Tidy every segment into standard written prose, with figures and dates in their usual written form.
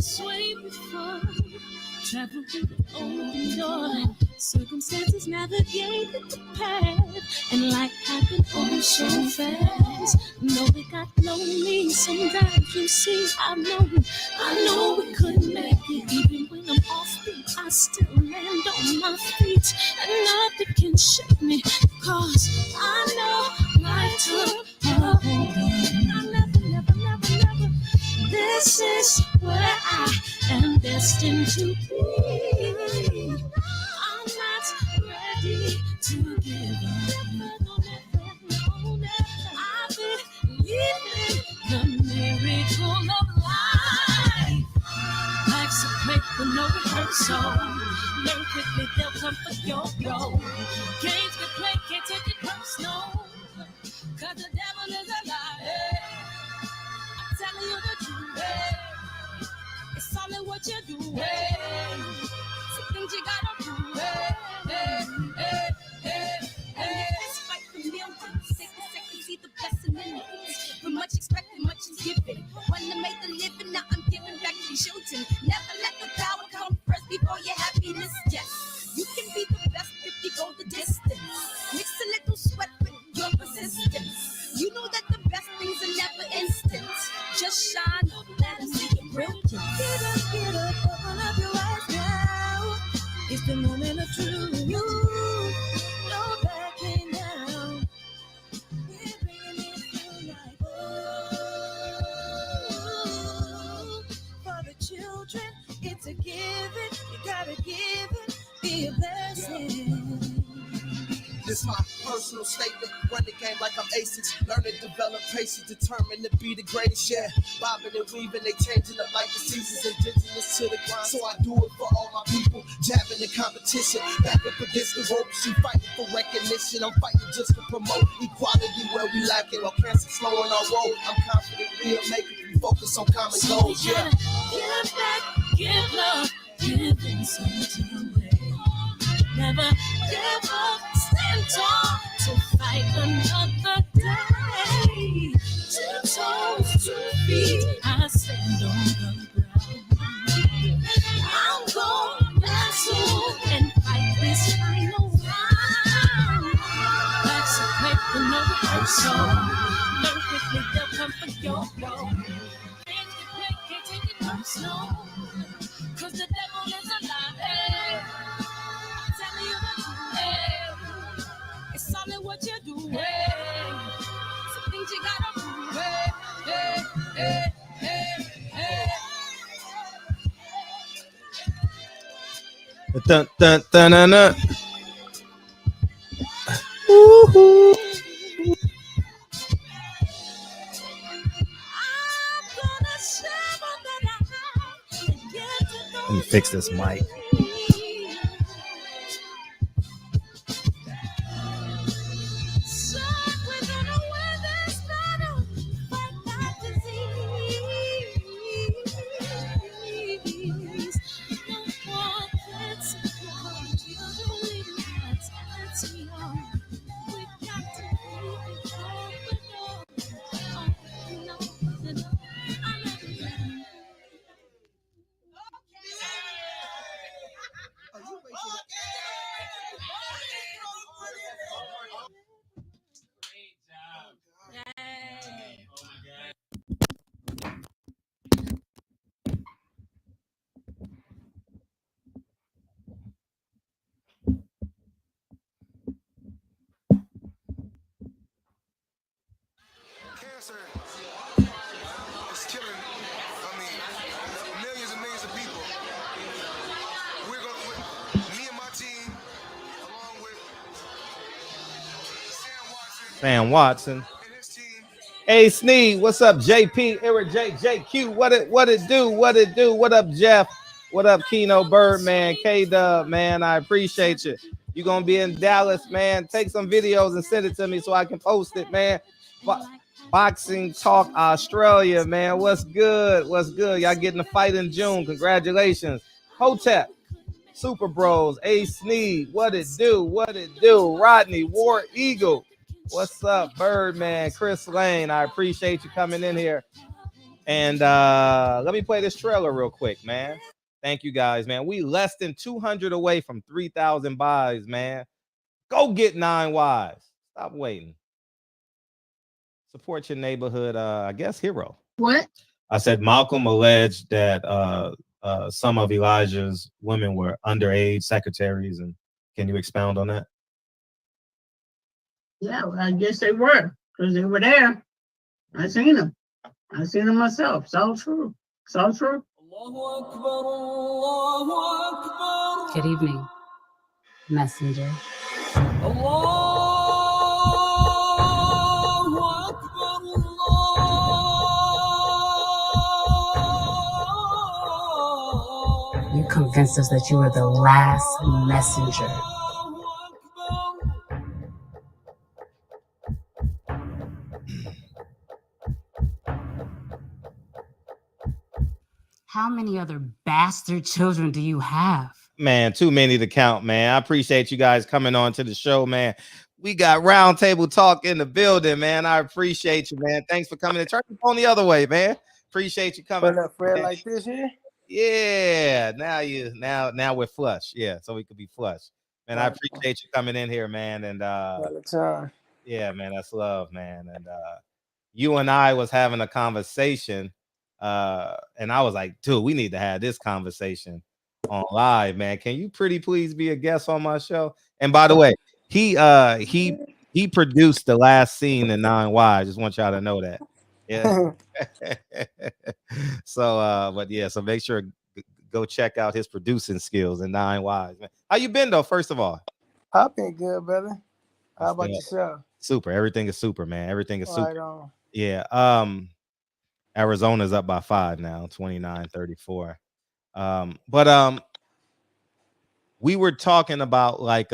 this way before. Travel through the open door. Circumstances navigated the path, and life happened all so fast. No, it got lonely. Sometimes you see, I know we couldn't make it. Even when I'm off beat, I still land on my feet, and nothing can shake me. Cause I know life took a hold on. I never. This is where I am destined to be. I'm not ready to give up. I believe in the miracle of life. Life's a play for no rehearsal. Learn quickly, they'll come for your role. Games we play, can't take it personal. Cause the devil is a liar. I'm telling you the truth. It's all in what you do. Some things you gotta do. It's fight for millions. Take a second, see the blessing in it. From much expected, much is given. When I made the living, now I'm giving back to the children. Never let the power come first before your happiness. Yes, you can be the best if you go the distance. Mix a little sweat with your persistence. You know that the best things are never instant. Just shine, let them see your brilliance. Get up, open up your eyes now. It's the moment of truth. No backing down. We're bringing it tonight. For the children, it's a given. You gotta give it, be a blessing. This my personal statement. Run the game like I'm aces. Learn and develop patience, determined to be the greatest. Yeah, bobbing and weaving, they changing up like the seasons. Indigenous to the grind, so I do it for all my people. Jabbing the competition, back up against the rope. She fighting for recognition. I'm fighting just to promote equality where we lacking. While cancer slowing our road, I'm confident we'll make it. We focus on common goals. Yeah. Give back, give love, giving something away. Never give up, stand tall to fight another day. 2 toes, 2 feet, I stand on the ground. I'm going soon and fight this final round. Life's a play for no rehearsal. Learn quickly, they'll come for your role. Things we play, can't take it personal. Cause the devil is a liar. Telling you the truth, it's all in what you do. Some things you gotta do. Dun, dun, dun, dun, dun. Woo-hoo. Let me fix this mic. Cancer is killing, millions and millions of people. We're going to, me and my team, along with Sam Watson. and his team. Hey Sneed, what's up? JP, Eric J, JQ, what it do? What up, Jeff? What up, Keno Birdman, K-Dub, man? I appreciate you. You gonna be in Dallas, man? Take some videos and send it to me so I can post it, man. Boxing Talk Australia, man. What's good? Y'all getting the fight in June. Congratulations. Hotep, Super Bros, A Sneed, what it do? Rodney, War Eagle. What's up, Birdman? Chris Lane, I appreciate you coming in here. And let me play this trailer real quick, man. Thank you guys, man. We less than 200 away from 3,000 buys, man. Go get 9 wives. Stop waiting. Support your neighborhood, I guess, hero. What? I said Malcolm alleged that some of Elijah's women were underage secretaries, and can you expound on that? Yeah, well, I guess they were, because they were there. I seen them. I seen them myself. It's all true. It's all true. Good evening, messenger. You convinced us that you were the last messenger. How many other bastard children do you have? Man, too many to count, man. I appreciate you guys coming on to the show, man. We got roundtable talk in the building, man. I appreciate you, man. Thanks for coming. Turn the phone the other way, man. Appreciate you coming. Put up Fred like this here. Yeah, now we're flush. Yeah, so we could be flush. Man, I appreciate you coming in here, man. And yeah, man, that's love, man. And you and I was having a conversation, and I was like, dude, we need to have this conversation on live, man. Can you pretty please be a guest on my show? And by the way, he produced the last scene in 9 Wives. Just want y'all to know that. Yeah. So but yeah, so make sure go check out his producing skills in 9 Wives, man. How you been though, first of all? I've been good, brother. How about yourself? Super. Everything is super, man. Everything is super. Right on. Yeah. Arizona's up by 5 now, 29-34. But we were talking about like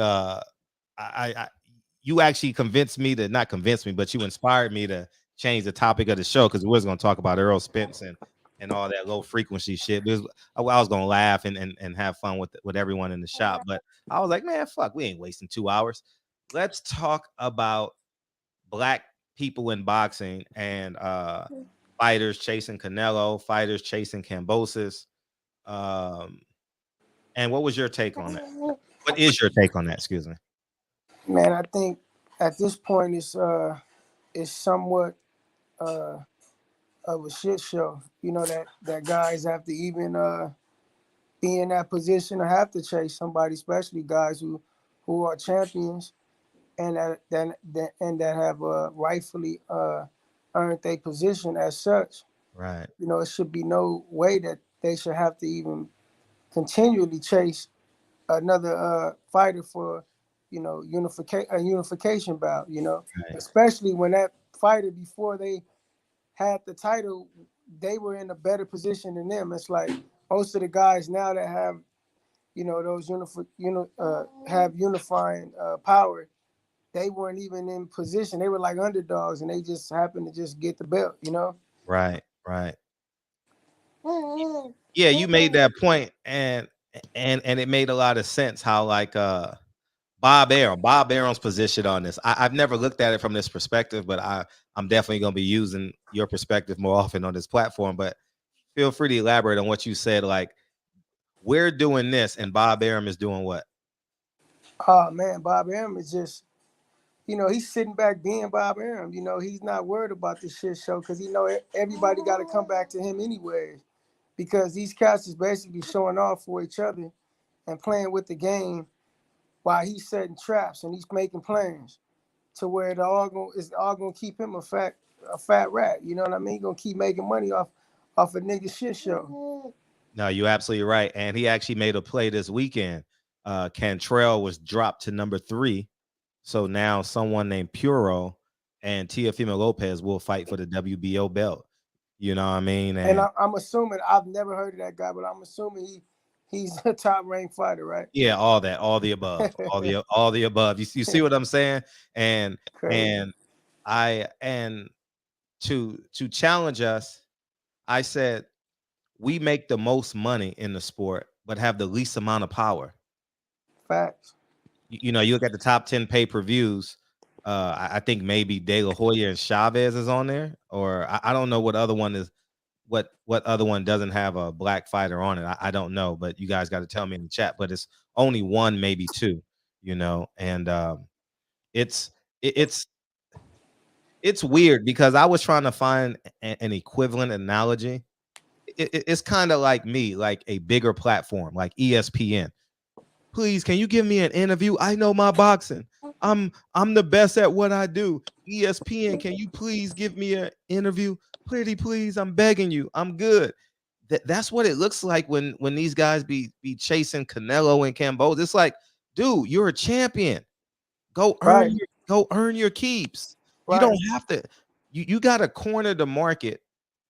you actually convinced me to, not convince me, but you inspired me to change the topic of the show, because we was going to talk about Earl Spence and all that low frequency shit. I was going to laugh and have fun with everyone in the shop, but I was like, man, fuck, we ain't wasting 2 hours. Let's talk about Black people in boxing and fighters chasing Canelo, fighters chasing Kambosos. And what was your take on that? What is your take on that? Excuse me. Man, I think at this point it's somewhat of a shit show. You know, that guys have to even be in that position or have to chase somebody, especially guys who are champions and that have rightfully earned their position as such. Right. You know, it should be no way that they should have to even continually chase another fighter for, you know, unification bout, you know, right. Especially when that fighter, before they had the title, they were in a better position than them. It's like most of the guys now that have, you know, those have unifying power, they weren't even in position. They were like underdogs, and they just happened to just get the belt, you know? Right. Yeah, you made that point, and it made a lot of sense how like Bob Arum's position on this. I've never looked at it from this perspective, but I'm definitely going to be using your perspective more often on this platform. But feel free to elaborate on what you said. Like, we're doing this, and Bob Arum is doing what? Oh man, Bob Arum is just, you know, he's sitting back being Bob Arum. You know, he's not worried about this shit show because he know everybody got to come back to him anyway. Because these cats is basically showing off for each other and playing with the game while he's setting traps and he's making plans to where it's all gonna keep him a fat rat. You know what I mean? He's gonna keep making money off a nigga shit show. No, you're absolutely right. And he actually made a play this weekend. Cantrell was dropped to number 3. So now someone named Puro and Teofimo Lopez will fight for the WBO belt. You know what I mean? And I'm assuming, I've never heard of that guy, but I'm assuming he's a top ranked fighter, right? Yeah, all the above, all the above. You see what I'm saying? And Crazy. and to challenge us, I said we make the most money in the sport, but have the least amount of power. Facts. You know, you look at the top 10 pay-per-views. I think maybe De La Hoya and Chavez is on there, or I don't know what other one is. what other one doesn't have a black fighter on it. I don't know, but you guys got to tell me in the chat. But it's only one, maybe two, and it's it's it's weird because I was trying to find an equivalent analogy. It's kind of like me, like a bigger platform, like ESPN. Please, can you give me an interview? I know my boxing. I'm the best at what I do. ESPN, can you please give me an interview? Pretty please, I'm begging you. I'm good. That's what it looks like when these guys be chasing Canelo and Kambosos. It's like, dude, you're a champion. Right. Go earn your keeps. You Right. don't have to. You got to corner the market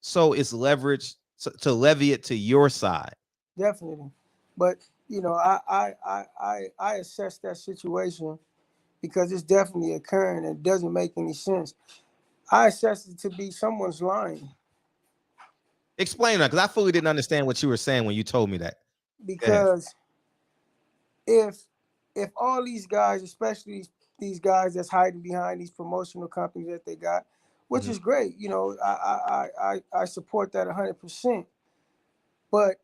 so it's leveraged to levy it to your side. Definitely. But I assess that situation because it's definitely occurring and it doesn't make any sense. I assess it to be someone's lying Explain that, because I fully didn't understand what you were saying when you told me that. Yeah. because if all these guys, especially these guys that's hiding behind these promotional companies that they got, which Mhm. is great, I support that 100%. But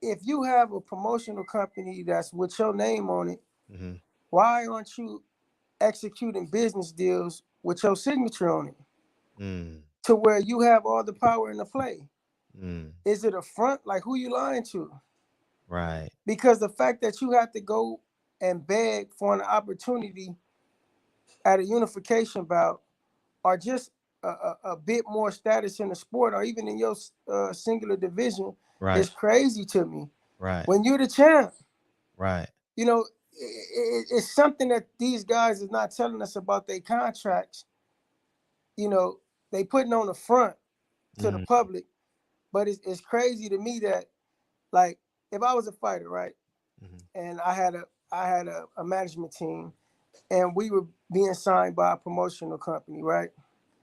if you have a promotional company that's with your name on it, Mhm. why aren't you executing business deals with your signature on it Mm. to where you have all the power in the play? Mm. Is it a front? Like, who you lying to? Right. Because the fact that you have to go and beg for an opportunity at a unification bout or just a bit more status in the sport or even in your singular division Right. is crazy to me. Right. When you're the champ, Right. it's something that these guys is not telling us about their contracts. They putting on the front to the Mm. public, but it's crazy to me that, like, if I was a fighter, right, Mhm. and I had a management team and we were being signed by a promotional company, right,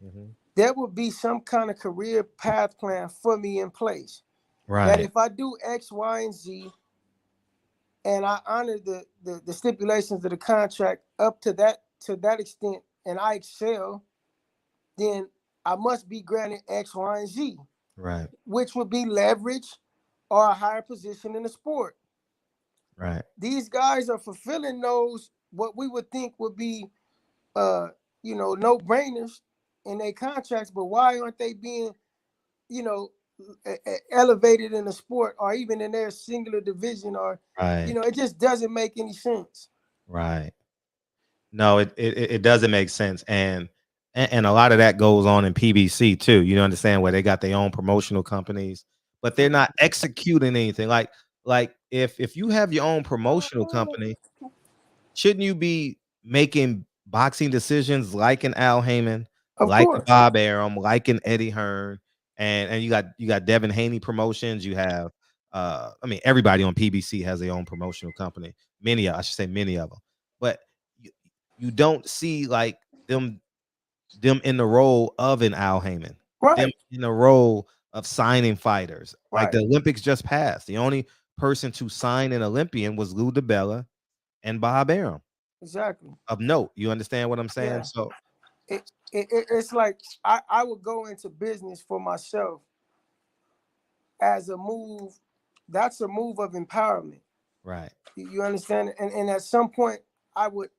Mhm. there would be some kind of career path plan for me in place that Right. if I do X, Y, and Z and I honor the stipulations of the contract up to that extent and I excel, then I must be granted X, Y, and Z, Right. which would be leverage or a higher position in the sport. Right. These guys are fulfilling those what we would think would be uh no brainers in their contracts, but why aren't they being you know elevated in the sport or even in their singular division or Right. it just doesn't make any sense. Right. No, it doesn't make sense, and a lot of that goes on in PBC too. You understand where they got their own promotional companies, but they're not executing anything. Like if you have your own promotional company, shouldn't you be making boxing decisions like an Al Heyman, Of like a course. Bob Arum, like an Eddie Hearn, and you got Devin Haney Promotions. You have I mean everybody on PBC has their own promotional company. I should say many of them, but you, you don't see like them in the role of an Al Heyman, them Right. in the role of signing fighters. Like Right. the Olympics just passed. The only person to sign an Olympian was Lou DiBella and Bob Arum Exactly. of note. You understand what I'm saying? Yeah. So It's like I would go into business for myself as a move. That's a move of empowerment. right, You understand? And at some point, I would,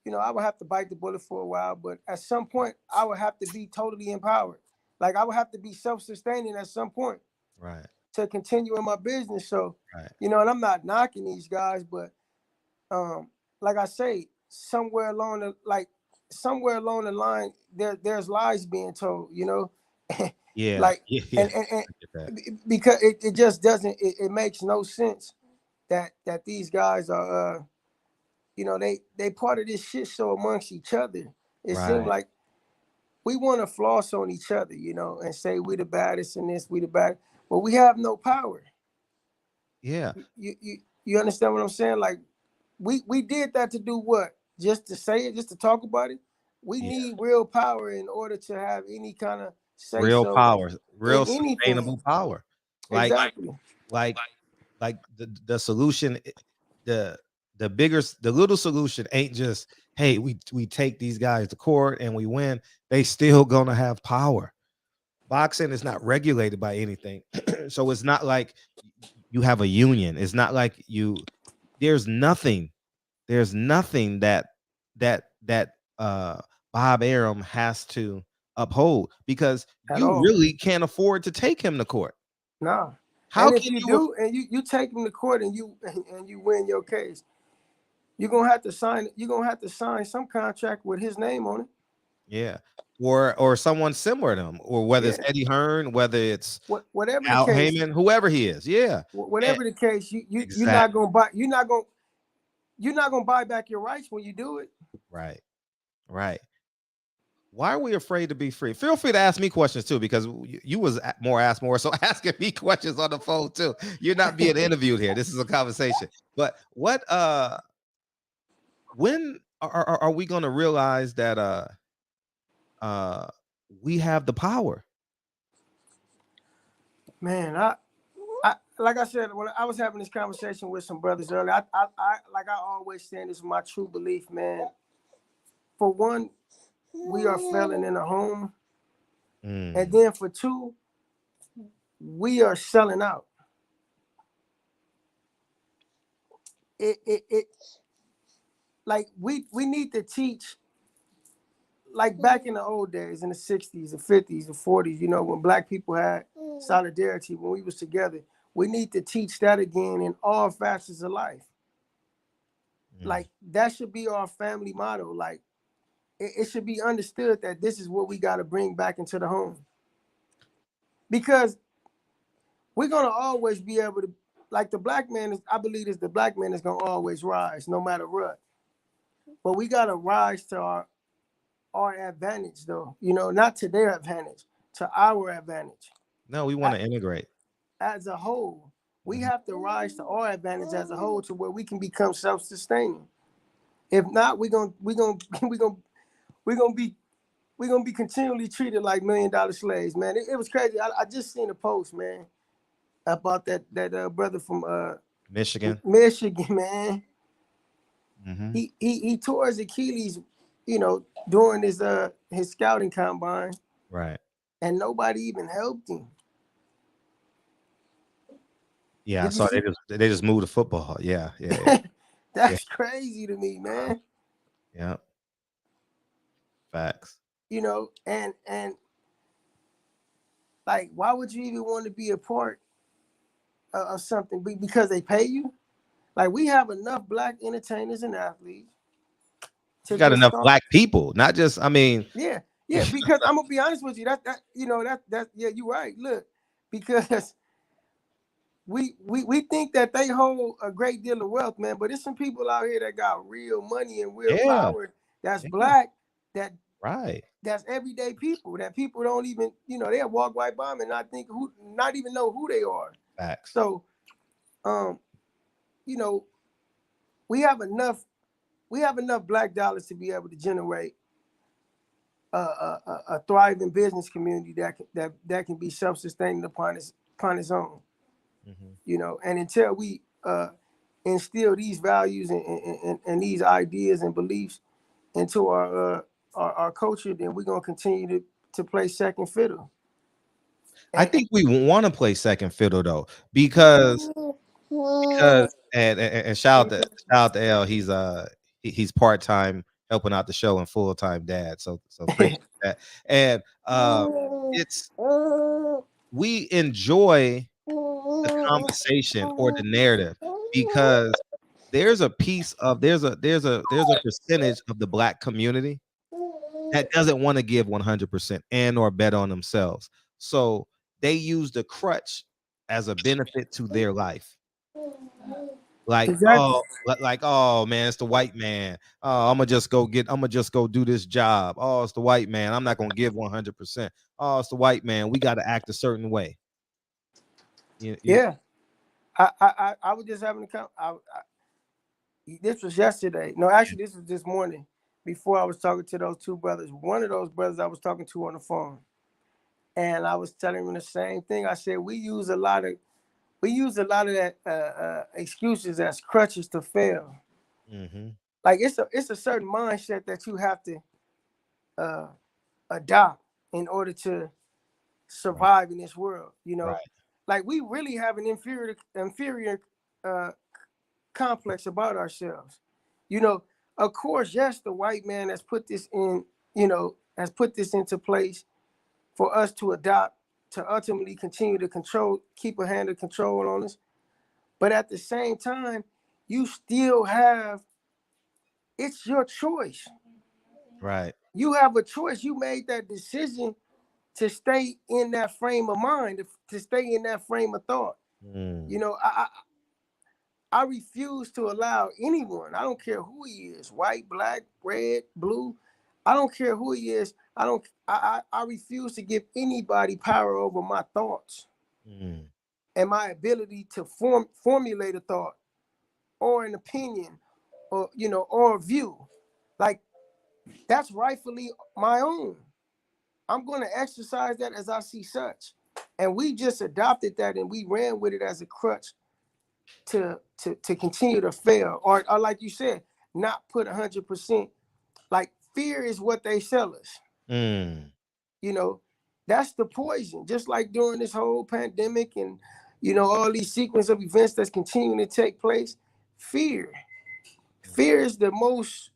I would have to bite the bullet for a while, but at some point, I would have to be totally empowered. Like, I would have to be self-sustaining at some point right, to continue in my business. So, right, and I'm not knocking these guys, but um, like I say, somewhere along the line, there's lies being told, yeah, like, yeah, yeah. and I get that. because it just doesn't, it makes no sense that these guys are they part of this shit show amongst each other. It seemed Right, like we want to floss on each other, and say we the baddest in this, we the bad, but we have no power. yeah, You understand what I'm saying? Like, we did that to do what? Just to say it, just to talk about it. We yeah. need real power in order to have any kind of say Real so power, in real anything. sustainable power. Like Exactly. like like the solution, the the little solution ain't just, hey, we take these guys to court and we win. They still gonna have power. boxing is not regulated by anything. So it's not like you have a union. It's not like there's nothing that Bob Arum has to uphold, because at you all. really can't afford to take him to court. Nah. How And if can you you? do, and you take them to court and you win your case, you're gonna have to sign. You're gonna have to sign some contract with his name on it. Yeah, or someone similar to him, or whether it's Yeah. Eddie Hearn, whether it's Whatever the Al case, Heyman, whoever he is. Yeah, and, whatever the case, you're exactly. not gonna buy. You're not gonna buy back your rights when you do it. Right, right. Why are we afraid to be free? Feel free to ask me questions too, because you was more ask more, so asking me questions on the phone too. You're not being interviewed here. This is a conversation. But what when are we going to realize that uh we have the power? Man, I like I said when I was having this conversation with some brothers earlier. I like I always say, this is my true belief, man. For one, we are failing in the home, and then for two, we are selling out. It like we need to teach, like back in the old days, in the 60s, the 50s, the 40s, when black people had solidarity, when we was together. We need to teach that again in all facets of life. Like that should be our family motto. Like it should be understood that this is what we got to bring back into the home, because we're gonna always be able to, like the black man is, I believe is the black man is gonna always rise no matter what. But we gotta rise to our advantage though, not to their advantage, to our advantage. No, we want to integrate As a whole, we have to rise to our advantage as a whole to where we can become self-sustaining. If not, we're gonna be continually treated like $1 million slaves, man. It was crazy. I just seen a post, man, about that brother from Michigan. Michigan, man. Mm-hmm. He tore his Achilles, during his scouting combine, Right. and nobody even helped him. Yeah, I Did you saw see? they just moved the football. Yeah, yeah, yeah, yeah, That's crazy to me, man. yeah. Facts. And like, why would you even want to be a part of something? Because they pay you? Like, we have enough black entertainers and athletes We to got just enough start. black people, not just. I mean, Yeah, yeah. Because I'm gonna be honest with you, that yeah, you're right. Look, because we think that they hold a great deal of wealth, man. But there's some people out here that got real money and real yeah, power. That's yeah, black. That right. that's everyday people. That people don't even, they'll walk right by them and not even know who they are. Facts. So, um, you know, we have enough black dollars to be able to generate a thriving business community that can be self-sustaining upon its own. And until we instill these values and these ideas and beliefs into our culture, then we're gonna continue to play second fiddle. I And, think we want to play second fiddle though, because and shout out to L. He's part time helping out the show and full time dad. So appreciate that. And it's we enjoy the conversation or the narrative, because there's a percentage of the black community that doesn't want to give 100% and or bet on themselves. So they use the crutch as a benefit to their life. Like, exactly. oh man, it's the white man. Oh, I'm gonna just go do this job. Oh, it's the white man. I'm not gonna give 100%. Oh, it's the white man. We got to act a certain way. You Yeah, I was just having this was yesterday. No, actually, this was this morning. Before I was talking to those two brothers, one of those brothers I was talking to on the phone, and I was telling him the same thing. I said we use a lot of that excuses as crutches to fail. Like it's a certain mindset that you have to adopt in order to survive in this world. You know, Right. like we really have an inferior uh, complex about ourselves. You know, of course, yes, the white man has put this in. You know, has put this into place for us to adopt to ultimately continue to control, keep a hand of control on us. But at the same time, you still have, it's your choice. Right. You have a choice. You made that decision to stay in that frame of mind, to stay in that frame of thought. Mm. You know, I refuse to allow anyone, I don't care who he is, white, black, red, blue, I don't care who he is. I refuse to give anybody power over my thoughts Mm. and my ability to formulate a thought or an opinion or, you know, or a view. Like, that's rightfully my own. I'm going to exercise that as I see such. And we just adopted that and we ran with it as a crutch to continue to fail. Or like you said, not put 100%. Like, fear is what they sell us. Mm. You know, that's the poison. Just like during this whole pandemic and, you know, all these sequence of events that's continuing to take place, fear. Fear is the most,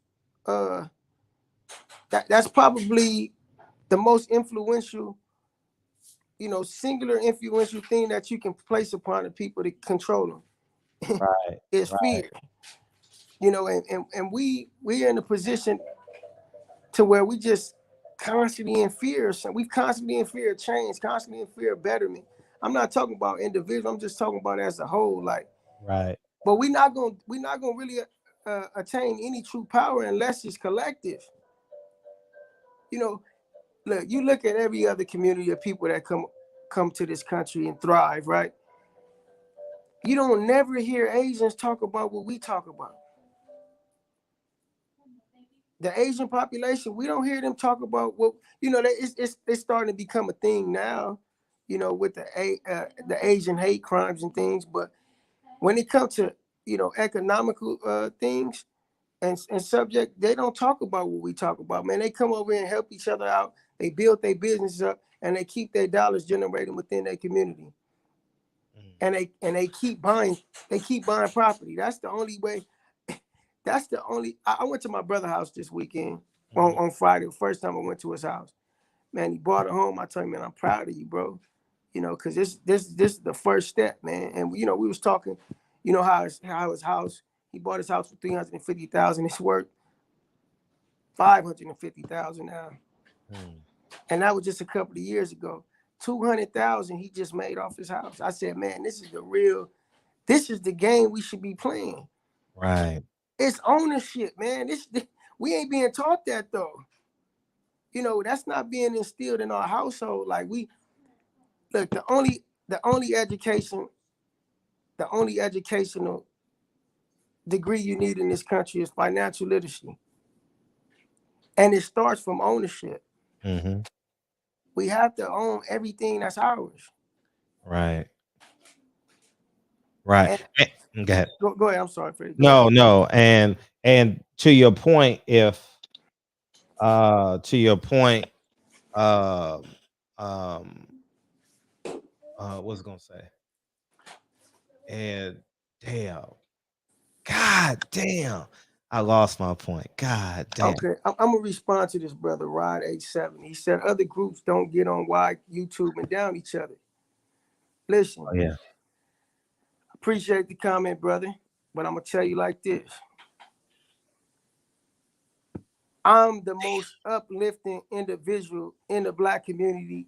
that's probably the most influential, you know, singular influential thing that you can place upon the people to control them Right. is Right. fear. You know, and we're in a position to where we just constantly in fear. So we constantly in fear of change, constantly in fear of betterment. I'm not talking about individual. I'm just talking about as a whole. Like, Right. but we're not gonna really attain any true power unless it's collective. You know, look, you look at every other community of people that come to this country and thrive, right? You don't never hear Asians talk about what we talk about. The Asian population, we don't hear them talk about what, you know. It's starting to become a thing now, you know, with the Asian hate crimes and things. But when it comes to, you know, economical things and subject, they don't talk about what we talk about. Man, they come over and help each other out. They build their businesses up and they keep their dollars generating within their community. Mm. And they keep buying property. That's the only way. That's the only. I went to my brother's house this weekend Mhm. on Friday. The first time I went to his house, man, he bought a home. I told him, man, I'm proud of you, bro. You know, because this is the first step, man. And you know, we was talking, you know, how his house. He bought his house for $350,000. It's worth $550,000 now, Mm. and that was just a couple of years ago. 200,000 he just made off his house. I said, man, this is the real. This is the game we should be playing. Right. It's ownership, man. We ain't being taught that though. You know, that's not being instilled in our household. Like, we look, the only educational degree you need in this country is financial literacy. And it starts from ownership. Mm-hmm. We have to own everything that's ours. Right. Right. And Go ahead. go ahead. I'm sorry, Freddie. Go ahead. No, no. And to your point, if to your point, um um what's it gonna say? And damn, god damn, I lost my point. God damn. Okay, I'm gonna respond to this brother Rod H7. He said other groups don't get on why YouTube and down each other. Listen, Oh yeah. appreciate the comment, brother, but I'm gonna tell you like this. I'm the most uplifting individual in the black community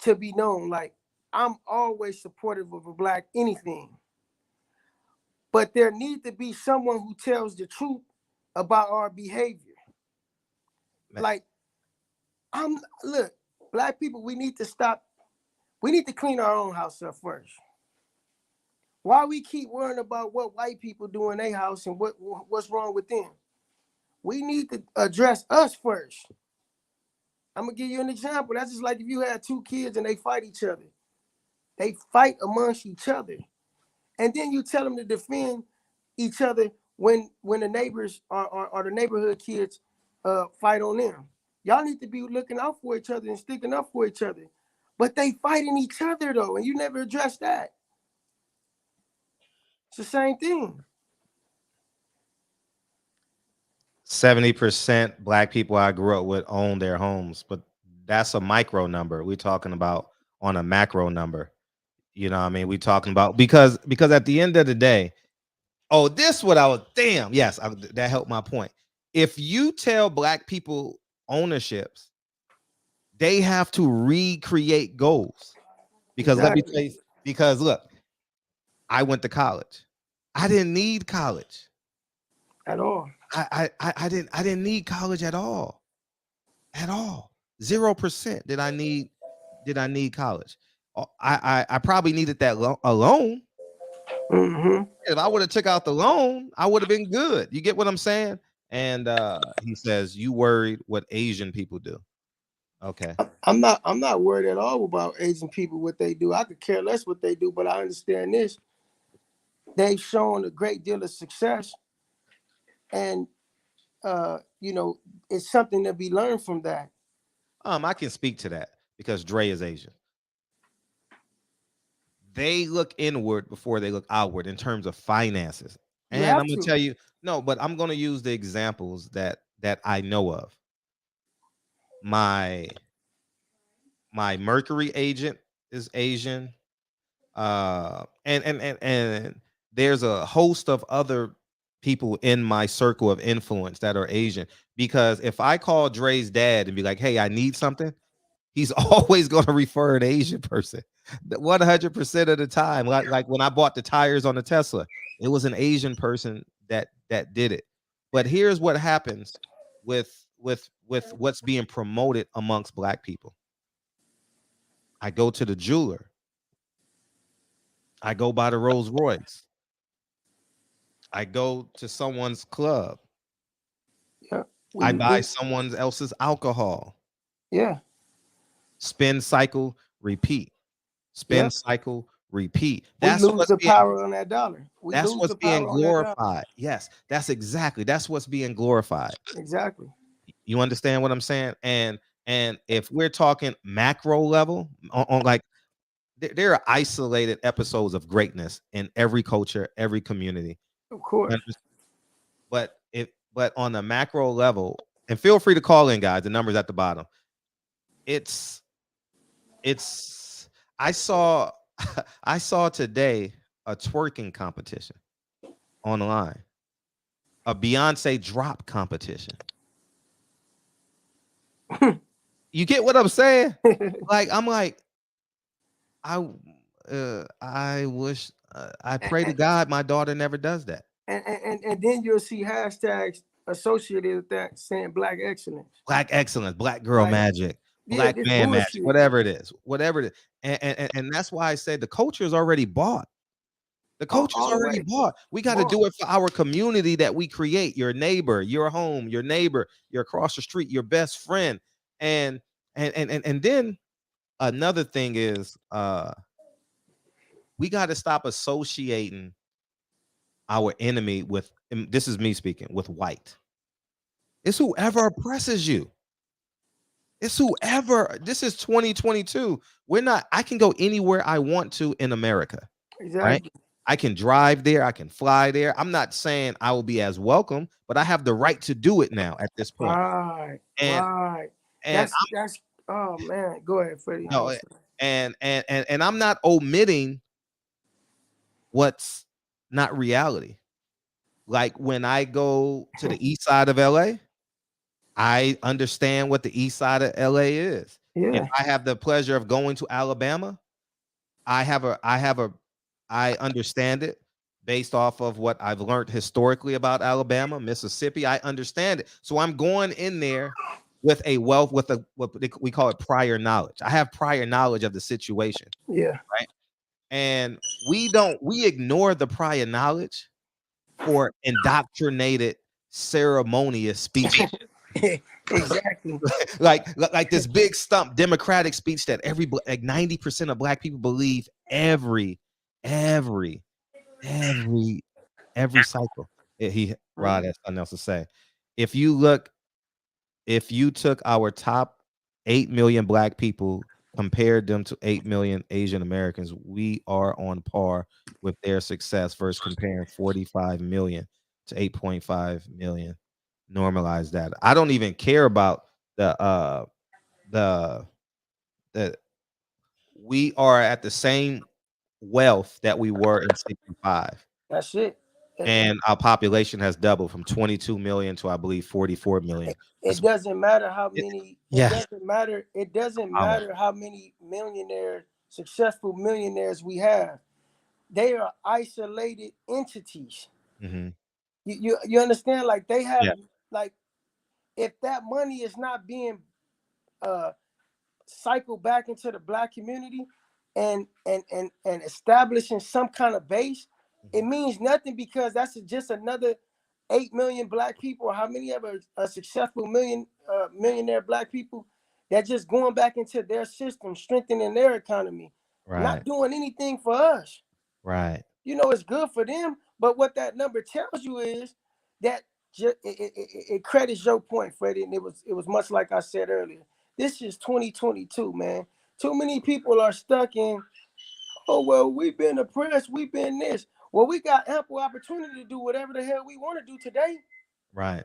to be known. Like, I'm always supportive of a black anything. But there needs to be someone who tells the truth about our behavior. Man. Like, look, black people, we need to stop. We need to clean our own house up first. Why we keep worrying about what white people do in their house and what's wrong with them? We need to address us first. I'm gonna give you an example. That's just like if you had two kids and they fight each other. They fight amongst each other. And then you tell them to defend each other when the neighbors or the neighborhood kids fight on them. Y'all need to be looking out for each other and sticking up for each other. But they fighting each other though, and you never address that. It's the same thing. 70% black people I grew up with own their homes, but that's a micro number. We're talking about on a macro number. You know what I mean? We're talking about because at the end of the day, oh, this what I was damn. Yes, that helped my point. If you tell black people ownerships, they have to recreate goals. Because let me Exactly. tell you, because look, I went to college. I didn't need college. At all. I didn't need college at all. At all. 0% did I need college. I probably needed that a loan. Mm-hmm. If I would have took out the loan, I would have been good. You get what I'm saying? And he says, "You worried what Asian people do?" Okay. I'm not worried at all about Asian people, what they do. I could care less what they do, but I understand this. They've shown a great deal of success, and it's something to be learned from that. I can speak to that because Dre is Asian. They look inward before they look outward in terms of finances. You And have I'm gonna to. tell you, no, but I'm gonna use the examples that I know of. My Mercury agent is Asian. And there's a host of other people in my circle of influence that are Asian. Because if I call Dre's dad and be like, "Hey, I need something," he's always going to refer an Asian person. 100% of the time. Like when I bought the tires on the Tesla, it was an Asian person that did it. But here's what happens with what's being promoted amongst black people. I go to the jeweler. I go by the Rolls Royce. I go to someone's club. Yeah. I We buy someone else's alcohol. yeah. Spin, cycle, repeat. Yeah. Spin, cycle, repeat. We lose the power on that dollar. We That's lose what's the being power on that dollar. glorified. Yes, that's what's being glorified. Exactly. You understand what I'm saying? And if we're talking macro level on like there are isolated episodes of greatness in every culture, every community. Of course. But on the macro level, and feel free to call in, guys. The number's at the bottom. It's I saw I saw today a twerking competition online, a Beyonce drop competition. You get what I'm saying? Like I'm like I wish I pray to God my daughter never does that. And then you'll see hashtags associated with that saying black excellence. Black excellence, black girl Like, magic, yeah, black this man magic, bullshit. whatever it is, whatever it is. And that's why I said the culture is already bought. The culture's All the already way. bought. We got to Bought. do it for our community that we create. Your neighbor, your home, your neighbor, your across the street, your best friend. And then another thing is we got to stop associating our enemy with, and this is me speaking, with white. It's whoever oppresses you. It's whoever. This is 2022. I can go anywhere I want to in America. Right? Exactly. I can drive there. I can fly there. I'm not saying I will be as welcome, but I have the right to do it now at this point. Right. And Right. and That's oh man. Go ahead, Freddie. no, and I'm not omitting what's not reality. Like when I go to the east side of LA, I understand what the east side of LA is. If Yeah. I have the pleasure of going to Alabama, I understand it based off of what I've learned historically about Alabama, Mississippi. I understand it. So I'm going in there with a wealth, with what we call it prior knowledge. I have prior knowledge of the situation, Yeah. right? And we ignore the prior knowledge for indoctrinated ceremonious speeches. Exactly. like this big stump democratic speech that like 90% of black people believe every cycle. Rod has something else to say. If you took our top 8 million black people compared them to 8 million Asian Americans, we are on par with their success versus comparing 45 million to 8.5 million. Normalize that. I don't even care about the the we are at the same wealth that we were in 65. That's it. And our population has doubled from 22 million to I believe 44 million. It doesn't matter how It, many. It yes, doesn't matter. It doesn't power. matter how many millionaires, successful millionaires we have. They are isolated entities. Hmm. You understand? Like they have Yeah, like if that money is not being uh cycled back into the black community and establishing some kind of base, it mhm, means nothing because that's just another 8 million black people. How many ever a successful millionaire black people that just going back into their system, strengthening their economy, right, not doing anything for us. right, It's good for them, but what that number tells you is that it credits your point, Freddie, and it was much like I said earlier. This is 2022, man. Too many people are stuck in, oh well, we've been oppressed, we've been this. Well, we got ample opportunity to do whatever the hell we want to do today. right.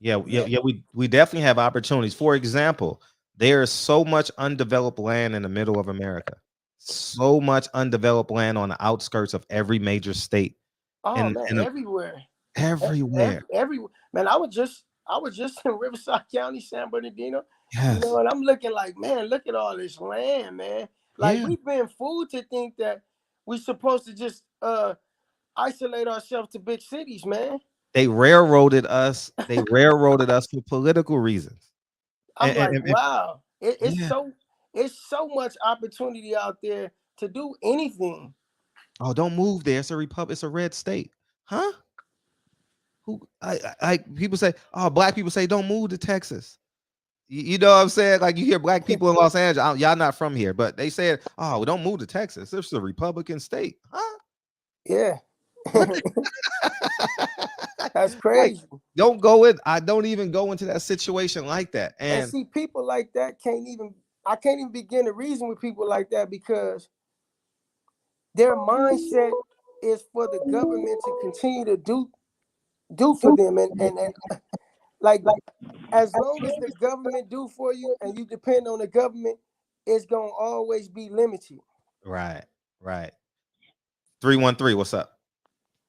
Yeah, yeah, Yeah. yeah. We definitely have opportunities. For example, there is so much undeveloped land in the middle of America. So much undeveloped land on the outskirts of every major state, Oh and man, and everywhere. everywhere. Everywhere. Man, I was just in Riverside County, San Bernardino, Yes. and I'm looking like, man, look at all this land, man. Like Yeah. we've been fooled to think that we're supposed to just isolate ourselves to big cities, man. They railroaded us. They railroaded us for political reasons. I'm like, And wow, yeah. it's so much opportunity out there to do anything. Oh, don't move there. It's a republic. It's a red state. Huh? Who? People say. Oh, black people say don't move to Texas. You know what I'm saying? Like you hear black people in Los Angeles. Y'all not from here, but they said, "Oh, don't move to Texas. It's a Republican state." Huh? Yeah, What? that's Like, crazy. don't go in. I don't even go into that situation like that. And And see, people like that I can't even begin to reason with people like that because their mindset is for the government to continue to do for them. And like, as long as the government do for you and you depend on the government, it's gonna always be limited. right, right. 313. What's up?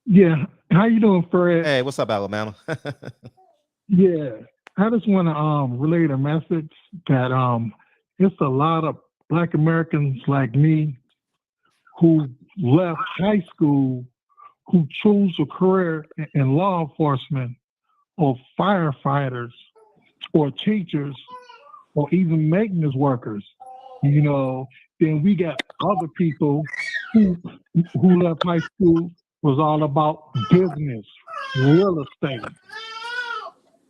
Yeah. How you doing, Fred? Hey, what's up, Alabama? Yeah. I just want to relate a message that it's a lot of black Americans like me who left high school who chose a career in law enforcement or firefighters or teachers or even maintenance workers. You know, then we got other people who who left high school was all about business, real estate,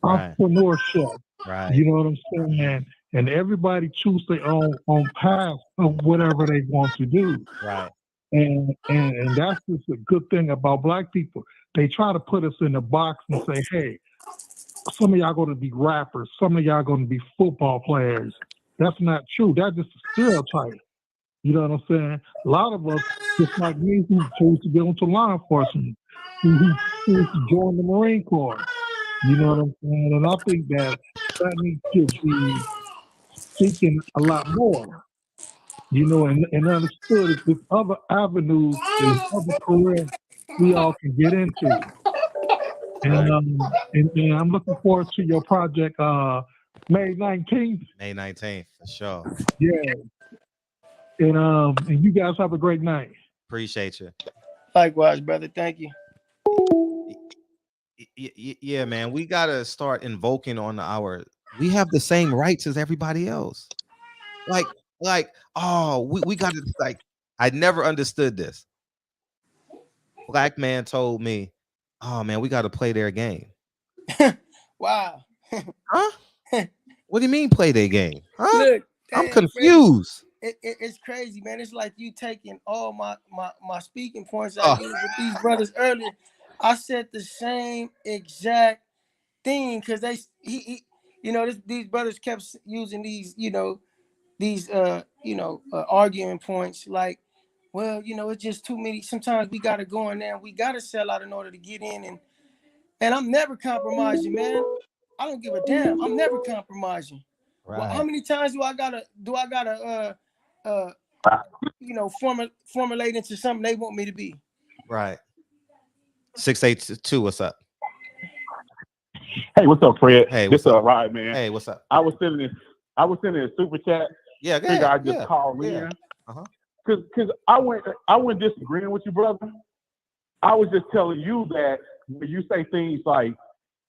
Right, entrepreneurship. right, You know what I'm saying? And everybody choose their own path of whatever they want to do. right, And that's just a good thing about black people. They try to put us in a box and say, hey, some of y'all going to be rappers, some of y'all going to be football players. That's not true. That's just a stereotype. You know what I'm saying? A lot of us, just like me, who chose to go into law enforcement, who chose to join the Marine Corps. You know what I'm saying? And I think that needs to be seeking a lot more, and understood with other avenues and other careers we all can get into. And right. and I'm looking forward to your project May 19th. May 19th for sure. Yeah. And you guys have a great night. Appreciate you. Likewise, brother. Thank you. Yeah, man. We gotta start invoking on our. We have the same rights as everybody else. Like, oh, we got to like. I never understood this. Black man told me, "Oh man, we got to play their game." Wow. Huh? What do you mean play their game? Huh? Look, I'm dang, Freddie. confused. It's crazy, man. It's like you taking all my speaking points I Oh, used with these brothers earlier. I said the same exact thing because these brothers kept using these, these arguing points like, well, it's just too many. Sometimes we gotta go in there and we gotta sell out in order to get in, and I'm never compromising, man. I don't give a damn. I'm never compromising. Right. Well, how many times do I gotta formulate into something they want me to be? Right. 682, what's up? Hey, what's up, Fred? Hey, this what's up? Ryan, man. Hey, what's up? I was sending a super chat. Yeah, Figure I just call in. Cause I went disagreeing with you, brother. I was just telling you that when you say things like,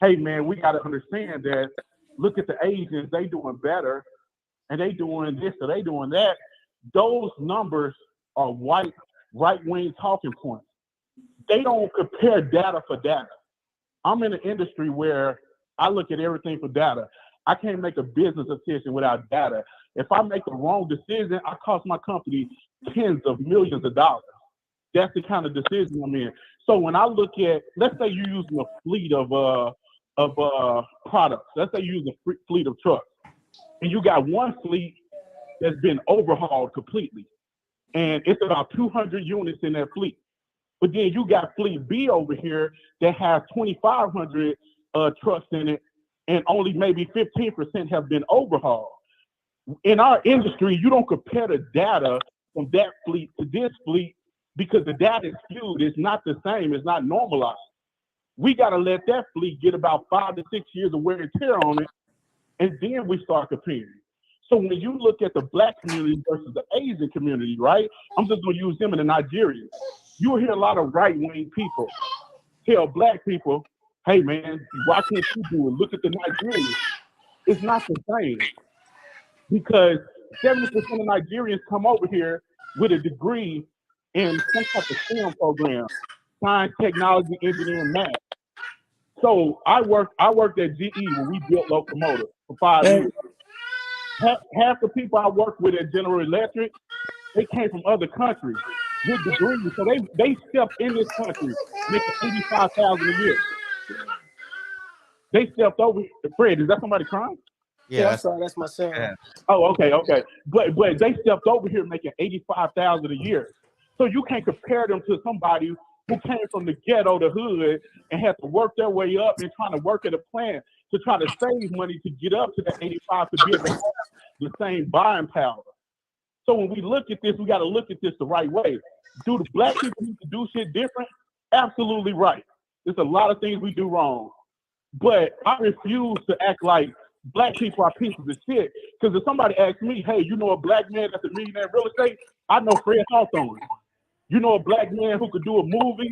hey man, we gotta understand that, look at the Asians, they doing better and they doing this or they doing that. Those numbers are right-wing talking points. They don't compare data for data. I'm in an industry where I look at everything for data. I can't make a business decision without data. If I make the wrong decision, I cost my company tens of millions of dollars. That's the kind of decision I'm in. So when I look at, let's say you're using a fleet of products. Let's say you're using a fleet of trucks, and you got one fleet that's been overhauled completely, and it's about 200 units in that fleet. But then you got fleet B over here that has 2,500 trucks in it, and only maybe 15% have been overhauled. In our industry, you don't compare the data from that fleet to this fleet because the data is skewed. It's not the same. It's not normalized. We got to let that fleet get about 5 to 6 years of wear and tear on it, and then we start comparing. So when you look at the Black community versus the Asian community, right? I'm just going to use them in the Nigerians. You will hear a lot of right-wing people tell Black people, hey man, why can't you do it? Look at the Nigerians. It's not the same because 70% of Nigerians come over here with a degree in some type of STEM program, science, technology, engineering, math. So I worked at GE when we built locomotives for 5 years. Half the people I worked with at General Electric, they came from other countries with degrees. So they stepped in this country making $85,000 a year. They stepped over. Fred, is that somebody crying? Yeah, I'm sorry, that's my son. Yeah. Oh, okay. But they stepped over here making $85,000 a year. So you can't compare them to somebody who came from the ghetto, the hood, and had to work their way up and trying to work at a plant to try to save money to get up to that 85 to be able to have the same buying power. So when we look at this, we got to look at this the right way. Do the Black people need to do shit different? Absolutely right. There's a lot of things we do wrong. But I refuse to act like Black people are pieces of shit. Because if somebody asks me, hey, you know a Black man that's a millionaire in real estate? I know Fred Hawthorne. You know a Black man who could do a movie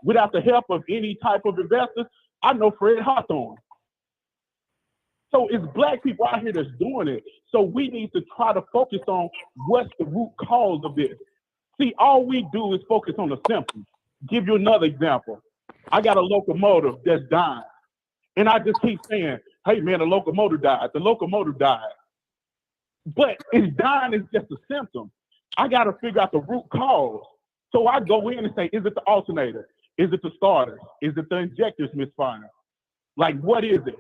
without the help of any type of investors? I know Fred Hawthorne. So it's Black people out here that's doing it. So we need to try to focus on what's the root cause of this. See, all we do is focus on the symptoms. Give you another example. I got a locomotive that's dying. And I just keep saying, hey man, the locomotive died. The locomotive died. But it's dying is just a symptom. I got to figure out the root cause. So I go in and say, is it the alternator? Is it the starters? Is it the injectors misfiring? Like, what is it?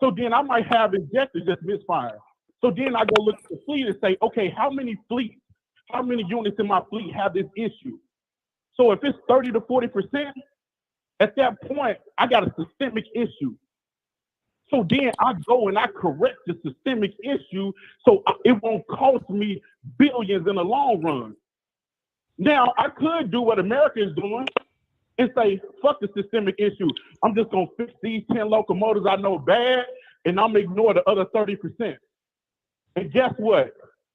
So then I might have injectors that's misfiring. So then I go look at the fleet and say, okay, how many units in my fleet have this issue? So if it's 30 to 40%, at that point, I got a systemic issue. So then I go and I correct the systemic issue so it won't cost me billions in the long run. Now, I could do what America is doing and say, fuck the systemic issue. I'm just going to fix these 10 locomotives I know bad, and I'm going to ignore the other 30%. And guess what?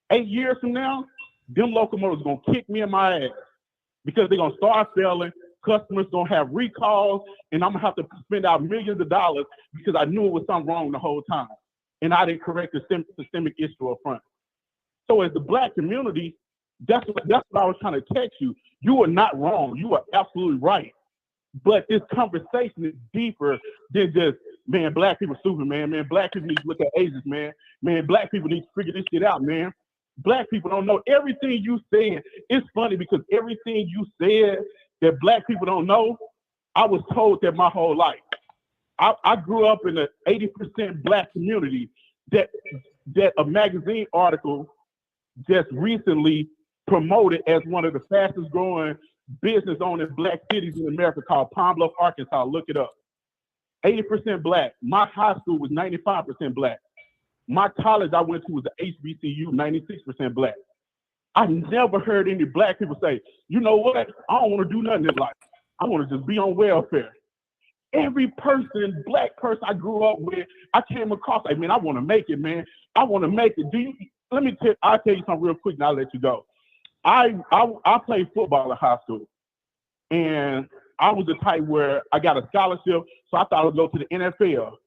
8 years from now, them locomotives going to kick me in my ass because they're going to start failing. Customers going to have recalls, and I'm going to have to spend out millions of dollars because I knew it was something wrong the whole time. And I didn't correct the systemic issue up front. So as the Black community, that's what I was trying to text you. You are not wrong. You are absolutely right. But this conversation is deeper than just, man, Black people stupid, man. Man, Black people need to look at Asians, man. Man, Black people need to figure this shit out, man. Black people don't know everything you said. It's funny because everything you said that Black people don't know, I was told that my whole life. I grew up in an 80% Black community that a magazine article just recently promoted as one of the fastest growing business owning black cities in America called Palm Bluff, Arkansas. Look it up. 80% black. My high school was 95% black. My college I went to was the HBCU, 96% black. I never heard any black people say, you know what? I don't want to do nothing in life. I want to just be on welfare. Every person, black person I grew up with, I came across, like, man, I want to make it, man. I want to make it. I'll tell you something real quick and I'll let you go. I played football in high school. And I was the type where I got a scholarship, so I thought I would go to the NFL.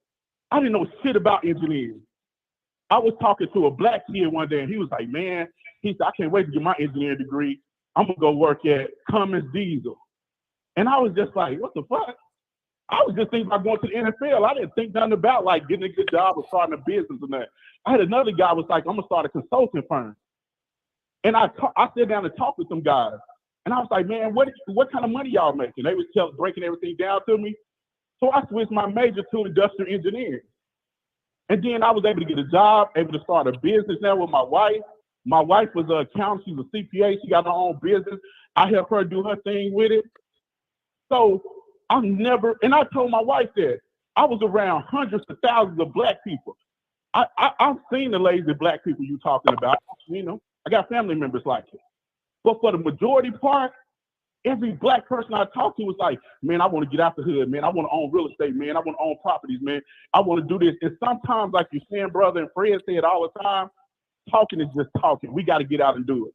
I didn't know shit about engineering. I was talking to a black kid one day, and he was like, man, he said, I can't wait to get my engineering degree. I'm going to go work at Cummins Diesel. And I was just like, what the fuck? I was just thinking about going to the NFL. I didn't think nothing about, like, getting a good job or starting a business and that. I had another guy was like, I'm going to start a consulting firm. And I sat down and talked with some guys. And I was like, man, what kind of money y'all making? They was breaking everything down to me. So I switched my major to industrial engineering. And then I was able to get a job, able to start a business now with my wife. My wife was an accountant. She was a CPA. She got her own business. I helped her do her thing with it. So and I told my wife that I was around hundreds of thousands of black people. I've seen the lazy black people you talking about. You know, I got family members like it. But for the majority part, every black person I talk to was like, man, I want to get out the hood, man. I want to own real estate, man. I want to own properties, man. I want to do this. And sometimes, like you're saying, brother, and Fred said all the time, talking is just talking. We got to get out and do it.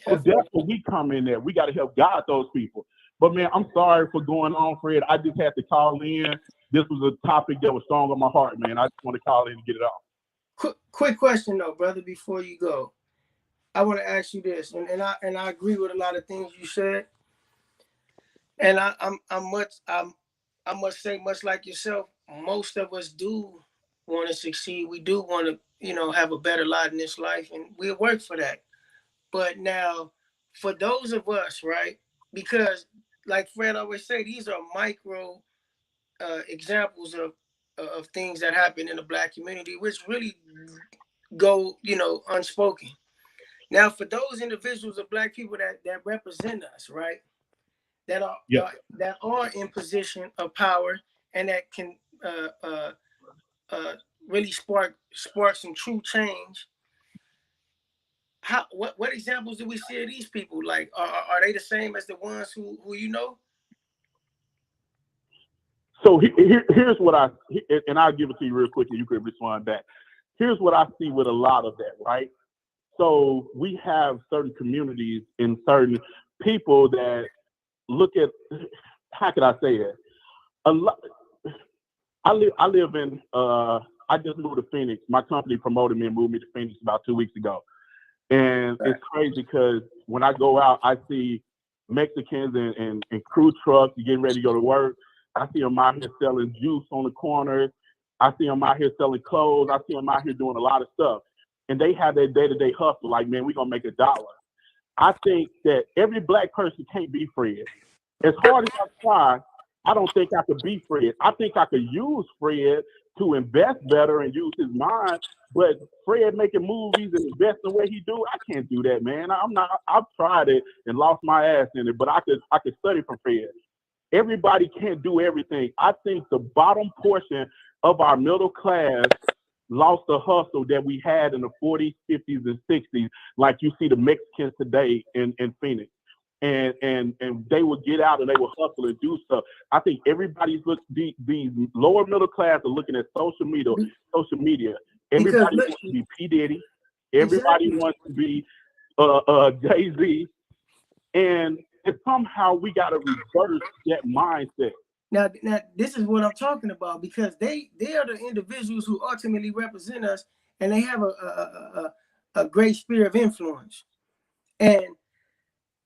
So that's where we come in there. We got to help guide those people. But, man, I'm sorry for going on, Fred. I just had to call in. This was a topic that was strong on my heart, man. I just want to call in and get it off. Quick question, though, brother, before you go. I want to ask you this, and I agree with a lot of things you said. And I must say, much like yourself, most of us do want to succeed. We do want to, have a better lot in this life, and we'll work for that. But now, for those of us, right? Because, like Fred always say, these are micro examples of things that happen in the black community, which really go, unspoken. Now, for those individuals of black people that represent us, right? That are in position of power and that can really spark some true change. What examples do we see of these people? Like, are they the same as the ones who you know? So here's what and I'll give it to you real quick and you can respond back. Here's what I see with a lot of that, right? So we have certain communities and certain people that look at, how can I say it? I live in, I just moved to Phoenix. My company promoted me and moved me to Phoenix about 2 weeks ago. And it's crazy because when I go out, I see Mexicans and crew trucks getting ready to go to work. I see them out here selling juice on the corners. I see them out here selling clothes. I see them out here doing a lot of stuff. And they have their day-to-day hustle, like, man, we're going to make $1. I think that every black person can't be Fred. As hard as I try, I don't think I could be Fred. I think I could use Fred to invest better and use his mind. But Fred making movies and investing the way he do, I can't do that, man. I've tried it and lost my ass in it, but I could study from Fred. Everybody can't do everything. I think the bottom portion of our middle class lost the hustle that we had in the 40s, 50s, and 60s, like you see the Mexicans today in Phoenix. And they would get out and they would hustle and do stuff. I think everybody's these lower middle class are looking at social media. Everybody wants to be P. Diddy. Everybody wants to be Jay-Z. And somehow we got to reverse that mindset. Now, this is what I'm talking about, because they are the individuals who ultimately represent us, and they have a great sphere of influence. And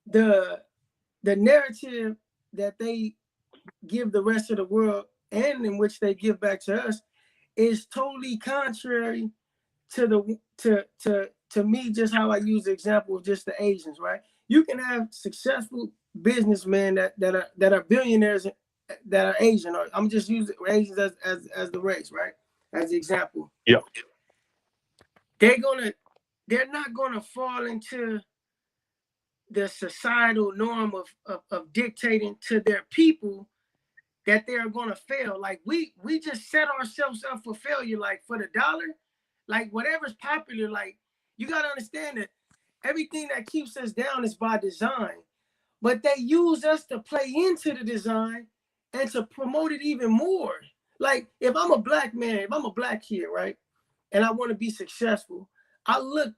the narrative that they give the rest of the world and in which they give back to us is totally contrary to me, just how I use the example of just the Asians, right? You can have successful businessmen that are billionaires that are Asian, or I'm just using Asians as the race, right? As the example. Yeah. They're gonna they're not going to fall into the societal norm of dictating to their people that they are going to fail. Like we just set ourselves up for failure, like for the dollar, like whatever's popular. Like you got to understand that everything that keeps us down is by design, but they use us to play into the design and to promote it even more. Like if I'm a black man, if I'm a black kid, right, and I want to be successful, I look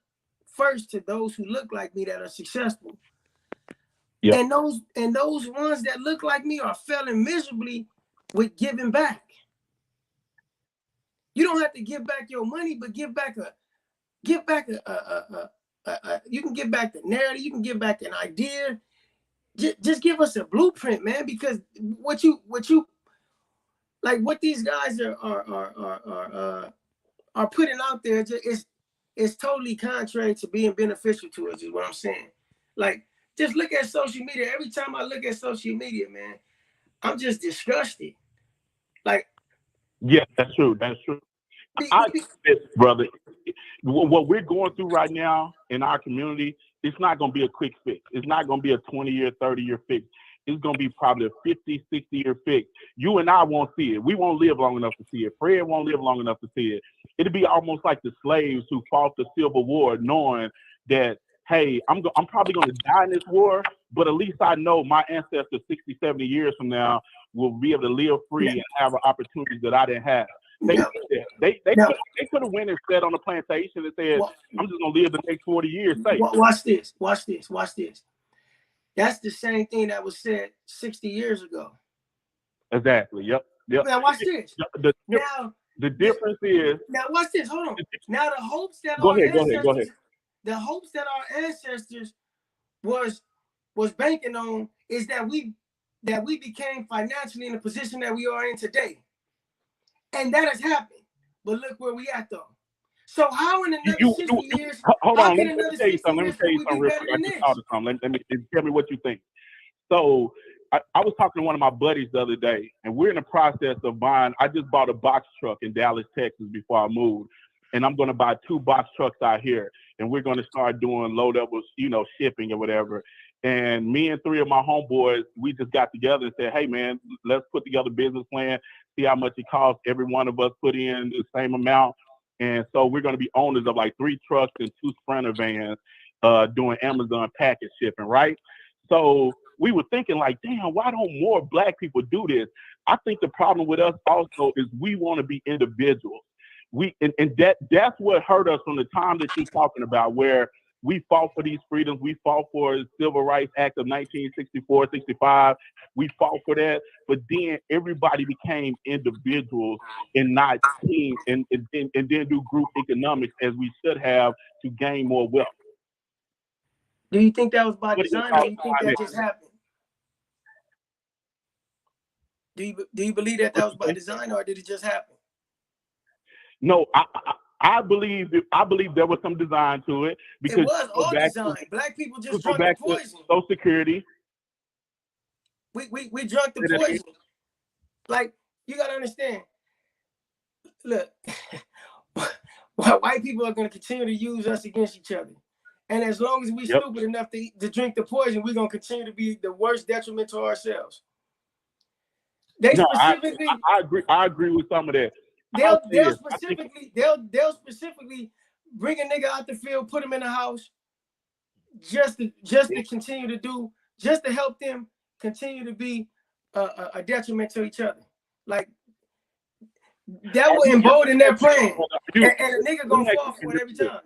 first to those who look like me that are successful. Yep. And those ones that look like me are failing miserably with giving back. You don't have to give back your money, but give back you can give back the narrative, you can give back an idea. Just give us a blueprint, man, because what these guys are putting out there is totally contrary to being beneficial to us, is what I'm saying. Like, just look at social media. Every time I look at social media, man, I'm just disgusted. Like, yeah, that's true. That's true. Brother, what we're going through right now in our community, it's not going to be a quick fix. It's not going to be a 20-year, 30-year fix. It's going to be probably a 50, 60-year fix. You and I won't see it. We won't live long enough to see it. Fred won't live long enough to see it. It'll be almost like the slaves who fought the Civil War, knowing that, hey, I'm probably going to die in this war, but at least I know my ancestors 60, 70 years from now will be able to live free and have opportunities that I didn't have. They could have went and sat on the plantation and said, I'm just going to live the next 40 years safe. Watch this. That's the same thing that was said 60 years ago. Exactly. Yep. Now watch this. The difference is. Now watch this. Hold on. Now the hopes that Go ahead. The hopes that our ancestors was banking on is that we became financially in the position that we are in today. And that has happened. But look where we at though. So how in another 60 years? Hold on. Let me tell you something real quick. I just thought of something. Let me tell me what you think. So I was talking to one of my buddies the other day, and we're in the process of buying. I just bought a box truck in Dallas, Texas before I moved. And I'm going to buy 2 box trucks out here. And we're going to start doing low levels, shipping or whatever. And me and 3 of my homeboys, we just got together and said, hey, man, let's put together a business plan, see how much it costs. Every one of us put in the same amount. And so we're going to be owners of like 3 trucks and 2 Sprinter vans doing Amazon package shipping, right? So we were thinking like, damn, why don't more Black people do this? I think the problem with us also is we want to be individuals. That's what hurt us from the time that you're talking about, where we fought for these freedoms. We fought for the Civil Rights Act of 1964, 65. We fought for that. But then everybody became individuals and not teams and then do group economics as we should have to gain more wealth. Do you think that was by design, or do you think that just happened? Do you believe that was by design, or did it just happen? No, I believe there was some design to it, because it was all design. Black people just drank the poison. Social Security. We drank the poison. Like, you gotta understand. Look, white people are gonna continue to use us against each other, and as long as we stupid enough to drink the poison, we're gonna continue to be the worst detriment to ourselves. I agree with some of that. They'll specifically bring a nigga out the field, put him in the house, just to continue to do, just to help them continue to be a detriment to each other. Like, that will embolden their plan, and a nigga gonna fall for it every time.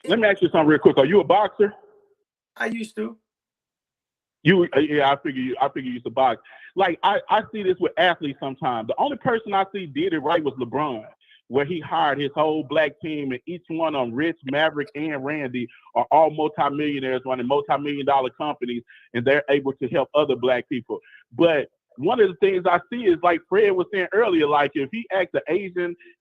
Let me ask you something real quick. Are you a boxer? I used to. I figure you used to box. Like, I see this with athletes sometimes. The only person I see did it right was LeBron, where he hired his whole Black team, and each one of them, Rich, Maverick, and Randy, are all multimillionaires running multi-million-dollar companies, and they're able to help other Black people. But one of the things I see is, like Fred was saying earlier, like if he asked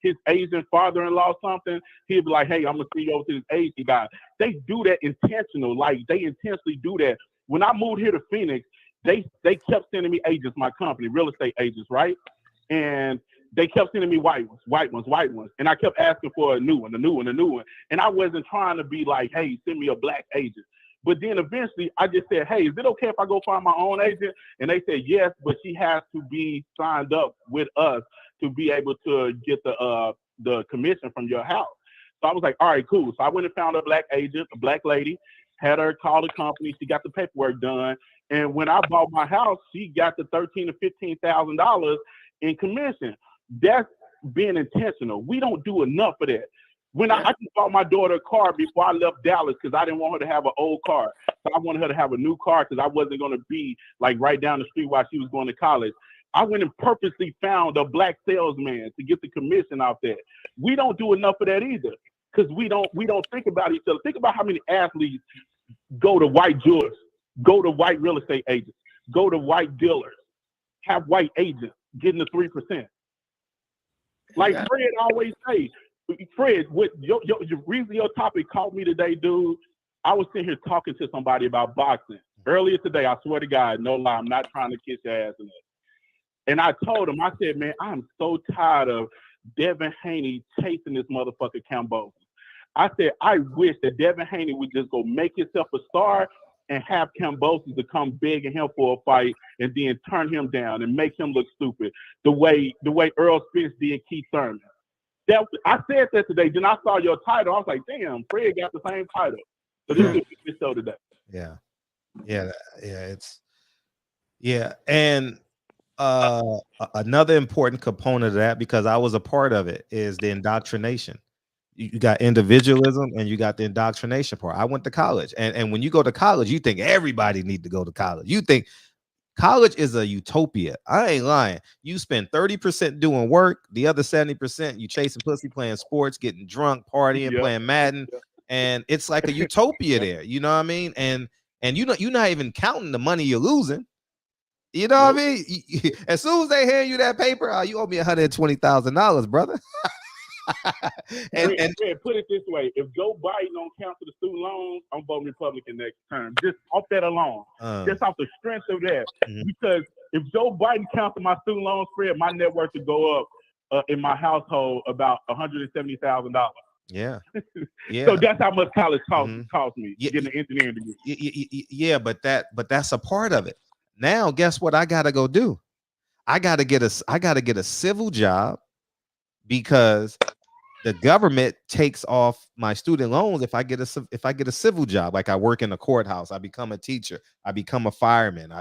his Asian father-in-law something, he'd be like, hey, I'm going to send you over to this Asian guy. They do that intentional. Like, they intentionally do that. When I moved here to Phoenix, they kept sending me agents, my company, real estate agents, right? And they kept sending me white ones. And I kept asking for a new one. And I wasn't trying to be like, hey, send me a black agent. But then eventually I just said, hey, is it okay if I go find my own agent? And they said, yes, but she has to be signed up with us to be able to get the commission from your house. So I was like, all right, cool. So I went and found a black agent, a black lady, had her call the company. She got the paperwork done. And when I bought my house, she got the $13,000 to $15,000 in commission. That's being intentional. We don't do enough of that. When I just bought my daughter a car before I left Dallas because I didn't want her to have an old car. So I wanted her to have a new car because I wasn't going to be like right down the street while she was going to college. I went and purposely found a black salesman to get the commission out there. We don't do enough of that either because we don't think about each other. Think about how many athletes go to white jewelers, go to white real estate agents, go to white dealers, have white agents getting the 3%. Like Fred always say, Fred, what your reason your topic caught me today, dude. I was sitting here talking to somebody about boxing earlier today. I swear to God, no lie, I'm not trying to kiss your ass in it. And I told him, I said, man, I'm so tired of Devin Haney chasing this motherfucker Kambosos. I said, I wish that Devin Haney would just go make himself a star and have Kambosos to come begging him for a fight and then turn him down and make him look stupid the way Earl Spence did Keith Thurman. I said that today. Then I saw your title. I was like, damn, Fred got the same title. So this is the show today. And another important component of that, because I was a part of it, is the indoctrination. You got individualism and you got the indoctrination part. I went to college, and when you go to college, you think everybody need to go to college. You think college is a utopia. I ain't lying. You spend 30% doing work, the other 70% you chasing pussy, playing sports, getting drunk, partying, playing Madden, and it's like a utopia there. You know what I mean? And you're not even counting the money you're losing. You know what I mean? As soon as they hand you that paper, you owe me $120,000, brother. and put it this way: if Joe Biden don't cancel the student loans, I'm voting Republican next term. Just off that alone, just off the strength of that. Because if Joe Biden cancel my student loans, Fred, my net worth would go up in my household about $170,000. Yeah. So that's how much college cost me getting an engineering degree. But that's a part of it. Now, guess what I gotta go do? I gotta get a civil job, because the government takes off my student loans if I get a civil job. Like I work in a courthouse, I become a teacher, I become a fireman,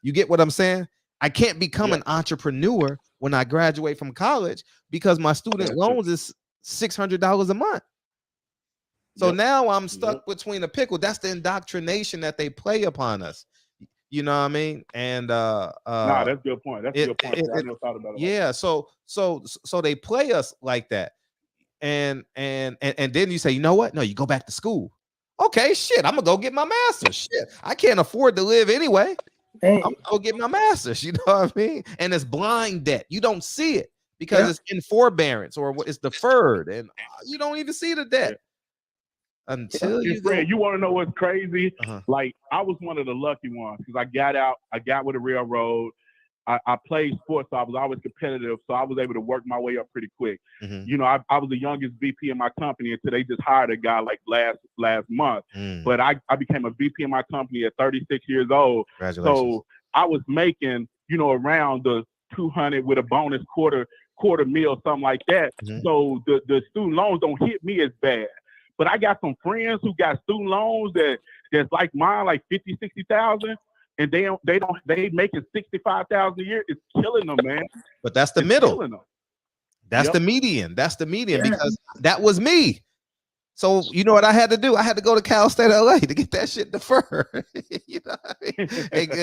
you get what I'm saying? I can't become an entrepreneur when I graduate from college because my student loans is $600 a month. So now I'm stuck between a pickle. That's the indoctrination that they play upon us. You know what I mean? And that's a good point. That's a good point. I never thought about it. Yeah, so they play us like that. And then you say, you know what? No, you go back to school. Okay, shit, I'm gonna go get my master's. Shit, I can't afford to live anyway. I'm gonna go get my master's. You know what I mean? And it's blind debt. You don't see it because it's in forbearance or it's deferred, and you don't even see the debt until you go. You want to know what's crazy? Like I was one of the lucky ones because I got with the railroad. I played sports, so I was always competitive, so I was able to work my way up pretty quick. You know, I was the youngest VP in my company until they just hired a guy like last month. But I became a VP in my company at 36 years old. So I was making, around the 200 with a bonus quarter meal, something like that. So the student loans don't hit me as bad. But I got some friends who got student loans that's like mine, like 50, 60,000. And they making 65,000 a year. It's killing them, man. But that's the middle. That's the median. That's the median because that was me. So you know what I had to do? I had to go to Cal State LA to get that shit deferred. You know what I mean?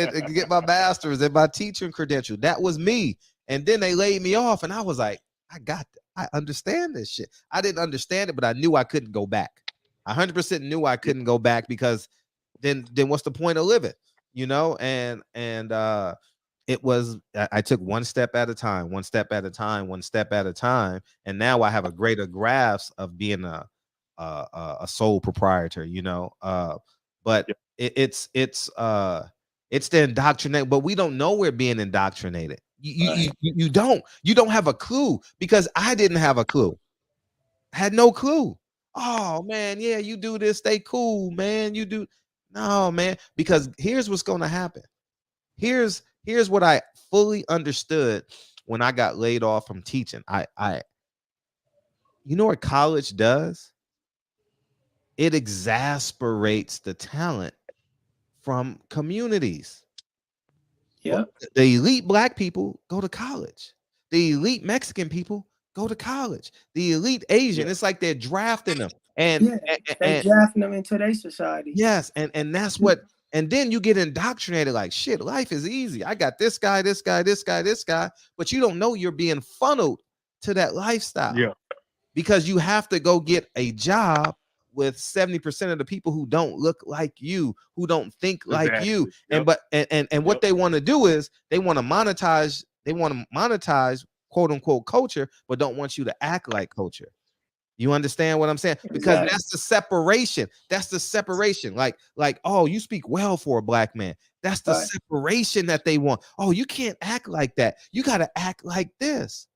and get my master's and my teaching credential. That was me. And then they laid me off, and I was like, I understand this shit. I didn't understand it, but I knew I couldn't go back. I 100% knew I couldn't go back because then what's the point of living? And it was, I took one step at a time, and now I have a greater grasp of being a sole proprietor, but it's the indoctrinate, but we don't know we're being indoctrinated You don't have a clue, because I didn't have a clue. I had no clue. Oh man, yeah, you do this, stay cool, man. You do no, man, because here's what's going to happen. Here's what I fully understood when I got laid off from teaching. You know what college does? It exasperates the talent from communities. Yep. The elite black people go to college. The elite Mexican people go to college. The elite Asian, it's like they're drafting them. And, they drafting them into their society. Yes, and that's what, and then you get indoctrinated like, shit, life is easy. I got this guy, this guy, this guy, this guy, but you don't know you're being funneled to that lifestyle. Yeah. Because you have to go get a job with 70% of the people who don't look like you, who don't think like you. And what they want to do is they want to monetize quote unquote culture, but don't want you to act like culture. You understand what I'm saying? Because that's the separation. That's the separation. Like, oh, you speak well for a black man. That's the separation that they want. Oh, you can't act like that. You got to act like this.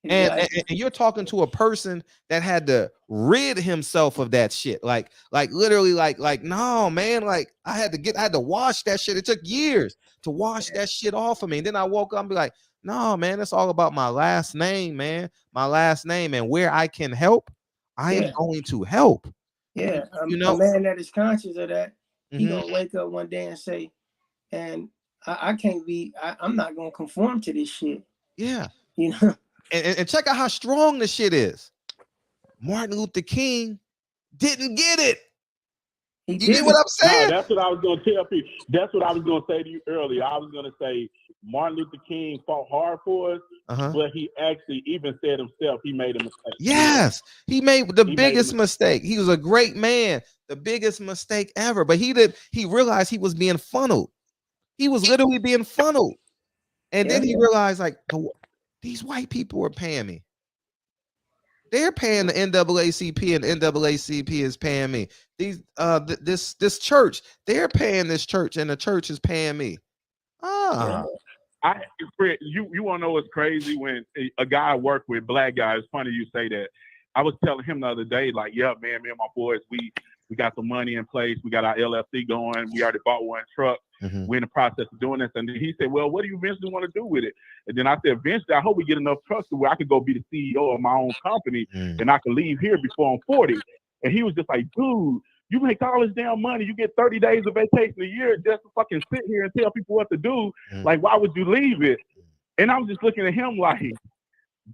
And you're talking to a person that had to rid himself of that shit. Like literally, like, no, man, like I had to wash that shit. It took years to wash that shit off of me. And then I woke up and be like, no, man, it's all about my last name, man. My last name, and where I can help, I am going to help. Yeah. You know, a man that is conscious of that, he gonna wake up one day and say, and I can't be, I'm not gonna conform to this shit. Yeah. You know. And check out how strong the shit is. Martin Luther King didn't get it. You get what I'm saying? No, that's what I was going to tell people. That's what I was going to say to you earlier. I was going to say Martin Luther King fought hard for us, but he actually even said himself he made a mistake. Yes, he made the biggest mistake. He was a great man, the biggest mistake ever. But he realized he was being funneled. He was literally being funneled. And then he realized, like, these white people are paying me. They're paying the NAACP, and the NAACP is paying me. These this church, they're paying this church, and the church is paying me. You want to know what's crazy? When a guy I work with, black guy, it's funny you say that. I was telling him the other day, like, yeah, man, me and my boys, we got some money in place. We got our LLC going. We already bought one truck. We're in the process of doing this. And then he said, well, what do you eventually want to do with it? And then I said, eventually, I hope we get enough trucks to where I could go be the CEO of my own company and I can leave here before I'm 40. And he was just like, dude, you make all this damn money. You get 30 days of vacation a year just to fucking sit here and tell people what to do. Like, why would you leave it? And I was just looking at him like,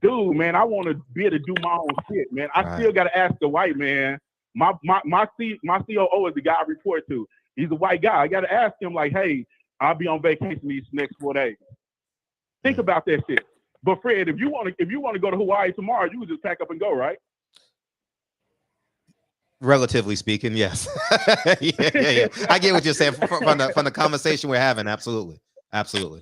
dude, man, I want to be able to do my own shit, man. I still got to ask the white man. My COO is the guy I report to. He's a white guy. I got to ask him, like, hey, I'll be on vacation these next 4 days. Think about that shit. But Fred, if you want to go to Hawaii tomorrow, you can just pack up and go, right? Relatively speaking, yes. yeah. I get what you're saying from the conversation we're having. Absolutely. Yeah. So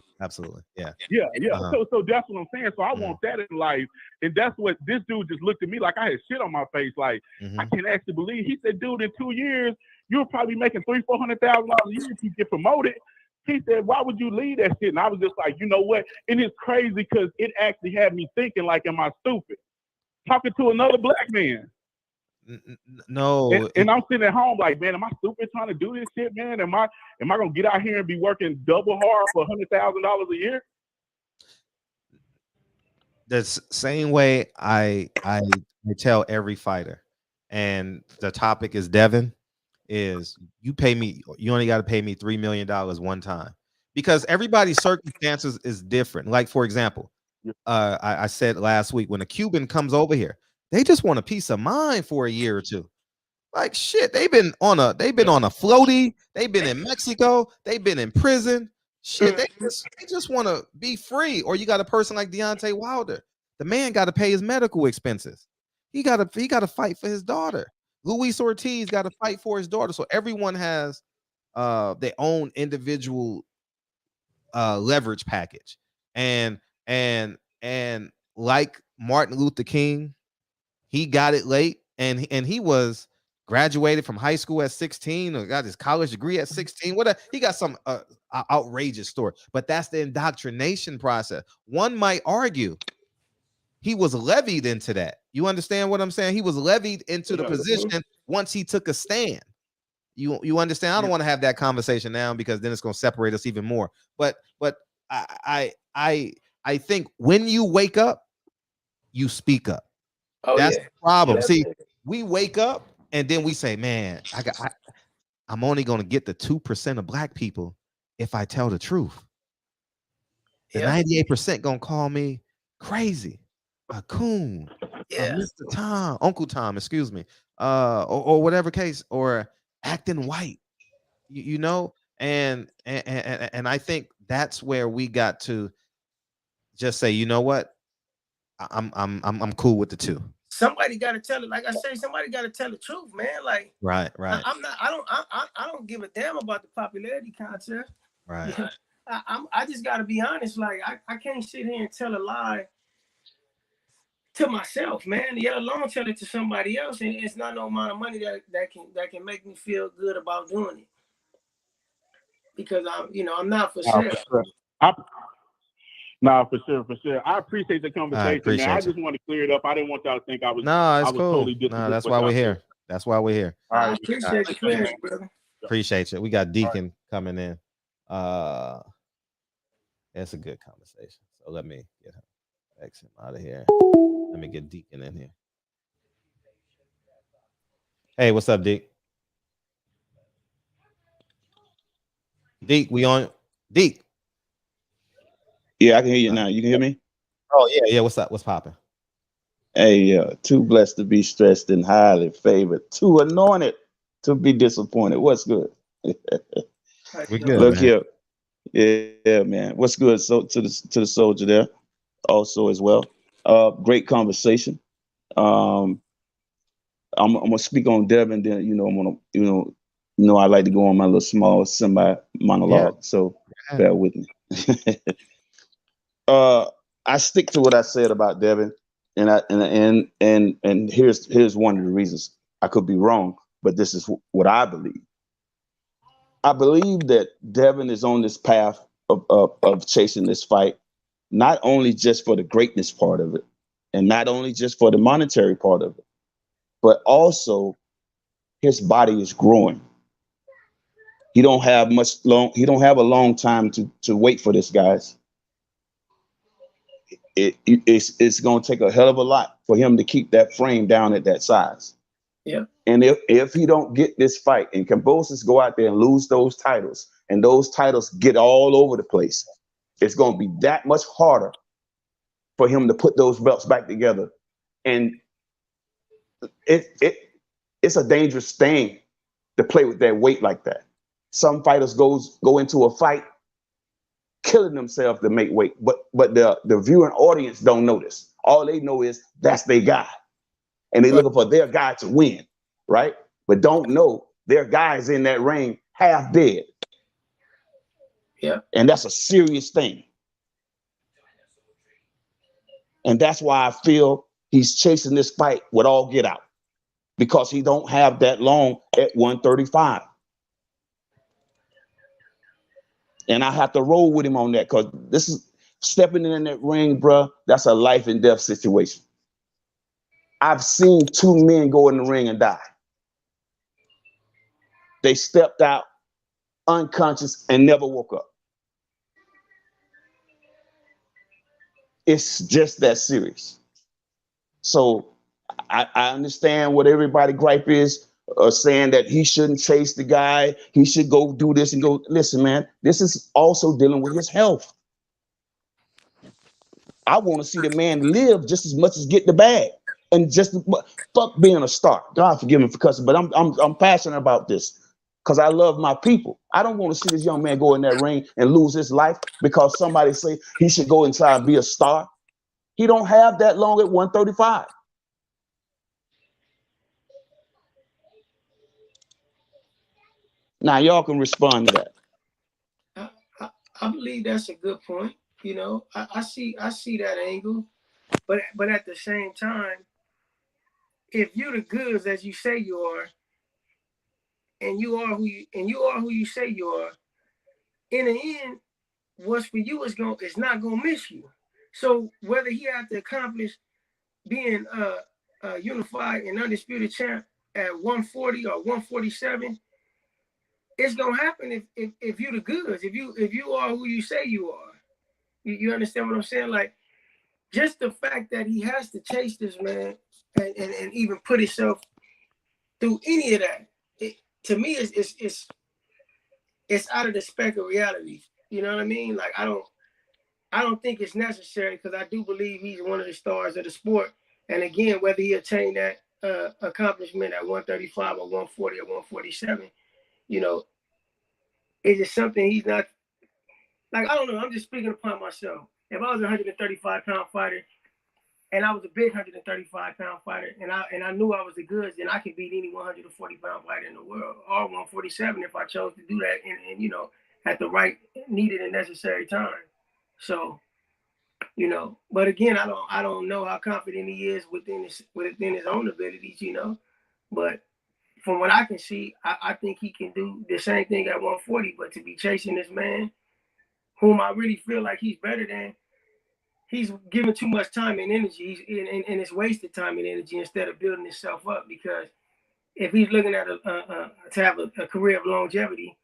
that's what I'm saying. So I want that in life, and that's what this dude just looked at me like I had shit on my face. Like I can't actually believe. He said, "Dude, in 2 years, you'll probably be making $300,000-$400,000 a year if you get promoted." He said, "Why would you leave that shit?" And I was just like, you know what? And it's crazy because it actually had me thinking, like, am I stupid? Talking to another black man. No, and I'm sitting at home like, man, am I stupid trying to do this shit, man? Am I gonna get out here and be working double hard for $100,000 a year? The same way I tell every fighter, and the topic is Devin, is you only got to pay me $3 million one time, because everybody's circumstances is different. Like, for example, I said last week, when a Cuban comes over here, they just want a peace of mind for a year or two. Like, shit, they've been on a floaty, they've been in Mexico, they've been in prison. Shit, they just want to be free. Or you got a person like Deontay Wilder. The man got to pay his medical expenses. He got to fight for his daughter. Luis Ortiz got to fight for his daughter. So everyone has their own individual leverage package. And like Martin Luther King, he got it late, and he was graduated from high school at 16 or got his college degree at 16. What he got some outrageous story, but that's the indoctrination process. One might argue he was levied into that. You understand what I'm saying? He was levied into the position once he took a stand. You understand? I don't want to have that conversation now because then it's going to separate us even more. But I think when you wake up, you speak up. That's the problem. See, we wake up and then we say, man, I'm only going to get the 2% of black people if I tell the truth. The 98% going to call me crazy, a coon, Mr. Tom, Uncle Tom, excuse me, or whatever case, or acting white, you know, and I think that's where we got to just say, you know what, I'm cool with the two. Somebody got to tell it. Like I say, somebody got to tell the truth, man. Like, right. I don't give a damn about the popularity contest. Right. I just got to be honest. Like, I can't sit here and tell a lie to myself, man. Let alone tell it to somebody else, and it's not no amount of money that can make me feel good about doing it. Because I'm not for sure. For sure. I appreciate the conversation, man. I just want to clear it up. I didn't want y'all to think I was. No, it's I was cool. Totally no, that's why we're here. That's why we're here. I appreciate the clearance, brother. Appreciate you. We got Deacon coming in. It's a good conversation. So let me get him. Exit out of here. Let me get Deacon in here. Hey, what's up, Deek? Deek, we on? Deek. Yeah, I can hear you now. You can hear me? Oh, yeah. What's up? What's popping? Hey, too blessed to be stressed and highly favored, too anointed to be disappointed. What's good? We good. Look man. here. Yeah, man. What's good? So to the soldier there also as well. Great conversation. I'm gonna speak on Devin, then I'm gonna I like to go on my little small semi monologue. So bear with me. I stick to what I said about Devin, and here's one of the reasons. I could be wrong, but this is what I believe. I believe that Devin is on this path of chasing this fight, not only just for the greatness part of it, and not only just for the monetary part of it, but also his body is growing. He don't have a long time to wait for this, guys. It's going to take a hell of a lot for him to keep that frame down at that size. Yeah. And if he don't get this fight and Kambosos go out there and lose those titles and those titles get all over the place, it's going to be that much harder for him to put those belts back together. And it's a dangerous thing to play with that weight like that. Some fighters go into a fight killing themselves to make weight, but the viewing audience don't notice. All they know is that's their guy, and they looking for their guy to win, right? But don't know their guy's in that ring half dead. Yeah, and that's a serious thing. And that's why I feel he's chasing this fight with all get out, because he don't have that long at 135. And I have to roll with him on that, because this is stepping in that ring, bro. That's a life and death situation. I've seen two men go in the ring and die. They stepped out unconscious and never woke up. It's just that serious. So I understand what everybody gripe is, saying that he shouldn't chase the guy. He should go do this and go. Listen, man, this is also dealing with his health. I want to see the man live just as much as get the bag. And just fuck being a star. God forgive me for cussing, but I'm passionate about this because I love my people. I don't want to see this young man go in that ring and lose his life because somebody say he should go inside and be a star. He don't have that long at 135. Now y'all can respond to that. I believe that's a good point. You know, I see that angle, but at the same time, if you're the goods as you say you are, and you are who you say you are, in the end, what's for you is not gonna miss you. So whether he had to accomplish being unified and undisputed champ at 140 or 147, it's gonna happen if you the goods, if you are who you say you are. You understand what I'm saying? Like, just the fact that he has to chase this man and even put himself through any of that, to me it's out of the spec of reality. You know what I mean? Like, I don't think it's necessary, because I do believe he's one of the stars of the sport. And again, whether he attained that accomplishment at 135 or 140 or 147, you know, it's just something he's not, like, I don't know. I'm just speaking upon myself. If I was a 135-pound fighter and I was a big 135-pound fighter and I knew I was the goods, then I could beat any 140-pound fighter in the world, or 147 if I chose to do that and you know, at the right, needed and necessary time. So, you know, but again, I don't know how confident he is within his own abilities, you know. But from what I can see, I think he can do the same thing at 140. But to be chasing this man, whom I really feel like he's better than, he's giving too much time and energy, and it's wasted time and energy instead of building himself up. Because if he's looking at to have a career of longevity,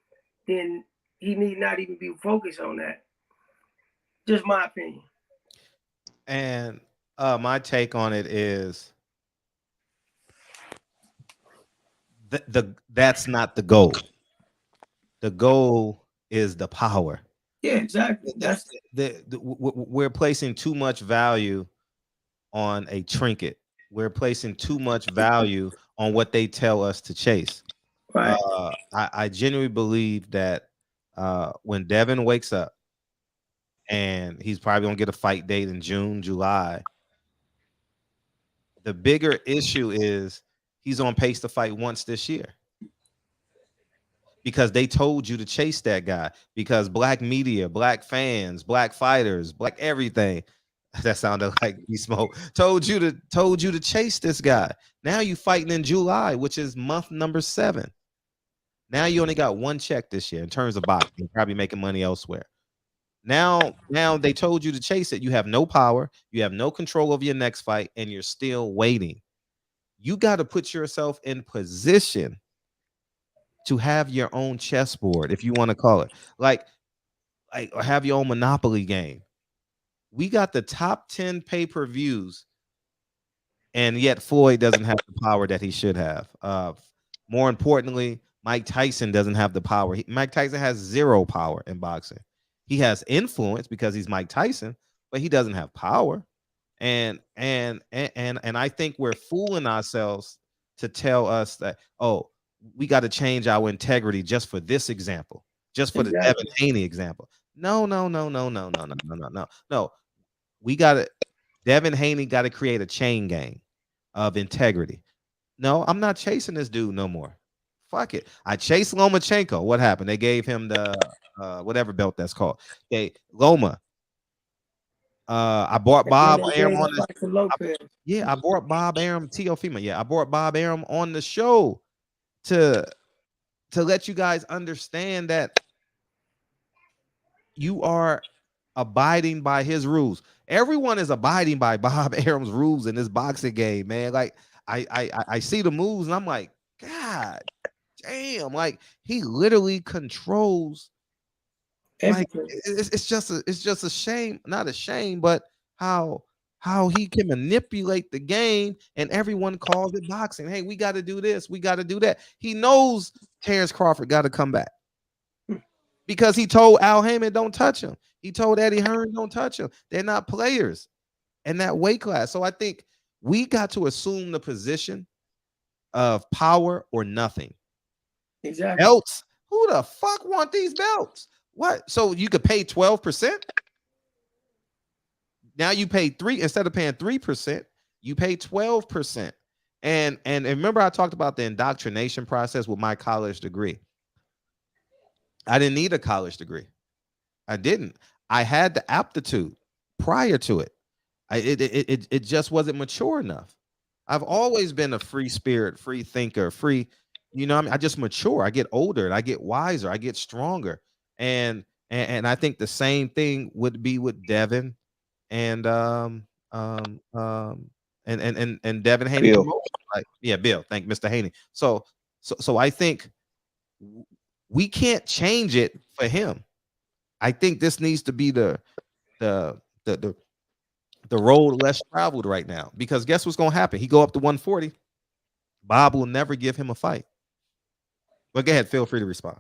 then he need not even be focused on that. Just my opinion. And my take on it is that's not the goal. The goal is the power. Yeah, exactly. That's we're placing too much value on a trinket. We're placing too much value on what they tell us to chase. right. I genuinely believe that when Devin wakes up, and he's probably gonna get a fight date in June, July, the bigger issue is he's on pace to fight once this year. Because they told you to chase that guy. Because black media, black fans, black fighters, black everything. That sounded like he smoke. Told you to chase this guy. Now you fighting in July, which is month number 7. Now you only got one check this year in terms of boxing. You're probably making money elsewhere. Now they told you to chase it. You have no power. You have no control over your next fight, and you're still waiting. You got to put yourself in position to have your own chessboard, if you want to call it, like or have your own Monopoly game. We got the top 10 pay-per-views, and yet Floyd doesn't have the power that he should have. More importantly, Mike Tyson doesn't have the power. Mike Tyson has zero power in boxing. He has influence because he's Mike Tyson, but he doesn't have power. And I think we're fooling ourselves to tell us that, oh, we got to change our integrity just for this example, just for the Devin Haney example. No. We got to, Devin Haney got to create a chain gang of integrity. No, I'm not chasing this dude no more. Fuck it. I chased Lomachenko. What happened? They gave him the whatever belt that's called. Loma. I bought Bob Arum on the I bought Bob Arum, Teofimo. Yeah, I bought Bob Arum on the show to let you guys understand that you are abiding by his rules. Everyone is abiding by Bob Arum's rules in this boxing game, man. Like I see the moves and I'm like, God damn, like he literally controls. Like it's just a shame, not a shame, but how he can manipulate the game, and everyone calls it boxing. Hey, we got to do this, we got to do that. He knows Terrence Crawford got to come back because he told Al Heyman don't touch him. He told Eddie Hearn don't touch him. They're not players in that weight class. So I think we got to assume the position of power or nothing. Exactly. Belts. Who the fuck want these belts? What? So you could pay 12%? Now you pay 3 instead of paying 3%, you pay 12%. And remember I talked about the indoctrination process with my college degree. I didn't need a college degree. I didn't. I had the aptitude prior to it. It just wasn't mature enough. I've always been a free spirit, free thinker, free. You know what I mean? I just mature. I get older and I get wiser. I get stronger. And I think the same thing would be with Devin and and Devin Haney Bill. promotion. Like, yeah, Bill. Thank Mr. Haney. So I think we can't change it for him. I think this needs to be the road less traveled right now, because guess what's gonna happen? He go up to 140. Bob will never give him a fight. But go ahead, feel free to respond.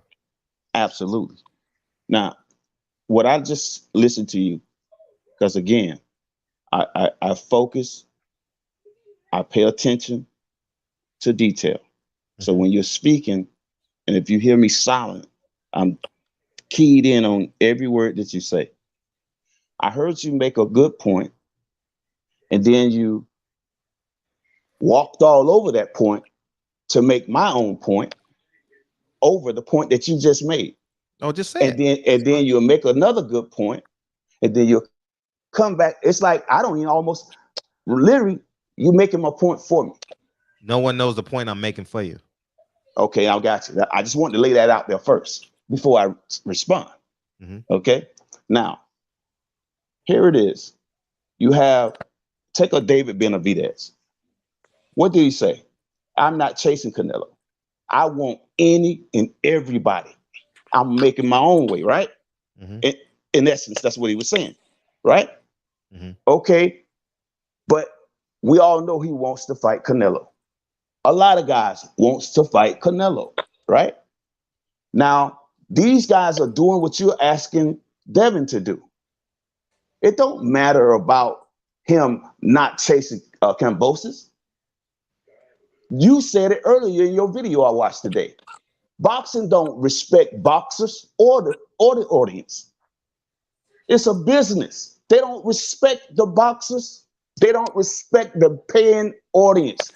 Absolutely. Now, what I just listened to you, because again, I focus, I pay attention to detail. So when you're speaking, and if you hear me silent, I'm keyed in on every word that you say. I heard you make a good point, and then you walked all over that point to make my own point over the point that you just made. Oh, just say it. And then you'll make another good point, and then you'll come back. It's like I don't even almost literally you making my point for me. No one knows the point I'm making for you. Okay, I got you. I just wanted to lay that out there first before I respond. Okay, now here it is. You have take a David Benavidez. What did he say? I'm not chasing Canelo. I want any and everybody. I'm making my own way, right? In essence, that's what he was saying, right? Okay, but we all know he wants to fight Canelo. A lot of guys wants to fight Canelo, right? Now, these guys are doing what you're asking Devin to do. It don't matter about him not chasing Kambosos. You said it earlier in your video I watched today. Boxing don't respect boxers or the audience. It's a business. They don't respect the boxers. They don't respect the paying audience.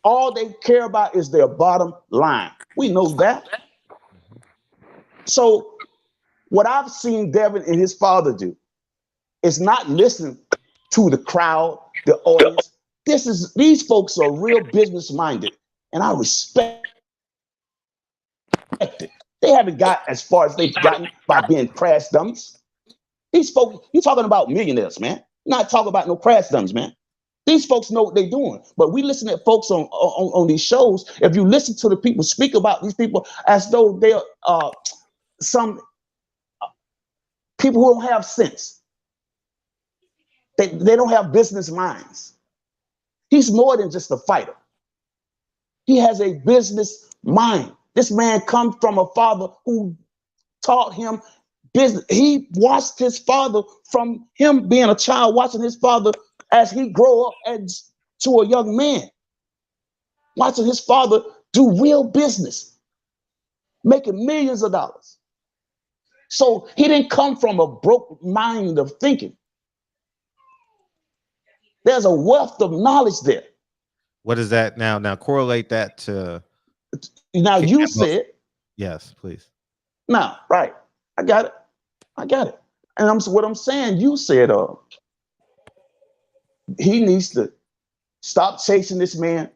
All they care about is their bottom line. We know that. So what I've seen Devin and his father do is not listen to the crowd, the audience. These folks are real business minded, and I respect it. They haven't got as far as they've gotten by being crash dummies. These folks, you're talking about millionaires, man. You're not talking about no crash dummies, man. These folks know what they're doing, but we listen to folks on these shows. If you listen to the people speak about these people as though they're some people who don't have sense, they don't have business minds. He's more than just a fighter. He has a business mind. This man comes from a father who taught him business. He watched his father from him being a child, watching his father as he grow up to a young man, watching his father do real business, making millions of dollars. So he didn't come from a broke mind of thinking. There's a wealth of knowledge there. What is that now? Now correlate that to. Now you said. Yes, please. Now, right. I got it. And what I'm saying, you said, he needs to stop chasing this man.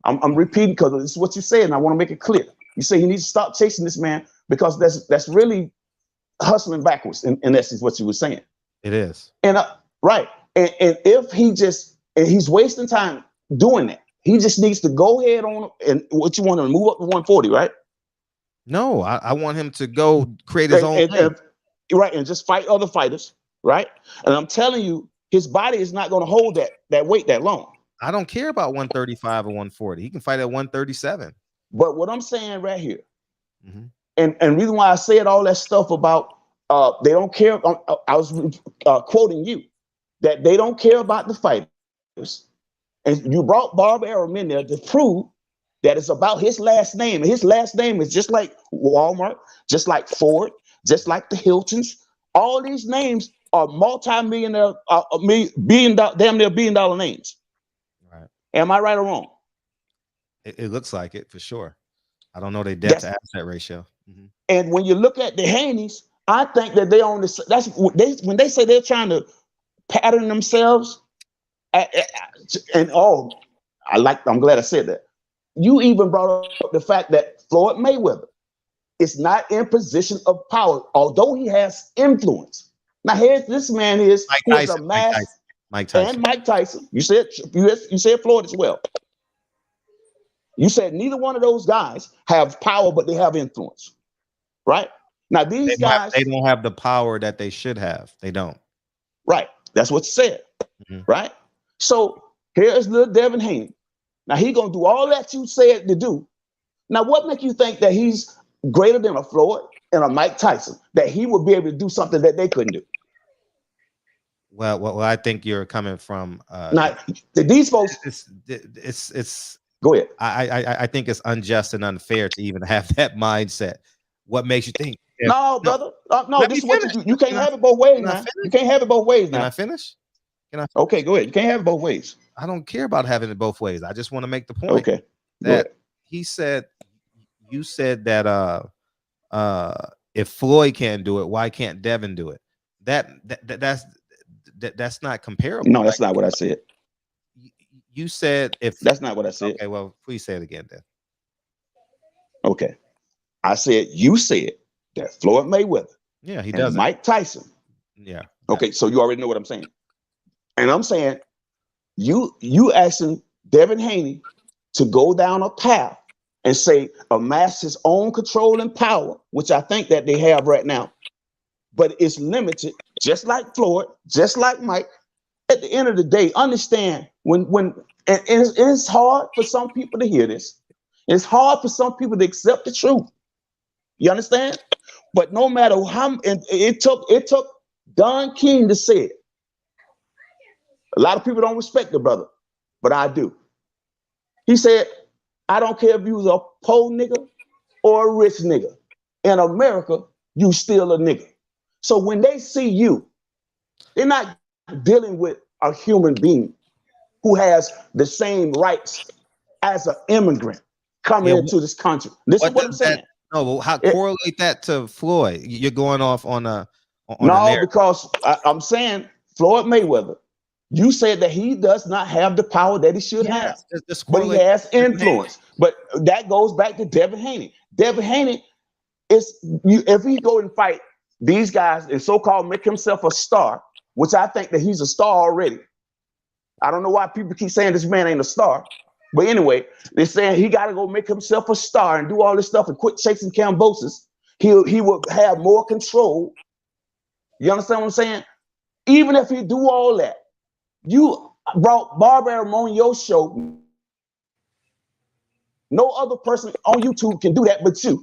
I'm repeating because this is what you said, and I want to make it clear. You say he needs to stop chasing this man because that's really hustling backwards. In essence, what you were saying. It is. And right. And if he's wasting time doing that, he just needs to go ahead on and what you want to move up to 140, right? No, I want him to go create his own. Right, and just fight other fighters, right? And I'm telling you, his body is not going to hold that weight that long. I don't care about 135 or 140. He can fight at 137. But what I'm saying right here, and reason why I said all that stuff about they don't care. I was quoting you that they don't care about the fighters, and you brought Bob Arum in there to prove that it's about his last name. And his last name is just like Walmart, just like Ford, just like the Hiltons. All these names are multi-millionaire, damn near billion-dollar names. Right? Am I right or wrong? It looks like it for sure. I don't know their debt to asset ratio. And when you look at the Haneys, I think that they own this. That's when they say they're trying to pattern themselves. I'm glad I said that. you even brought up the fact that Floyd Mayweather is not in position of power, although he has influence. Now here's this man is Mike who is Tyson. a Mike mass Tyson. Mike Tyson. and Mike Tyson. You said Floyd as well. You said neither one of those guys have power, but they have influence, right? Now these guys, they don't have the power that they should have. They don't. right? That's what you said, right? So here's little Devin Haney. Now he gonna do all that you said to do. Now what make you think that he's greater than a Floyd and a Mike Tyson, that he would be able to do something that they couldn't do? Well, I think you're coming from Now these folks. It's. Go ahead. I think it's unjust and unfair to even have that mindset. What makes you think? No, brother. No, this is what you can't have it both ways, man. You can't have it both ways now. Can I finish? Okay, go ahead. You can't have it both ways. I don't care about having it both ways. I just want to make the point. Okay. That he said, you said that if Floyd can't do it, why can't Devin do it? That's not comparable. No, that's not what I said. You said if that's not what I said. Okay, well, please say it again then. Okay. I said you said that Floyd Mayweather. Yeah, he does. Mike Tyson. Yeah. Okay, so you already know what I'm saying. And I'm saying you asking Devin Haney to go down a path and say amass his own control and power, which I think that they have right now, but it's limited, just like Floyd, just like Mike. At the end of the day, understand when it's hard for some people to hear this. It's hard for some people to accept the truth. You understand? But no matter how, and it took Don King to say it. A lot of people don't respect the brother, but I do. He said, I don't care if you was a poor nigga or a rich nigga. In America, you still a nigga. So when they see you, they're not dealing with a human being who has the same rights as an immigrant coming into this country. Listen to what I'm saying. No, how correlate that to Floyd? You're going off on a because I'm saying Floyd Mayweather. You said that he does not have the power that he should have, but he has influence. But that goes back to Devin Haney. Devin Haney if he go and fight these guys and so-called make himself a star, which I think that he's a star already. I don't know why people keep saying this man ain't a star. But anyway, they're saying he got to go make himself a star and do all this stuff and quit chasing Kambosos. He will have more control. You understand what I'm saying? Even if he do all that, you brought Barbarian on your show. No other person on YouTube can do that but you.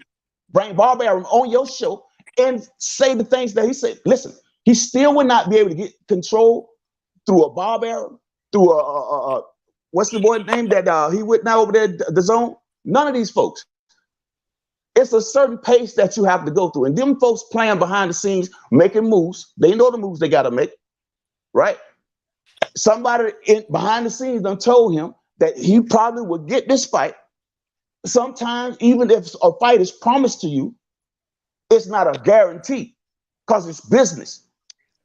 Bring Barbarian on your show and say the things that he said. Listen, he still would not be able to get control through a Barbarian, through a what's the boy name that he went now over there, the zone? None of these folks. It's a certain pace that you have to go through. And them folks playing behind the scenes, making moves. They know the moves they got to make, right? Somebody behind the scenes done told him that he probably would get this fight. Sometimes, even if a fight is promised to you, it's not a guarantee because it's business.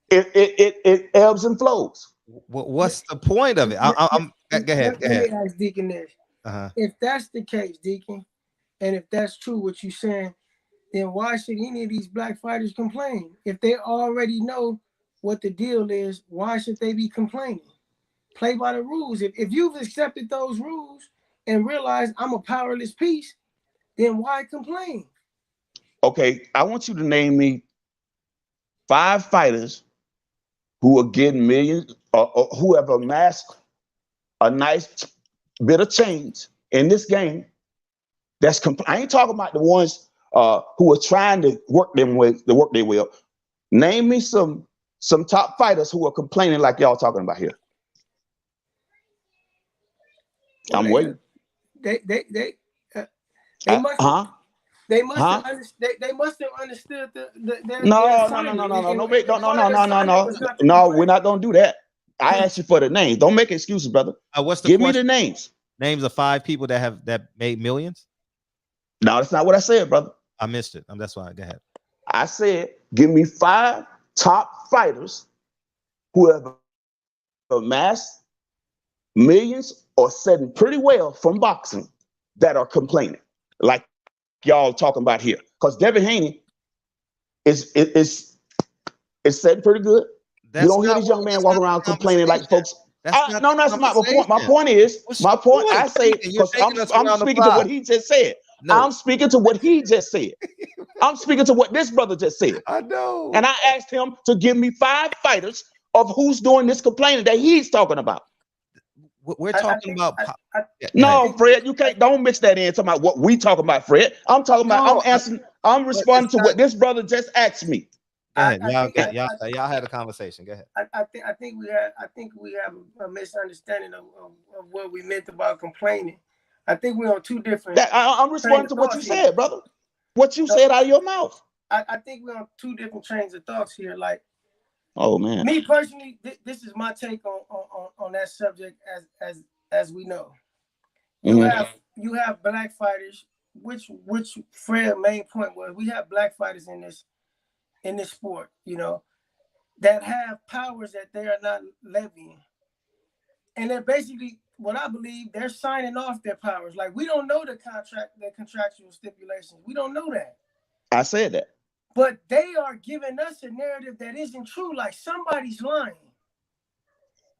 It ebbs and flows. What's the point of it? Go ahead. Let me ask Deacon this. If that's the case, Deacon, and if that's true what you're saying, then why should any of these black fighters complain? If they already know what the deal is, why should they be complaining? Play by the rules. If you've accepted those rules and realized I'm a powerless piece, then why complain? Okay, I want you to name me 5 fighters who are getting millions or who have amassed a nice bit of change in this game. I ain't talking about the ones who are trying to work their way up. Name me some top fighters who are complaining like y'all talking about here. I'm waiting. They must have understood their No, we're not gonna do that. I asked you for the names. Don't make excuses, brother. Give me the names. Names of 5 people that made millions. No, that's not what I said, brother. I missed it. That's why. Go ahead. I said, give me 5 top fighters who have amassed millions or setting pretty well from boxing that are complaining, like y'all talking about here. Because Devin Haney is setting pretty good. You don't hear these young men walking around complaining like folks. No, that's not my point. My point is, I say, because I'm speaking to what he just said. I'm speaking to what he just said. I'm speaking to what this brother just said. I know. And I asked him to give me 5 fighters of who's doing this complaining that he's talking about. We're talking about. No, Fred, you can't. Don't mix that in. Talking about what we talking about, Fred. I'm talking about. I'm answering. I'm responding to what this brother just asked me. Go ahead. Y'all had a conversation. Go ahead. I think we have a misunderstanding of what we meant about complaining. I think we're on 2 different. I'm responding to what you said, brother. What you said out of your mouth. I think we're on 2 different trains of thoughts here. Like, oh man, me personally, this is my take on that subject. As we know, you have black fighters, which Fred's main point was, we have black fighters in this sport, you know, that have powers that they are not levying, and they're basically, what I believe, they're signing off their powers. Like, we don't know their contractual stipulations. We don't know that. I said that. But they are giving us a narrative that isn't true. Like, somebody's lying.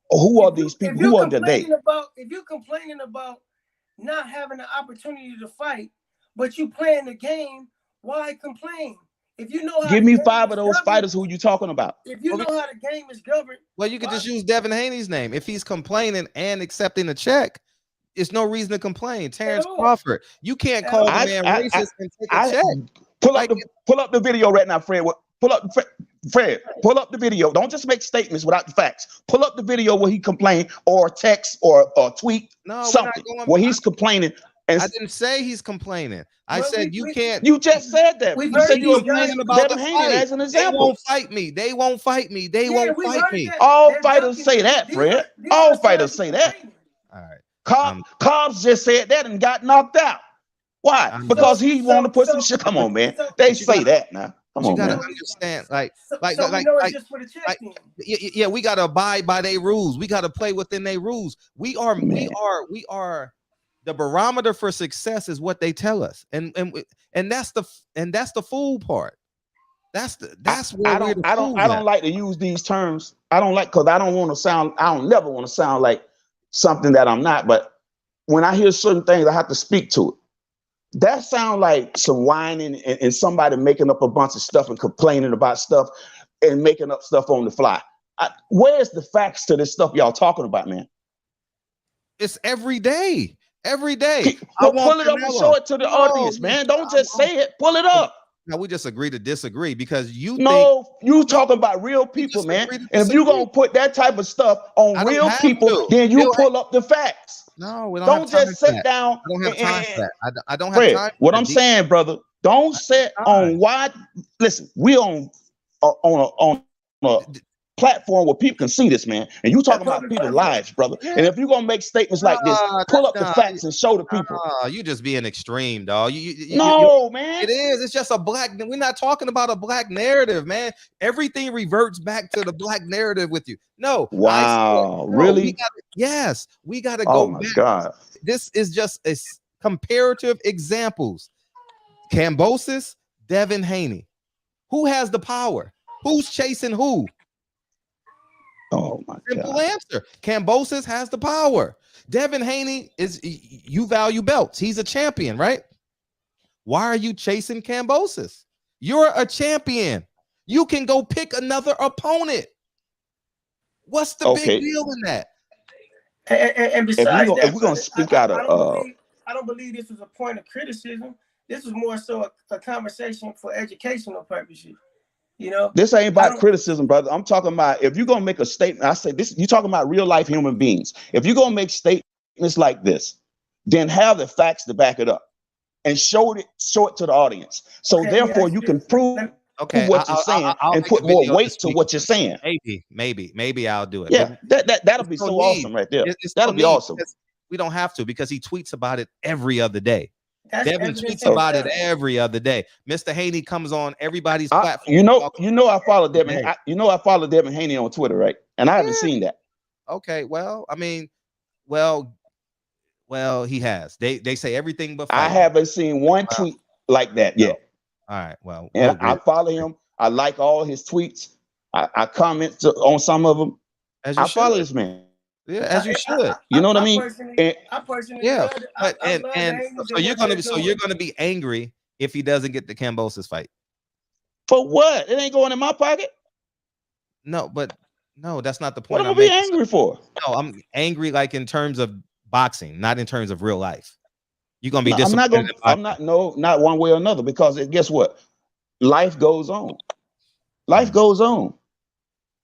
Who are these people? Who are they? If you're complaining about not having the opportunity to fight, but you playing the game, why complain? If you know how give me 5 of those fighters who you talking about. If you know how the game is governed, well, you could just use Devin Haney's name. If he's complaining and accepting a check, it's no reason to complain. Terrence Crawford, you can't call the man racist and take a check. Pull up the video right now, Fred. Pull up the video. Don't just make statements without the facts. Pull up the video where he complained, or text, or tweet something where he's complaining. I didn't say he's complaining. I said you can't. You just said that. You said you're complaining about the fight. As an example. They won't fight me. They won't fight me. They won't fight me. All fighters say that, Fred. All fighters say that. All right. Cobbs just said that and got knocked out. Why? Because he wanted to put some shit. Come on, man. They say that now. Come on, man. You gotta understand, yeah, we gotta abide by their rules. We gotta play within their rules. We are the barometer for success is what they tell us, and that's the fool part. That's where I don't like to use these terms. I don't like, because I don't never want to sound like something that I'm not. But when I hear certain things, I have to speak to it. That sound like some whining and somebody making up a bunch of stuff and complaining about stuff and making up stuff on the fly. Where's the facts to this stuff y'all talking about, man? It's every day. Every day. Pull it up and show it to the audience, man. Don't just say it. Pull it up. Now we just agree to disagree, because you talking about real people, man. And if you're gonna put that type of stuff on real people, then you pull up the facts. No, we don't just sit down. I don't have time for that. I don't have time. What I'm saying, brother, don't sit on why. Listen, we on a platform where people can see this, man. And you talking about people's lives, brother. Yeah. And if you're gonna make statements like this, pull up the facts and show the people. You just being extreme, dog. Man. It is. It's just a black. We're not talking about a black narrative, man. Everything reverts back to the black narrative with you. No. Wow. Really? We gotta go. Oh my God. This is just comparative examples. Kambosos, Devin Haney. Who has the power? Who's chasing who? Oh my Simple God. answer. Kambosos has the power. Devin Haney you value belts. He's a champion, right? Why are you chasing Kambosos? You're a champion. You can go pick another opponent. What's the big deal in that? And besides if we're gonna speak out of I don't believe this was a point of criticism. This was more so a conversation for educational purposes. You know, this ain't about criticism, brother. I'm talking about, if you're gonna make a statement, I say this, you're talking about real life human beings. If you're gonna make statements like this, then have the facts to back it up and show it to the audience. So therefore you can prove what you're saying and put more weight to what you're saying. Maybe I'll do it. Yeah, that'll be so awesome right there. That'll be awesome. We don't have to, because he tweets about it every other day. Devin tweets about it every other day. Mr. Haney comes on everybody's platform. I follow Devin. I follow Devin Haney on Twitter, right? And I haven't seen that. Okay, well, Well, he has. They say everything but I fighting. haven't seen one tweet like that No. yet. All right. Well, And I follow him. I like all his tweets. I comment on some of them. As you I follow should. this man. Yeah, as you should. You know what I mean? And I personally Yeah. love it. But I love and the angles so and you're what gonna they're be doing. angry if he doesn't get the Kambosos fight. for what? It ain't going in my pocket. No, but no, that's not the What point am I I'm be making. angry for? No, I'm angry like in terms of boxing, not in terms of real life. You're gonna be No, I'm not disappointed. gonna. I'm not. No, not one way or another. Because guess what? Life goes on. Life goes on.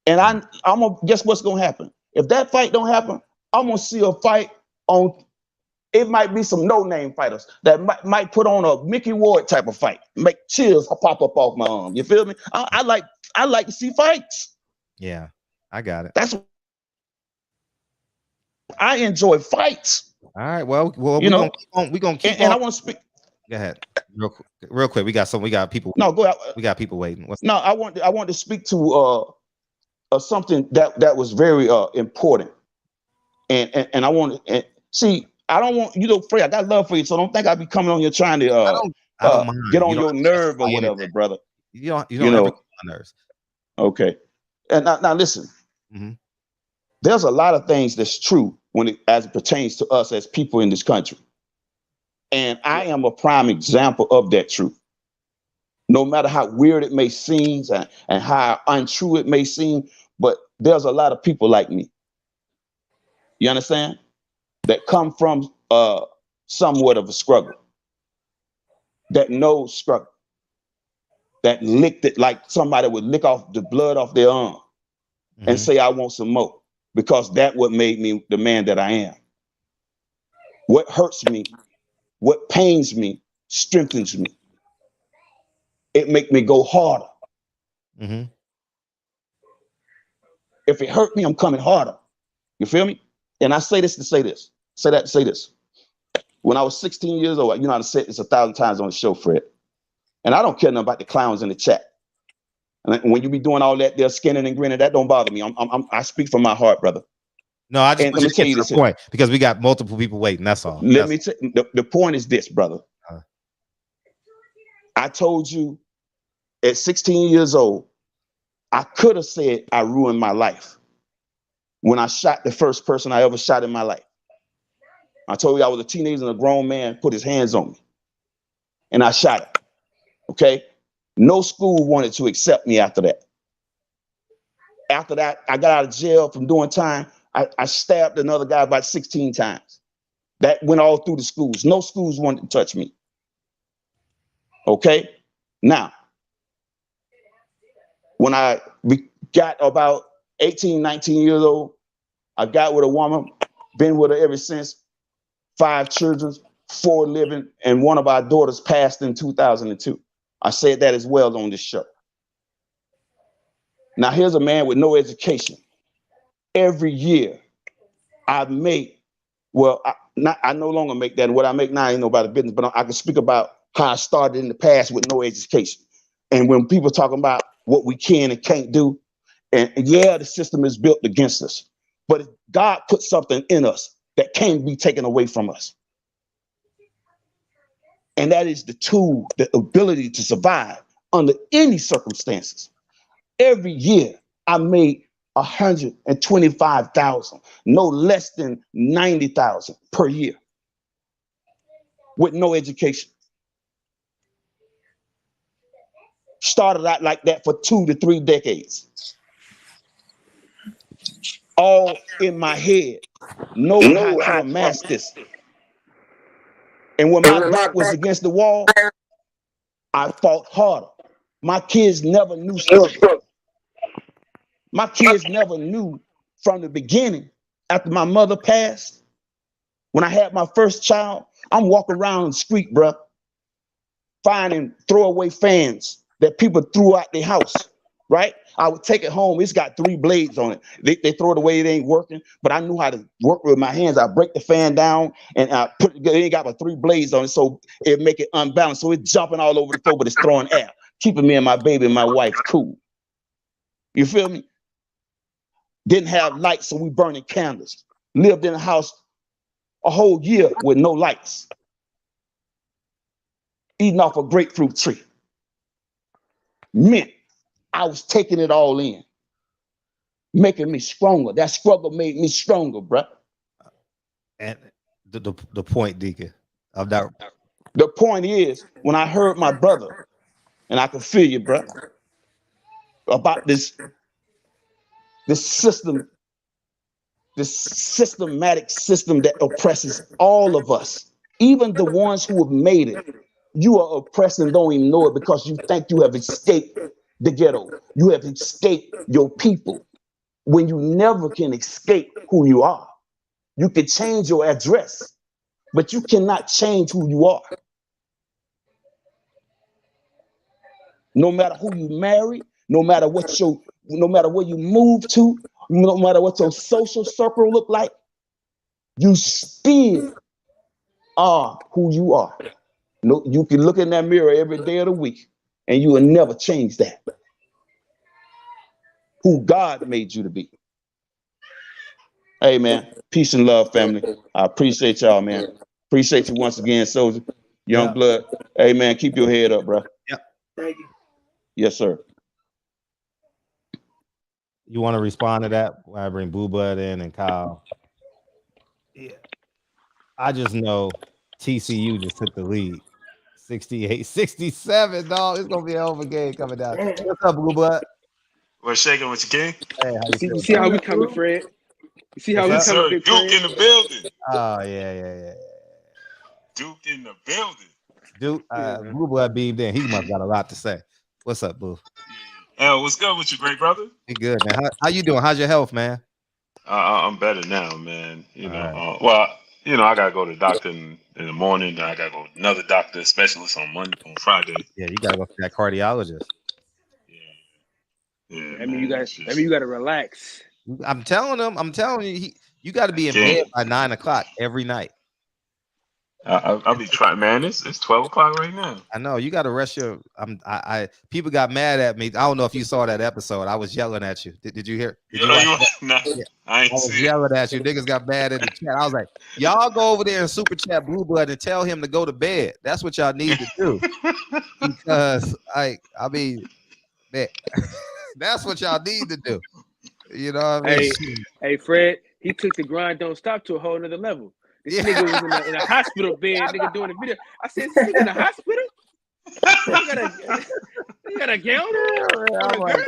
And I'm gonna guess what's gonna happen. If that fight don't happen, I'm gonna see a fight on. It might be some no-name fighters that might put on a Mickey Ward type of fight, make chills pop up off my arm. You feel me? I like to see fights. Yeah, I got it. That's I enjoy fights. All right. Well, You know, we're gonna keep and on. I want to speak. Go ahead, real quick. We got people. No, go out. We got people waiting. No, I want to speak to something that was very important, and I want to see. I don't want you to Fred. I got love for you, so don't think I be coming on here trying to I don't mind. get You on don't your have to nerve or justify whatever, anything. brother. You don't You ever know. get on my nerves. Okay, and now listen. Mm-hmm. There's a lot of things that's true as it pertains to us as people in this country, and I am a prime example of that truth. No matter how weird it may seem and how untrue it may seem, but there's a lot of people like me. You understand? That come from somewhat of a struggle, that knows struggle, that licked it like somebody would lick off the blood off their arm and say, I want some more, because that what made me the man that I am. What hurts me, what pains me, strengthens me. It make me go harder. If it hurt me, I'm coming harder. You feel me? And I say this to say this. Say that to say this. When I was 16 years old, you know, I've said this 1,000 times on the show, Fred. And I don't care nothing about the clowns in the chat. And when you be doing all that, they're skinning and grinning, that don't bother me. I speak from my heart, brother. No, I just let me tell you this point because we got multiple people waiting. That's all. Let me tell the point is this, brother. I told you at 16 years old, I could have said I ruined my life when I shot the first person I ever shot in my life. I told you I was a teenager and a grown man put his hands on me. And I shot him. Okay? No school wanted to accept me after that. After that, I got out of jail from doing time. I stabbed another guy about 16 times. That went all through the schools. No schools wanted to touch me. Okay? Now, when I got about 18, 19 years old, I got with a woman, been with her ever since, 5 children, 4 living, and one of our daughters passed in 2002. I said that as well on this show. Now, here's a man with no education. Every year, I make, well, I no longer make that. What I make now ain't nobody's business, but I can speak about how I started in the past with no education. And when people talking about what we can and can't do, and yeah, the system is built against us, but God put something in us that can't be taken away from us. And that is the tool, the ability to survive under any circumstances. Every year, I made 125,000, no less than 90,000 per year, with no education. Started out like that for 2 to 3 decades. All in my head, know how to amass this. And when my back was against the wall, I fought harder. My kids never knew struggle. My kids never knew from the beginning, after my mother passed, when I had my first child, I'm walking around the street, bro, finding throwaway fans that people threw out their house, right? I would take it home. It's got 3 blades on it. They throw it away. It ain't working. But I knew how to work with my hands. I break the fan down and I put it ain't got but 3 blades on it, so it make it unbalanced. So it's jumping all over the floor, but it's throwing air, keeping me and my baby and my wife cool. You feel me? Didn't have lights, so we burning candles. Lived in a house a whole year with no lights, eating off a grapefruit tree. Meant I was taking it all in, making me stronger. That struggle made me stronger, bro. And the point, Deacon, of that. The point is, when I heard my brother, and I can feel you, bro, about this system, this systematic system that oppresses all of us, even the ones who have made it. You are oppressed and don't even know it because you think you have escaped the ghetto. You have escaped your people when you never can escape who you are. You can change your address, but you cannot change who you are. No matter who you marry, no matter where you move to, no matter what your social circle look like, you still are who you are. No, you can look in that mirror every day of the week, and you will never change that. Who God made you to be. Hey, man, peace and love, family. I appreciate y'all, man. Appreciate you once again, Soldier. Young blood. Hey, man, keep your head up, bro. Yep. Thank you. Yes, sir. You want to respond to that? When I bring Boo Bud in and Kyle. Yeah. I just know TCU just took the lead. 68-67, dog. It's gonna be a hell of a game coming down. What's up, Blue Bud? What's shaking with your king? Hey, how you You see how we coming, Fred? You see how we Yes, coming, sir. Big Duke Fred? in the building. Oh, yeah. Duke in the building. Dude, Blue Bud beamed in. He must got a lot to say. What's up, Boo? What's good with you, great brother? He good, man. How you doing? How's your health, man? I'm better now, man. You know, right. well, you know, I gotta go to the doctor in the morning. Then I gotta go to another doctor specialist on Friday. Yeah, you gotta go to that cardiologist. Yeah, That mean you gotta relax. I'm telling you, you got to be in bed by 9 o'clock every night. I'll be trying, man. It's 12 o'clock right now. I know you got to rest your. People got mad at me. I don't know if you saw that episode. I was yelling at you. Did you hear? Did you watch that? Nah, Yeah. I ain't was see yelling at you. Niggas got mad in the chat. I was like, y'all go over there and super chat Blue Blood and tell him to go to bed. That's what y'all need to do. Because I mean, man, that's what y'all need to do. You know what I mean? Hey, Fred, he took the grind don't stop to a whole nother level. This nigga was in a hospital bed, nigga, doing a video. I said, this nigga in the hospital? You got a gown on? Like,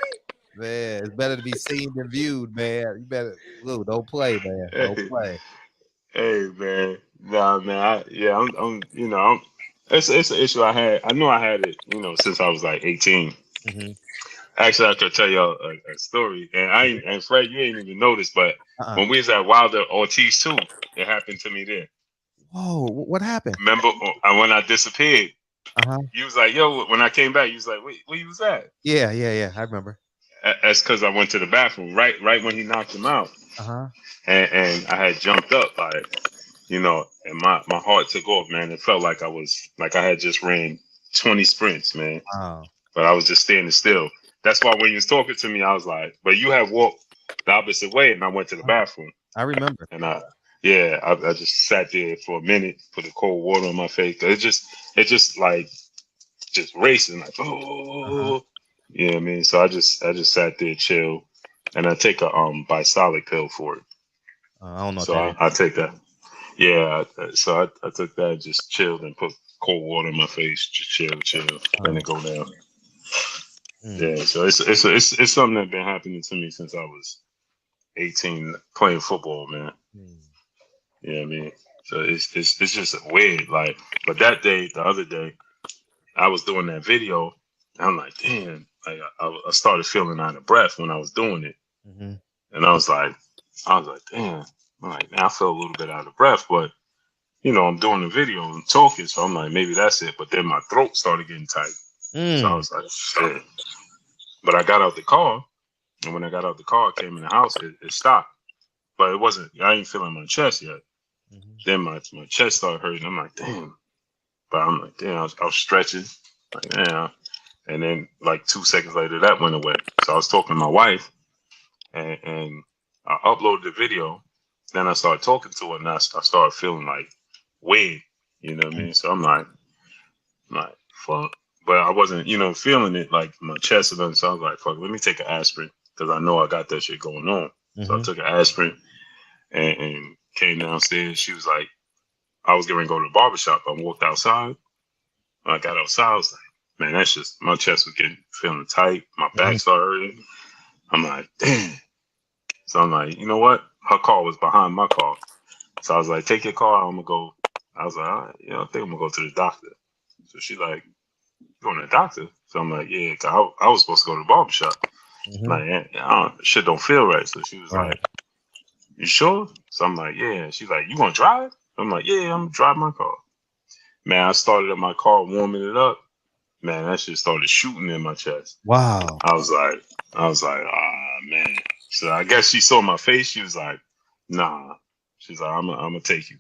man, it's better to be seen than viewed, man. You better, Blue, don't play, man. Don't play. Hey, man. Nah, man. It's an issue I had. I knew I had it, you know, since I was like 18. Mm-hmm. Actually, I could tell y'all a story, and Fred, you ain't even noticed, but when we was at Wilder Ortiz too, it happened to me there. Whoa, what happened? Remember when I disappeared? You was like, yo, when I came back, you was like, wait, where you was at? Yeah, I remember. That's because I went to the bathroom right when he knocked him out. And I had jumped up, you know, and my heart took off, man. It felt like I had just ran 20 sprints, man. But I was just standing still. That's why when you was talking to me, I was like, but you had walked the opposite way, and I went to the bathroom. I remember. And I just sat there for a minute, put the cold water on my face. It just racing, like, oh, you know what I mean? So I just sat there, chill, and I take a Bisolic pill for it. I don't know. So I take that. Yeah, so I took that, just chilled and put cold water in my face, just chill, then it go down. Yeah, so it's something that been happening to me since I was 18, playing football, man. You know what I mean? So it's just weird, like. But that day, the other day, I was doing that video, and I'm like, damn, like I started feeling out of breath when I was doing it, and I was like, damn, I'm like, man, I feel a little bit out of breath, but you know, I'm doing the video and talking, so I'm like, maybe that's it. But then my throat started getting tight, so I was like, shit. But I got out the car, and when I got out the car, came in the house, it stopped. But it wasn't, I ain't feeling my chest yet. Then my chest started hurting. I'm like, damn. But I'm like, damn, I was stretching. Like, damn. And then like 2 seconds later, that went away. So I was talking to my wife, and I uploaded the video. then I started talking to her, and I started feeling like weird. You know what I mean? So I'm like fuck. But I wasn't, feeling it like my chest and everything. So I was like, fuck, let me take an aspirin because I know I got that shit going on. So I took an aspirin and came downstairs. She was like, I was going to go to the barbershop. I walked outside. When I got outside, I was like, man, that's just, my chest was feeling tight. My back started hurting. I'm like, damn. So I'm like, you know what? Her car was behind my car. So I was like, take your car. I'm going to go. I was like, all right, I think I'm going to go to the doctor. So she like, going to the doctor? So I'm like, yeah, cause I was supposed to go to the barbershop. Like, shit don't feel right. So she was like, you sure? So I'm like, yeah. She's like, you gonna drive? I'm like, yeah, I'm gonna drive my car. Man, I started up my car, warming it up. Man, that shit started shooting in my chest. Wow. I was like, man. So I guess she saw my face. She was like, nah. She's like, I'm gonna take you.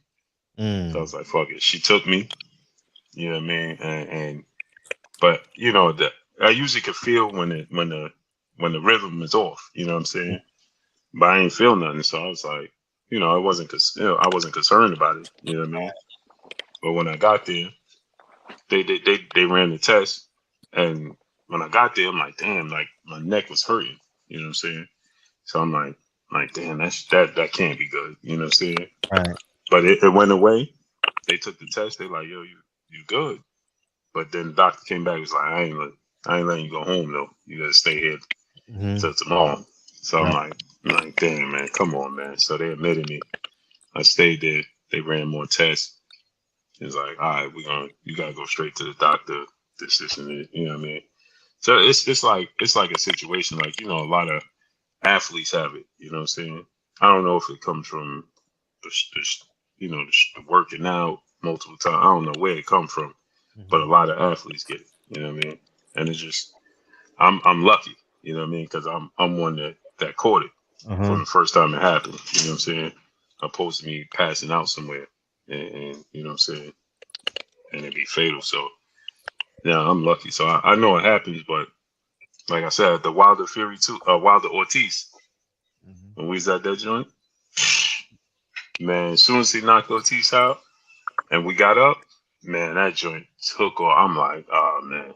So I was like, fuck it. She took me. You know what I mean? But I usually could feel when the rhythm is off. You know what I'm saying? But I ain't feel nothing, so I was like, I wasn't concerned about it. You know what I mean? But when I got there, they ran the test, and when I got there, I'm like, damn, like my neck was hurting. You know what I'm saying? So I'm like, damn, that can't be good. You know what I'm saying? Right. But it went away. They took the test. They like, yo, you good. But then the doctor came back. He was like, I ain't letting you go home though. You gotta stay here till tomorrow. So I'm like, damn, man, come on, man. So they admitted me. I stayed there. They ran more tests. It's like, all right, you gotta go straight to the doctor. This, and that. You know what I mean? So it's like a situation like, a lot of athletes have it. You know what I'm saying? I don't know if it comes from the working out multiple times. I don't know where it comes from. But a lot of athletes get it, you know what I mean? And it's just, I'm lucky, you know what I mean? Because I'm one that caught it from the first time it happened, you know what I'm saying? Opposed to me passing out somewhere, and you know what I'm saying? And it'd be fatal. So, yeah, I'm lucky. So I know it happens, but like I said, the Wilder Fury too, Wilder Ortiz, when we was at that joint, man, as soon as he knocked Ortiz out and we got up, man, that joint took off. I'm like, oh man.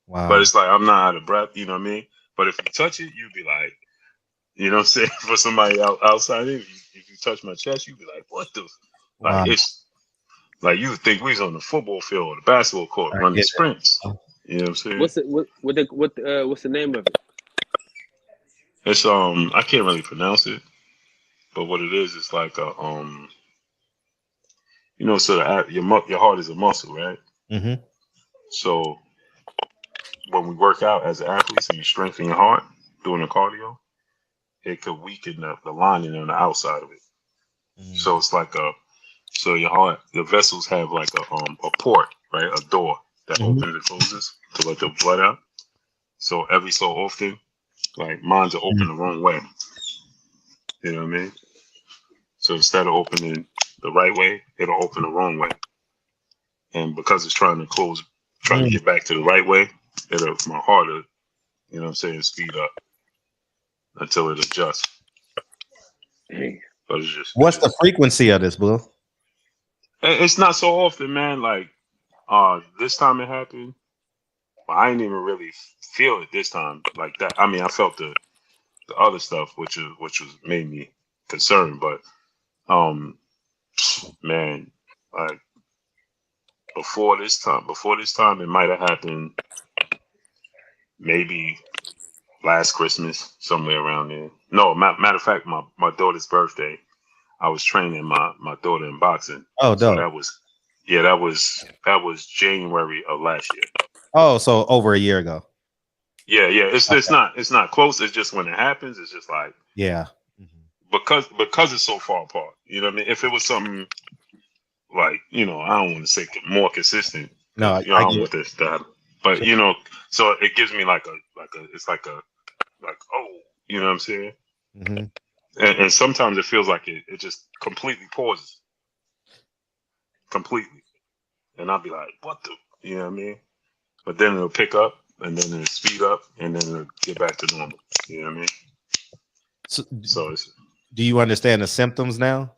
Wow. But it's like I'm not out of breath, you know what I mean? But if you touch it, you'd be like, you know what I'm saying? For somebody outside in, if you touch my chest, you'd be like, what the? Wow. Like it's like you would think we was on the football field or the basketball court running sprints. You know what I'm saying? What's the name of it? It's I can't really pronounce it, but what it is, it's like a so your heart is a muscle, right? So when we work out as athletes and you strengthen your heart doing the cardio, it could weaken the lining on the outside of it. So it's like your heart, the vessels have like a port, right? A door that opens and closes to let the blood out. So every so often, like mine's are open the wrong way. You know what I mean? So instead of opening the right way, it'll open the wrong way. And because it's trying to get back to the right way, my heart will, you know what I'm saying, speed up until it adjusts. But What's the frequency of this, Blue? It's not so often, man. Like this time it happened, I didn't even really feel it this time like that. I mean, I felt the other stuff, which was made me concerned. But man, like before this time, it might have happened maybe last Christmas, somewhere around there. No, matter of fact, my daughter's birthday, I was training my daughter in boxing. Oh, so dope. that was January of last year. Oh, so over a year ago. Yeah. It's not close. It's just when it happens, it's just like because it's so far apart. You know what I mean? If it was something like, I don't want to say more consistent. No, I don't want this to happen. But so it gives me like oh, you know what I'm saying? And sometimes it feels like it just completely pauses. Completely. And I'll be like, what the, you know what I mean? But then it'll pick up and then it'll speed up and then it'll get back to normal. You know what I mean? So Do you understand the symptoms now?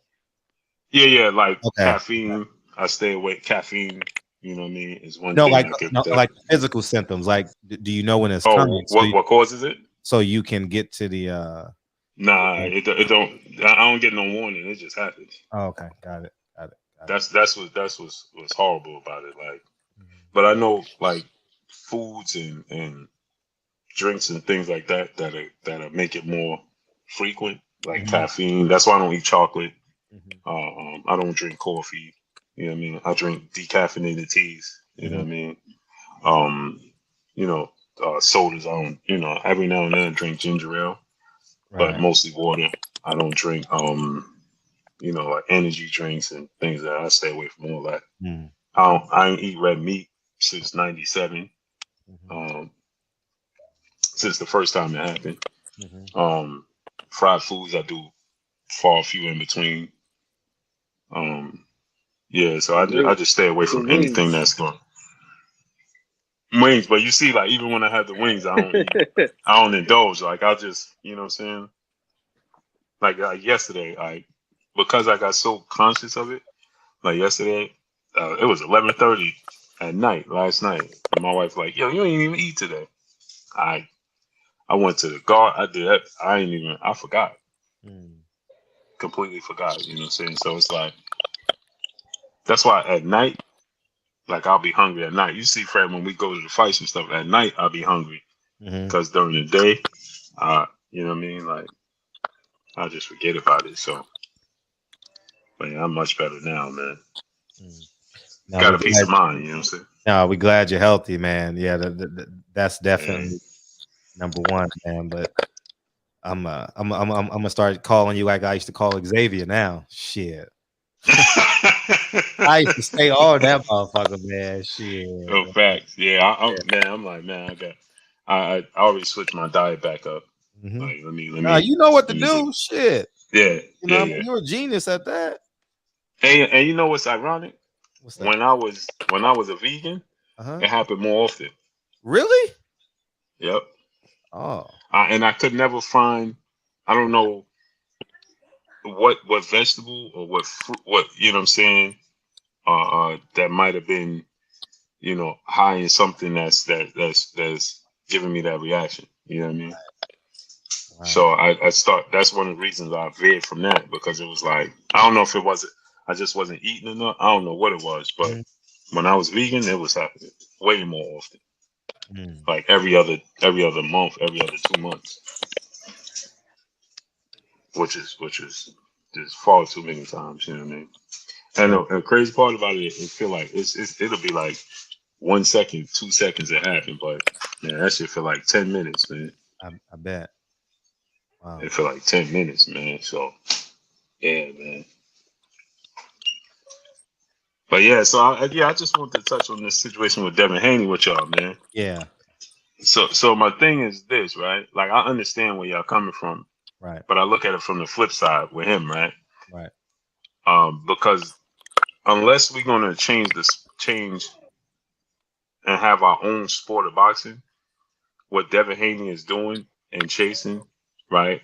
Yeah, like Okay. caffeine. I stay away. Caffeine, you know what I mean, is one No, thing like I get no, that. like physical symptoms. Like, do you know when it's Oh, coming? what causes it? So you can get to the. Nah, it don't. I don't get no warning. It just happens. Oh, okay, got it. That's what's horrible about it. Like, but I know like foods and drinks and things like that that make it more frequent, like caffeine. That's why I don't eat chocolate. I don't drink coffee. You know what I mean? I drink decaffeinated teas. You know what I mean? You know, sodas. I don't. You know, every now and then I drink ginger ale, but mostly water. I don't drink you know, like energy drinks and things that I stay away from all that. I ain't eat red meat since '97. Since the first time it happened. Fried foods I do far few in between. Yeah, so I just stay away from anything that's going wings. But you see, like even when I have the wings, I don't indulge. Like I'll just, you know what I'm saying? Like yesterday, because I got so conscious of it. Like yesterday, it was 11:30 at night last night, and my wife's like, "Yo, you ain't even eat today." I went to the garden. I did that. I forgot. Completely forgot. You know what I'm saying? So it's like that's why at night, like I'll be hungry at night. You see, Fred, when we go to the fights and stuff at night, I'll be hungry because during the day, you know what I mean? Like I just forget about it. So, but yeah, I'm much better now, man. Got a peace of mind. You know what I'm saying? No, we're glad you're healthy, man. Yeah, that's definitely number one, man. But I'm gonna start calling you like I used to call Xavier now. Shit. I used to stay on that motherfucker, man. Shit. Oh, facts. Yeah, I'm like, man, I already switched my diet back up. Like, let me. You know what to do. Shit. Yeah. You know, you're a genius at that. And you know what's ironic? What's that? When I was a vegan, it happened more often. Really? Yep. Oh. And I could never find. I don't know what vegetable or what fruit, what you know what I'm saying. That might have been, you know, high in something that's giving me that reaction. You know what I mean? Wow. So I start. That's one of the reasons I veered from that because it was like I don't know if it wasn't. I just wasn't eating enough. I don't know what it was, but when I was vegan, it was happening way more often. Like every other month, every other 2 months, which is just far too many times. You know what I mean? And the crazy part about it feel like it'll be like 1 second, 2 seconds it happened, but man, that shit feel like 10 minutes, man. I bet. Wow. It feel like 10 minutes, man. So yeah, man. But yeah, so I just wanted to touch on this situation with Devin Haney with y'all, man. Yeah. So my thing is this, right? Like I understand where y'all coming from, right? But I look at it from the flip side with him, right? Right. Because unless we're gonna change and have our own sport of boxing, what Devin Haney is doing and chasing, right,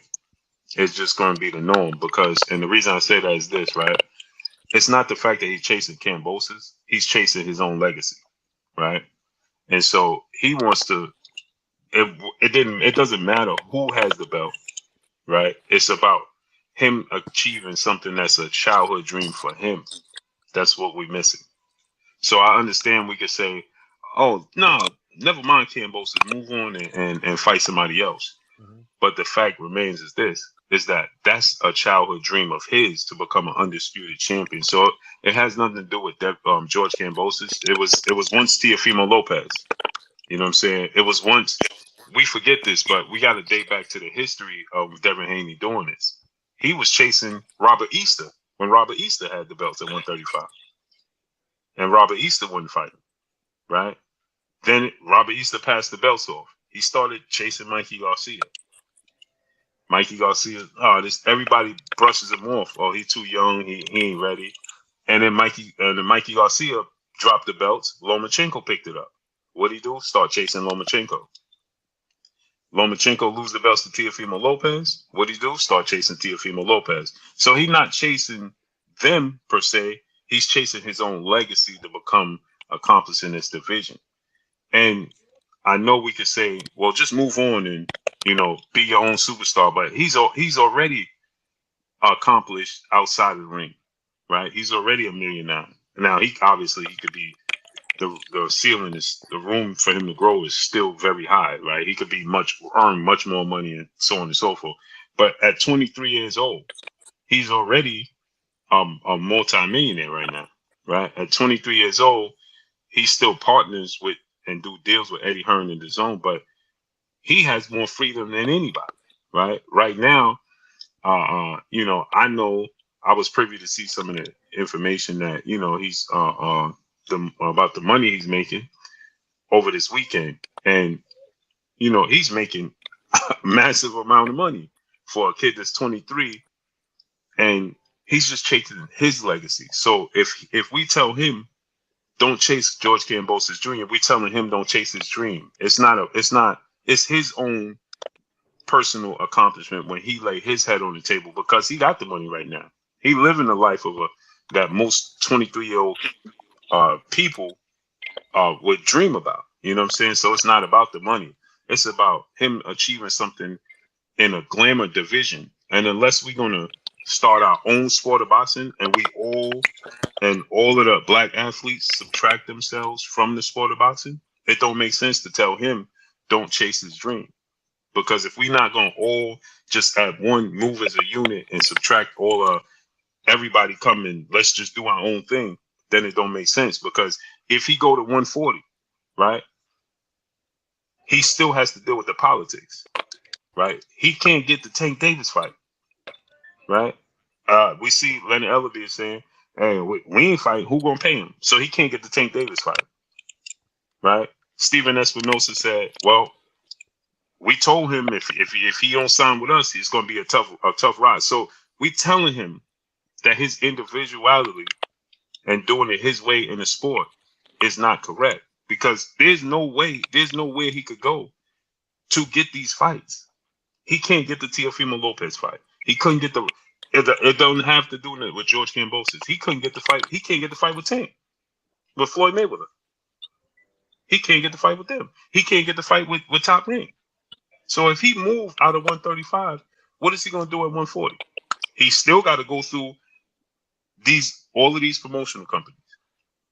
is just going to be the norm. Because, and the reason I say that is this, right? It's not the fact that he's chasing Kambosos. He's chasing his own legacy, right? And so he wants to. It doesn't matter who has the belt, right? It's about him achieving something that's a childhood dream for him. That's what we're missing. So I understand we could say, oh, no, never mind Kambosos, move on and fight somebody else. But the fact remains is that's a childhood dream of his to become an undisputed champion. So it has nothing to do with George Kambosos. It was once Teofimo Lopez. You know what I'm saying? It was once. We forget this, but we got to date back to the history of Devin Haney doing this. He was chasing Robert Easter when Robert Easter had the belt at 135. And Robert Easter wouldn't fight him, right? Then Robert Easter passed the belts off. He started chasing Mikey Garcia. Everybody brushes him off. Oh, he's too young. He ain't ready. And then Mikey Garcia dropped the belts. Lomachenko picked it up. What'd he do? Start chasing Lomachenko. Lomachenko lose the belts to Teofimo Lopez. What he do? Start chasing Teofimo Lopez. So he's not chasing them per se. He's chasing his own legacy to become accomplished in this division. And I know we could say, well, just move on and, you know, be your own superstar. But he's already accomplished outside of the ring, right? He's already a millionaire. Now, he could be, the ceiling is, the room for him to grow is still very high, right? He could be earn much more money and so on and so forth. But at 23 years old, he's already a multi-millionaire right now, right? At 23 years old, he still partners with and do deals with Eddie Hearn in the zone, but he has more freedom than anybody, right? Right now, you know, I know I was privy to see some of the information that, you know, he's about the money he's making over this weekend. And, you know, he's making a massive amount of money for a kid that's 23, and he's just chasing his legacy. So if we tell him don't chase George Kambosos Jr., we telling him don't chase his dream. It's his own personal accomplishment when he lay his head on the table, because he got the money right now. He living the life of that most 23-year-old people would dream about. You know what I'm saying? So it's not about the money. It's about him achieving something in a glamour division. And unless we're going to start our own sport of boxing and all of the black athletes subtract themselves from the sport of boxing, it don't make sense to tell him don't chase his dream. Because if we're not going to all just at one move as a unit and subtract everybody coming, let's just do our own thing, then it don't make sense. Because if he go to 140, right, he still has to deal with the politics, right? He can't get the Tank Davis fight, right? We see Leonard Ellerby is saying, hey, we ain't fighting, who gonna pay him? So he can't get the Tank Davis fight, right? Steven Espinosa said, well, we told him if he don't sign with us, it's gonna be a tough ride. So we telling him that his individuality and doing it his way in the sport is not correct, because there's nowhere he could go to get these fights. He can't get the Teofimo Lopez fight. He couldn't get it doesn't have to do it with George Kambosos. He couldn't get the fight. He can't get the fight with Tank, with Floyd Mayweather. He can't get the fight with them. He can't get the fight with Top Rank. So if he moved out of 135, what is he going to do at 140? He still got to go through all of these promotional companies,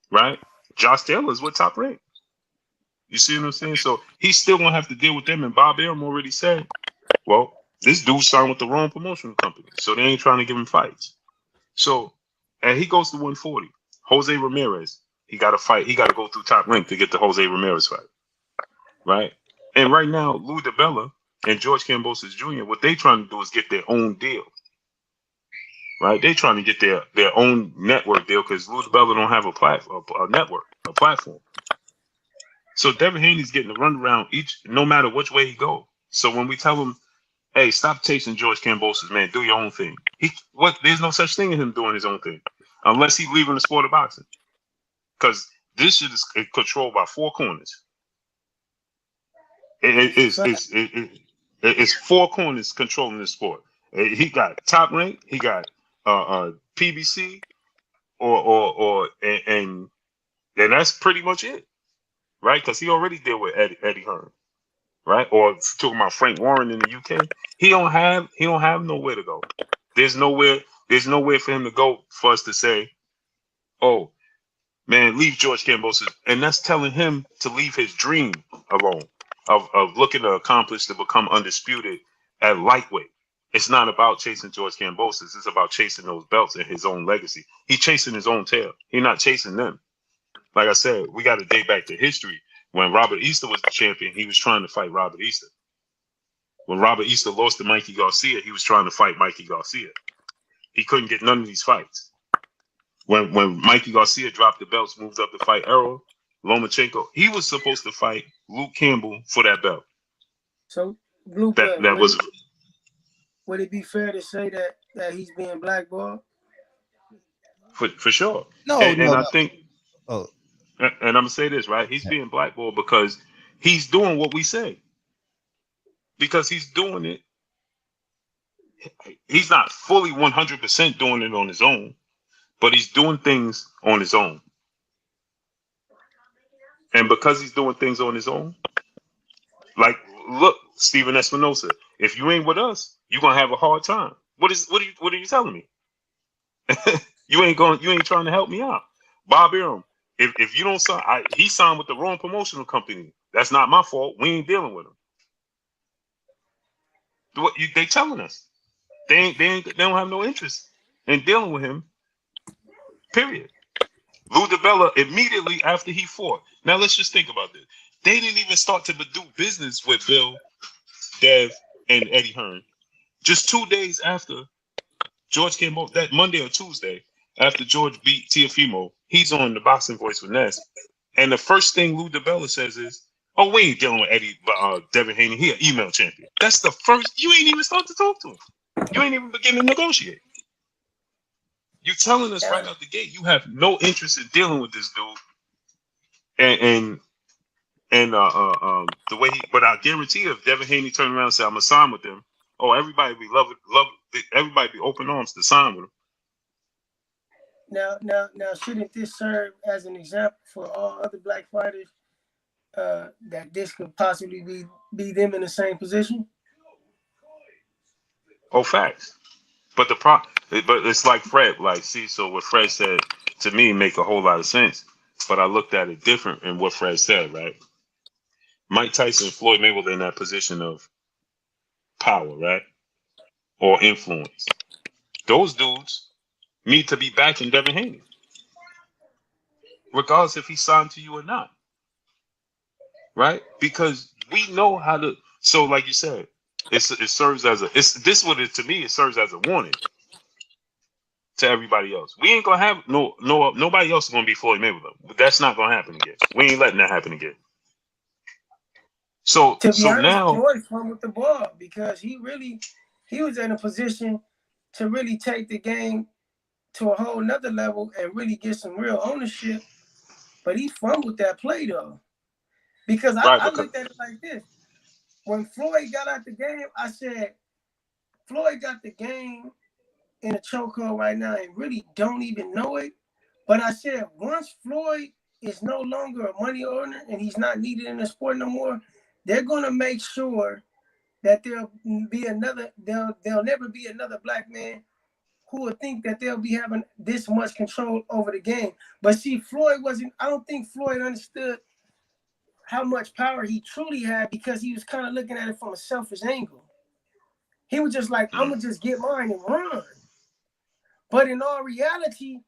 right? Josh Taylor's with Top Rank. You see what I'm saying? So he's still going to have to deal with them. And Bob Arum already said, well, this dude signed with the wrong promotional company, so they ain't trying to give him fights. So, and he goes to 140. Jose Ramirez, he got to fight. He got to go through Top Rank to get the Jose Ramirez fight, right? And right now, Lou DiBella and George Kambosos Jr., what they trying to do is get their own deal, right? They trying to get their own network deal, because Lou DiBella don't have a network, a platform. So Devin Haney's getting the runaround no matter which way he go. So when we tell him, hey, stop chasing George Kambosos, man, do your own thing. There's no such thing as him doing his own thing, unless he's leaving the sport of boxing. Because this shit is controlled by four corners. It's four corners controlling the sport. He got Top Rank, he got PBC, and that's pretty much it, right? Because he already deal with Eddie Hearn, right? Or talking about Frank Warren in the UK. He don't have nowhere to go. There's nowhere for him to go for us to say, oh, man, leave George Kambosos. And that's telling him to leave his dream alone of looking to accomplish to become undisputed at lightweight. It's not about chasing George Kambosos. It's about chasing those belts and his own legacy. He's chasing his own tail. He's not chasing them. Like I said, we got to date back to history. When Robert Easter was the champion, he was trying to fight Robert Easter. When Robert Easter lost to Mikey Garcia, he was trying to fight Mikey Garcia. He couldn't get none of these fights. When Mikey Garcia dropped the belts, moved up to fight Errol Lomachenko, he was supposed to fight Luke Campbell for that belt. So, Blue Blood, would it be fair to say that he's being blackballed? For sure. No, and no. I think, and I'm gonna say this, right? He's being blackballed because he's doing what we say. because he's doing it. He's not fully 100% doing it on his own, but he's doing things on his own. And because he's doing things on his own, like, look, Stephen Espinosa, if you ain't with us, you're gonna have a hard time. What are you telling me? You ain't trying to help me out. Bob Arum, if you don't sign, he signed with the wrong promotional company. That's not my fault. We ain't dealing with him. They telling us they don't have no interest in dealing with him. Period. Lou DiBella immediately after he fought. Now let's just think about this. They didn't even start to do business with Bill, Dev, and Eddie Hearn. Just 2 days after George came up, that Monday or Tuesday, after George beat Teofimo, he's on the Boxing Voice with Ness. And the first thing Lou DiBella says is, "Oh, we ain't dealing with Devin Haney. He an email champion." That's the first. You ain't even start to talk to him. You ain't even begin to negotiate. You're telling us right out the gate you have no interest in dealing with this dude, and the way he. But I guarantee you, if Devin Haney turned around and said, "I'm gonna sign with them," oh, everybody be everybody be open arms to sign with him. Now, shouldn't this serve as an example for all other black fighters that this could possibly be them in the same position? Oh, facts. But but it's like Fred. Like, see, so what Fred said to me make a whole lot of sense. But I looked at it different in what Fred said. Right? Mike Tyson and Floyd Mayweather in that position of power, right, or influence. Those dudes need to be backing Devin Haney, regardless if he signed to you or not. Right? Because we know how to. So, like you said, it serves as a. To me. It serves as a warning to everybody else. We ain't gonna have nobody else is gonna be Floyd Mayweather. That's not gonna happen again. We ain't letting that happen again. So to be honest, now Floyd won with the ball because he was in a position to really take the game to a whole nother level and really get some real ownership. But he fumbled that play though. Because I looked at it like this. When Floyd got out the game, I said, Floyd got the game in a chokehold right now and really don't even know it. But I said, once Floyd is no longer a money owner and he's not needed in the sport no more, they're going to make sure that there'll never be another black man who would think that they'll be having this much control over the game. But see, I don't think Floyd understood how much power he truly had because he was kind of looking at it from a selfish angle. He was just like, I'm going to just get mine and run. But in all reality,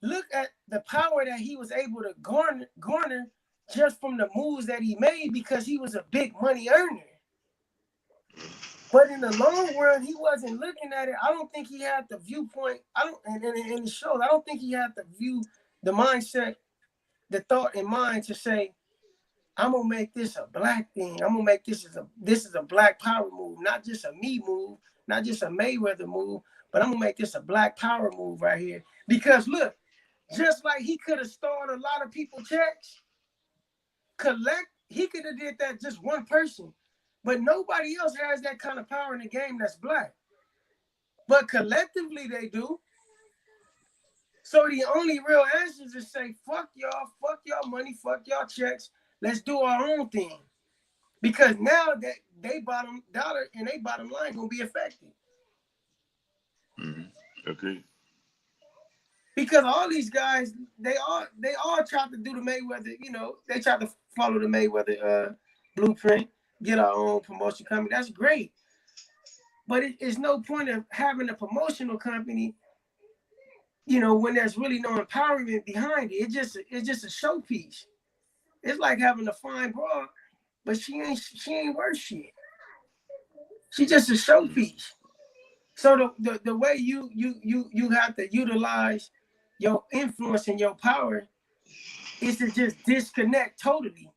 look at the power that he was able to garner just from the moves that he made because he was a big money earner. But in the long run, he wasn't looking at it. I don't think he had the viewpoint. And it shows. I don't think he had the mindset, the thought in mind to say, I'm gonna make this a black thing. I'm gonna make this is a black power move, not just a me move, not just a Mayweather move, but I'm gonna make this a black power move right here. Because look, just like he could have stolen a lot of people's checks, he could have did that just one person, but nobody else has that kind of power in the game that's black. But collectively they do. So the only real answer is to say, fuck y'all money, fuck y'all checks. Let's do our own thing. Because now that they bottom dollar and they bottom line gonna be affected. Okay. Because all these guys, they all tried to do the Mayweather, they tried to follow the Mayweather blueprint, get our own promotion company. That's great. But it's no point of having a promotional company, when there's really no empowerment behind it. It's just a showpiece. It's like having a fine broad, but she ain't worth shit. She's just a showpiece. So the way you have to utilize your influence and your power is to just disconnect totally.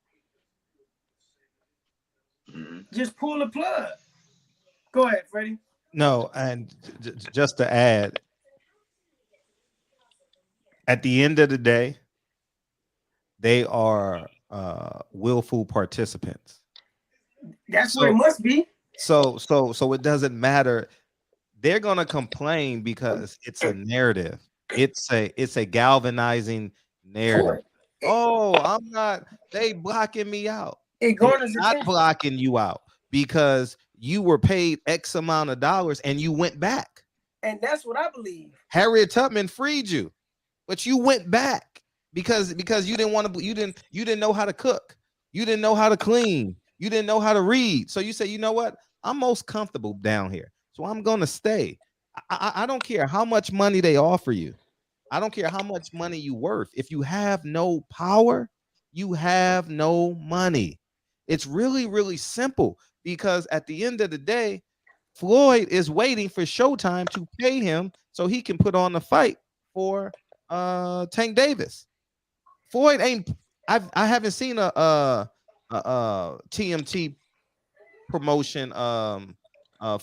Just pull the plug. Go ahead, Freddie. No, and just to add, at the end of the day, they are willful participants. That's what it must be. So it doesn't matter. They're gonna complain because it's a narrative. It's a galvanizing narrative. Oh, I'm not. They blocking me out. It They're garners not attention. blocking you out because you were paid X amount of dollars and you went back. And that's what I believe. Harriet Tubman freed you, but you went back because you didn't want to. You didn't know how to cook. You didn't know how to clean. You didn't know how to read. So you say, you know what? I'm most comfortable down here, so I'm gonna stay. I don't care how much money they offer you. I don't care how much money you worth. If you have no power, you have no money. It's really, really simple because at the end of the day, Floyd is waiting for Showtime to pay him so he can put on the fight for Tank Davis. Floyd ain't. I haven't seen a TMT promotion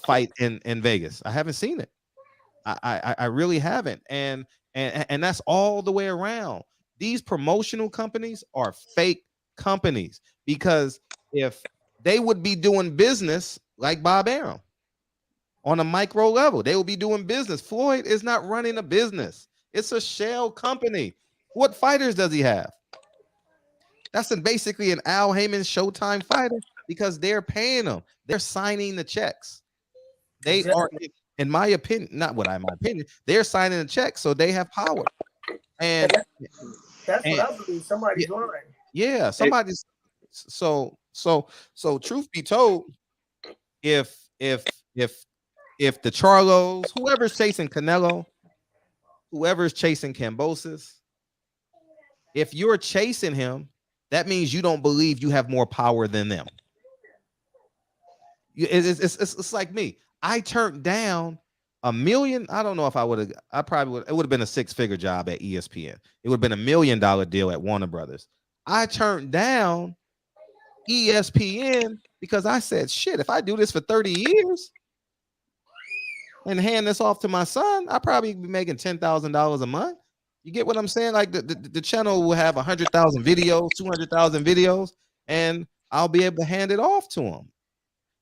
fight in Vegas. I haven't seen it. I really haven't, and that's all the way around. These promotional companies are fake companies because if they would be doing business like Bob Arum on a micro level, they will be doing business. Floyd is not running a business; it's a shell company. What fighters does he have? That's basically an Al Heyman Showtime fighter because they're paying them. They're signing the checks. They are, in my opinion, not what my opinion, they're signing a check, so they have power. And that's what I believe. Somebody's lying. Yeah, somebody's so truth be told, if the Charlos, whoever's chasing Canelo, whoever's chasing Kambosos, if you're chasing him, that means you don't believe you have more power than them. It's like me. I turned down $1 million. I don't know if I would have. I probably would. It would have been a 6-figure job at ESPN. It would have been $1 million deal at Warner Brothers. I turned down ESPN because I said, "Shit, if I do this for 30 years and hand this off to my son, I probably be making $10,000 a month." You get what I'm saying? Like the channel will have 100,000 videos, 200,000 videos, and I'll be able to hand it off to him.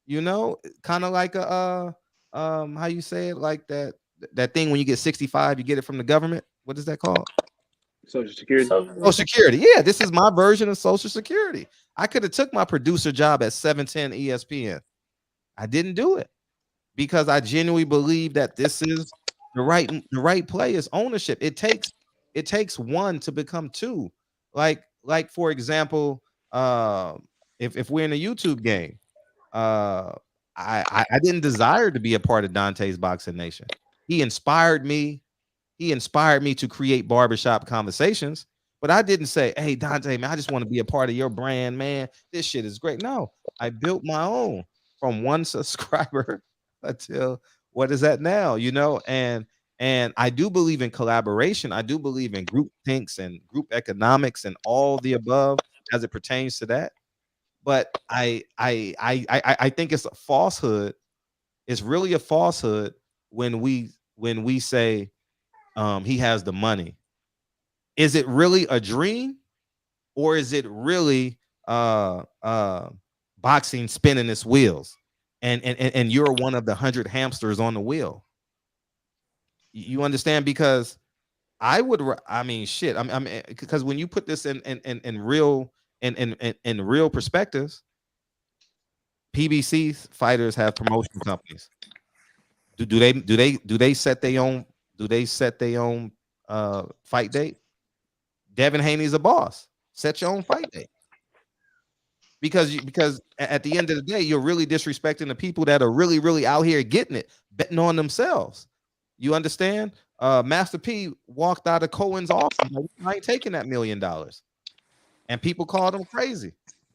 You know, kind of like a how you say it, like that thing when you get 65, you get it from the government. What is that called? Social Security. Social Security. Yeah, this is my version of Social Security. I could have took my producer job at 710 ESPN. I didn't do it because I genuinely believe that this is the right play is ownership. It takes one to become two. Like for example, if we're in a YouTube game, I didn't desire to be a part of Dante's Boxing Nation. He inspired me. He inspired me to create barbershop conversations, but I didn't say, "Hey, Dante, man, I just want to be a part of your brand, man. This shit is great." No, I built my own from 1 subscriber until what is that now? You know, and I do believe in collaboration. I do believe in group thinks and group economics and all the above as it pertains to that. But I think it's a falsehood. It's really a falsehood when we say he has the money. Is it really a dream, or is it really boxing spinning its wheels, and you're one of the 100 hamsters on the wheel? You understand? Because I mean, shit. Because when you put this in real in real perspectives, PBC fighters have promotion companies. Do they set their own? Do they set their own fight date? Devin Haney's a boss. Set your own fight date. Because at the end of the day, you're really disrespecting the people that are really, really out here getting it, betting on themselves. You understand? Master P walked out of Cohen's office. I ain't taking that $1 million. And people called him crazy.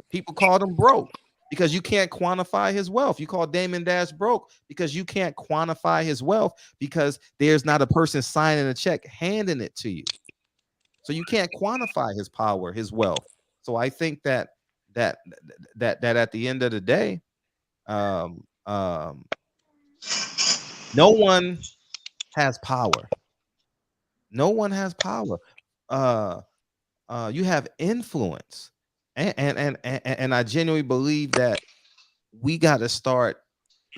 People called him broke because you can't quantify his wealth. You call Damon Dash broke because you can't quantify his wealth because there's not a person signing a check, handing it to you. So you can't quantify his power, his wealth. So I think that at the end of the day, no one has power. No one has power. You have influence, and I genuinely believe that we got to start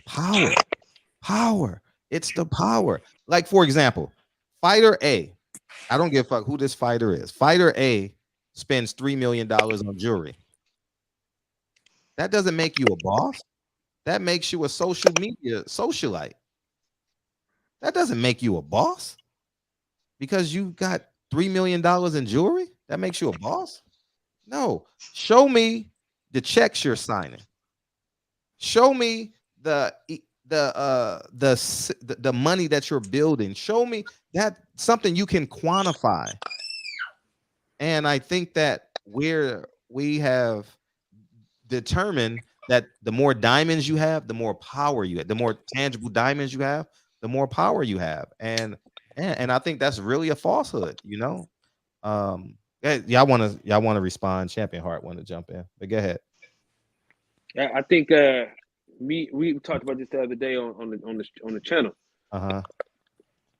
power. It's the power. Like, for example, fighter A, I don't give a fuck who this fighter is. Fighter A spends $3 million on jewelry. That doesn't make you a boss. That makes you a social media socialite. That doesn't make you a boss because you got $3 million in jewelry. That makes you a boss. No, show me the checks you're signing. Show me the money that you're building. Show me that something you can quantify. And I think that we have determined that the more diamonds you have, the more power you have. The more tangible diamonds you have, the more power you have. And I think that's really a falsehood, you know. Y'all want to respond? Champion Heart want to jump in, but go ahead. I think we talked about this the other day on the channel.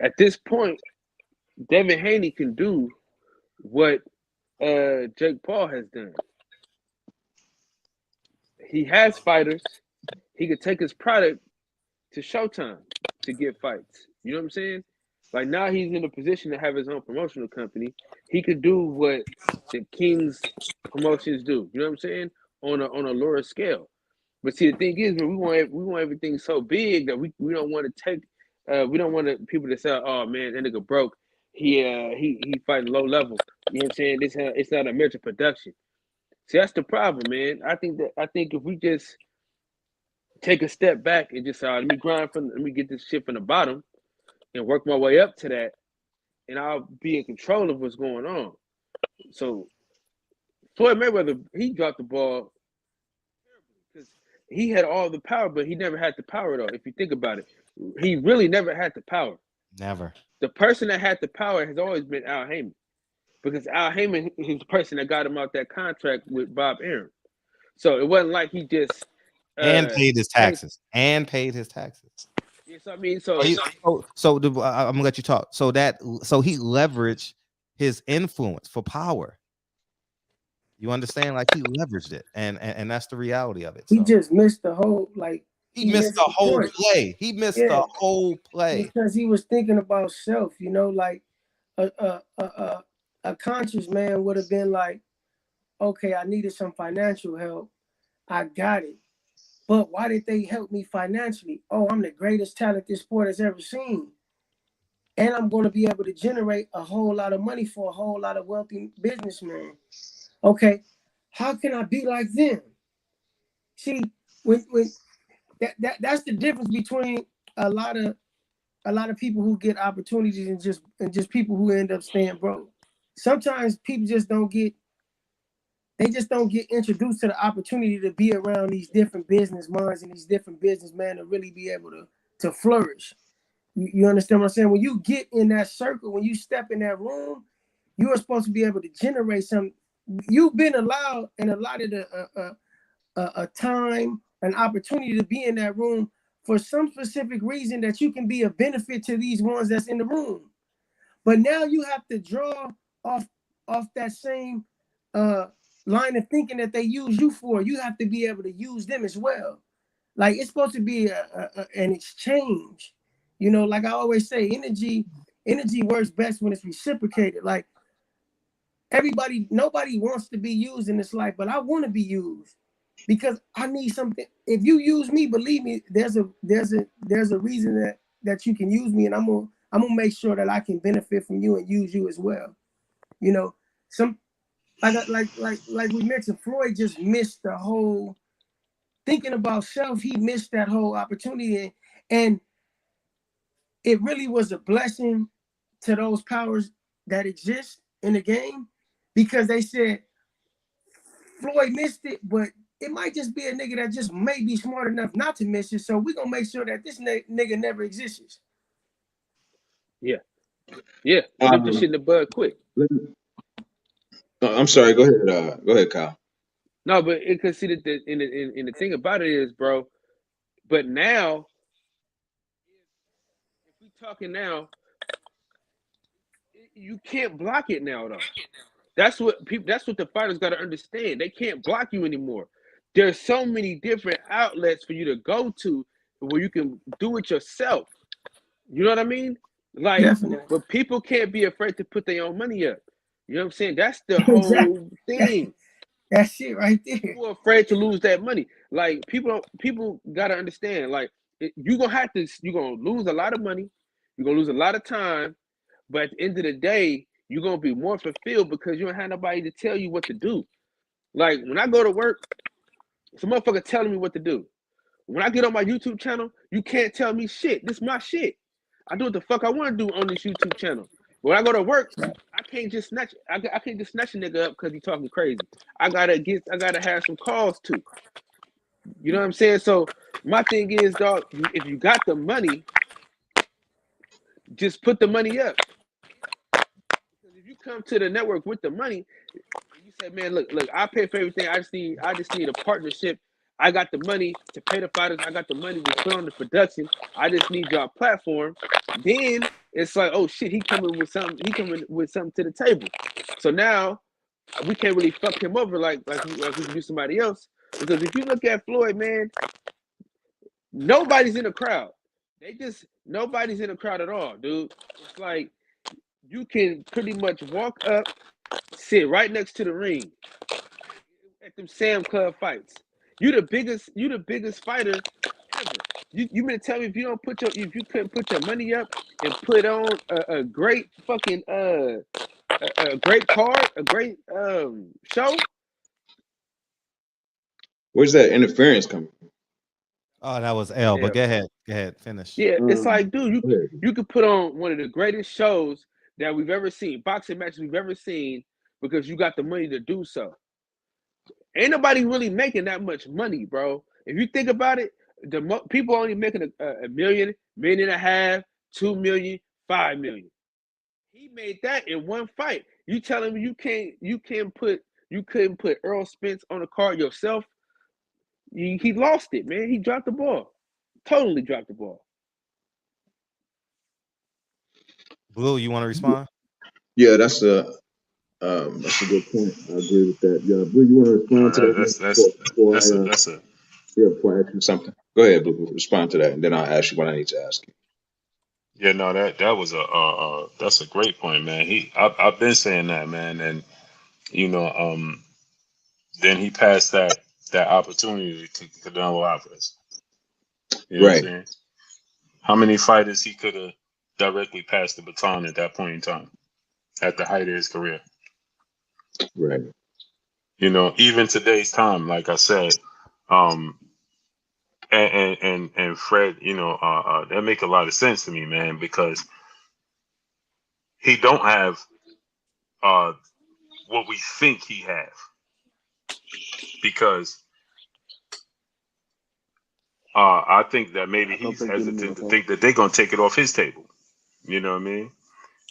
At this point, Devin Haney can do what Jake Paul has done. He has fighters. He could take his product to Showtime to get fights. You know what I'm saying? Like, now he's in a position to have his own promotional company. He could do what the King's promotions do. You know what I'm saying? On a lower scale. But see, the thing is, we want everything so big that we don't want to take. We don't want people to say, "Oh man, that nigga broke. He fighting low level." You know what I'm saying? It's not a major production. See, that's the problem, man. I think if we just take a step back and just let me get this shit from the bottom and work my way up to that, and I'll be in control of what's going on. So Floyd Mayweather, he dropped the ball because he had all the power, but he never had the power though. If you think about it, he really never had the power. Never. The person that had the power has always been Al Heyman, because Al Heyman is the person that got him out that contract with Bob Arum. So it wasn't like he just and paid his taxes. And paid his taxes. Yes, I mean, I'm gonna let you talk. So he leveraged his influence for power. You understand? Like, he leveraged it, and that's the reality of it. He just missed the whole he missed the whole play. He missed the whole play because he was thinking about self. You know, like a conscious man would have been like, okay, I needed some financial help. I got it. But why did they help me financially? Oh, I'm the greatest talent this sport has ever seen. And I'm going to be able to generate a whole lot of money for a whole lot of wealthy businessmen. Okay, how can I be like them? See, when that's the difference between a lot of people who get opportunities and just people who end up staying broke. Sometimes people just don't get introduced to the opportunity to be around these different business minds and these different businessmen to really be able to flourish. You understand what I'm saying? When you get in that circle, when you step in that room, you are supposed to be able to generate some. You've been allowed and allotted a time, an opportunity to be in that room for some specific reason that you can be a benefit to these ones that's in the room. But now you have to draw off that same line of thinking that they use you for. You have to be able to use them as well. Like, it's supposed to be an exchange. You know, like I always say, energy works best when it's reciprocated. Like, nobody wants to be used in this life, but I want to be used because I need something. If you use me, believe me, there's a reason that you can use me, and I'm gonna make sure that I can benefit from you and use you as well. You know, like we mentioned, Floyd just missed the whole thinking about self. He missed that whole opportunity, and it really was a blessing to those powers that exist in the game, because they said Floyd missed it, but it might just be a nigga that just may be smart enough not to miss it. So we're gonna make sure that this nigga never exists. Yeah. Nip this shit in the bud quick. I'm sorry. Go ahead, Kyle. No, but it considered that in the thing about it is, bro. But now, if we talking now, you can't block it now, though. That's what the fighters got to understand. They can't block you anymore. there's so many different outlets for you to go to where you can do it yourself. You know what I mean? Like, Definitely. but people can't be afraid to put their own money up. You know what I'm saying? That's the Exactly. whole thing. That's it right there. People are afraid to lose that money. Like people gotta understand. Like you're gonna lose a lot of money. You're gonna lose a lot of time. But at the end of the day, you're gonna be more fulfilled because you don't have nobody to tell you what to do. Like when I go to work, some motherfucker telling me what to do. When I get on my YouTube channel, you can't tell me shit. This is my shit. I do what the fuck I want to do on this YouTube channel. But when I go to work, I can't just snatch. I can't just snatch a nigga up because he's talking crazy. I gotta have some calls too. You know what I'm saying? So my thing is, dog, if you got the money, just put the money up. Because if you come to the network with the money, and you say, man, look, I pay for everything. I just need a partnership. I got the money to pay the fighters. I got the money to put on the production. I just need y'all platform. Then it's like, oh shit, he coming with something to the table. So now we can't really fuck him over like we can do somebody else. Because if you look at Floyd, man, nobody's in the crowd. Nobody's in the crowd at all, dude. It's like you can pretty much walk up, sit right next to the ring at them Sam Club fights. You the biggest fighter ever. You mean to tell me if you couldn't put your money up and put on a great fucking a great card, a great show? Where's that interference coming from? Oh, that was L. But Yeah. go ahead, finish. Yeah, it's like, Go dude, ahead. you could put on one of the greatest shows that we've ever seen, boxing matches we've ever seen, because you got the money to do so. Ain't nobody really making that much money, bro. If you think about it, people only making a million, million and a half, 2 million, 5 million. He made that in one fight. You telling me you couldn't put Earl Spence on the card yourself? He lost it, man. He dropped the ball. Totally dropped the ball. Blue, you want to respond? Yeah, that's a good point. I agree with that. Yeah, Blue, you want to respond to No, that before that's a before I ask you something? Go ahead, Blue. Respond to that, and then I'll ask you what I need to ask you. yeah. No, that was that's a great point, man. I've been saying that, man, and you know, then he passed that opportunity to Canelo Alvarez. You know what I'm Right, saying? How many fighters he could have directly passed the baton at that point in time, at the height of his career? right. You know, even today's time, like I said, and Fred, you know, that make a lot of sense to me, man, because he don't have what we think he have, because I think that maybe he's hesitant to think that they're gonna take it off his table. You know what I mean?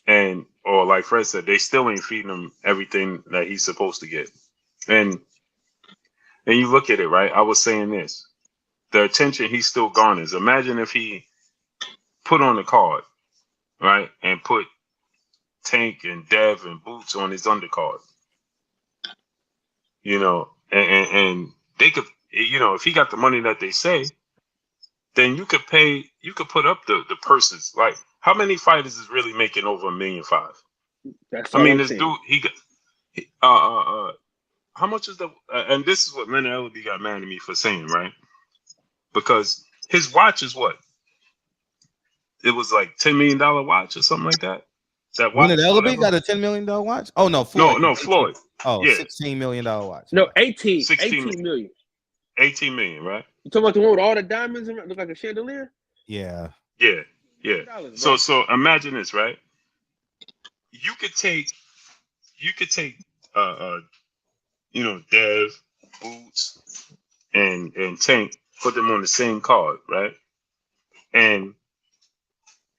And or like Fred said, they still ain't feeding him everything that he's supposed to get. And you look at it, right? I was saying this. The attention he still garners. Imagine if he put on the card, right? And put Tank and Dev and Boots on his undercard. You know, and they could, you know, if he got the money that they say, then you could put up the purses. Like, how many fighters is really making over $1.5 million? That's I all mean, I'm this saying. dude, he got, how much is the, and this is what Leonard Ellerby got mad at me for saying, right? Because his watch is what? It was like $10 million watch or something like that. That watch, Leonard Ellerby whatever. got a $10 million watch? Oh no, No, Floyd. Floyd. Oh, Yeah, $16 million watch. No, 18 16 million. 18 million, right? You talking about the one with all the diamonds and look like a chandelier? Yeah. Yeah, yeah. $100, So imagine this, right? You could take you know, Dev, Boots, and Tank, put them on the same card, right? And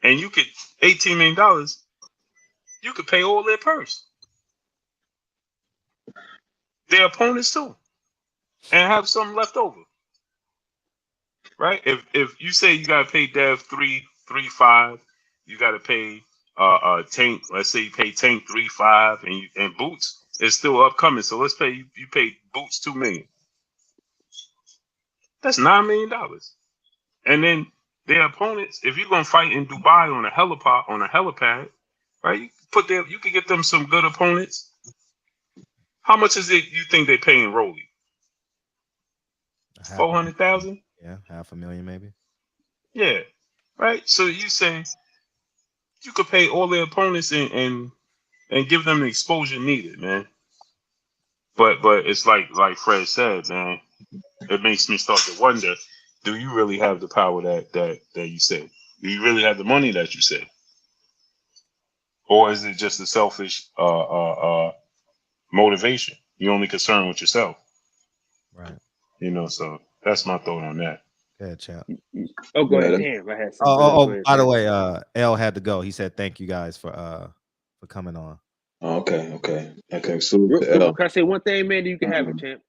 you could $18 million, you could pay all their purse, their opponents too, and have something left over, right? If you say you gotta pay Dev 3.5, you gotta pay Tank. Let's say you pay Tank 3.5, and Boots is still upcoming. So let's pay you pay Boots $2 million. That's $9 million. And then their opponents, if you're gonna fight in Dubai on a helipad, right? You could get them some good opponents. How much is it you think they paying Rolly? 400,000? Yeah, $500,000 maybe. Yeah. Right? So you say you could pay all their opponents and give them the exposure needed, man. But it's like Fred said, man, it makes me start to wonder, do you really have the power that you say? Do you really have the money that you say? Or is it just a selfish motivation? You're only concerned with yourself. Right. So that's my thought on that. Good champ. Oh, go ahead. Damn, I had something. Go ahead, By the Sam. way, L had to go. He said thank you guys for coming on. Okay. Salute to Can L. I say one thing, man? You can have it, champ.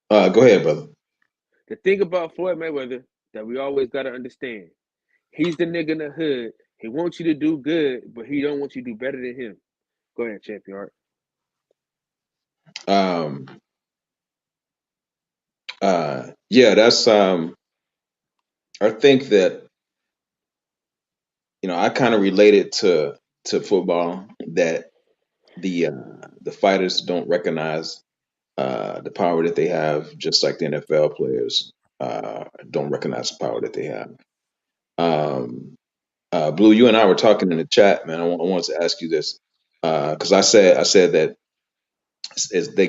Go ahead, brother. The thing about Floyd Mayweather that we always got to understand, he's the nigga in the hood. He wants you to do good, but he don't want you to do better than him. Go ahead, champion Art. Yeah, that's I think that I kind of related to football, that the fighters don't recognize the power that they have, just like the NFL players don't recognize the power that they have. Blue, you and I were talking in the chat, man. I wanted to ask you this because I said that they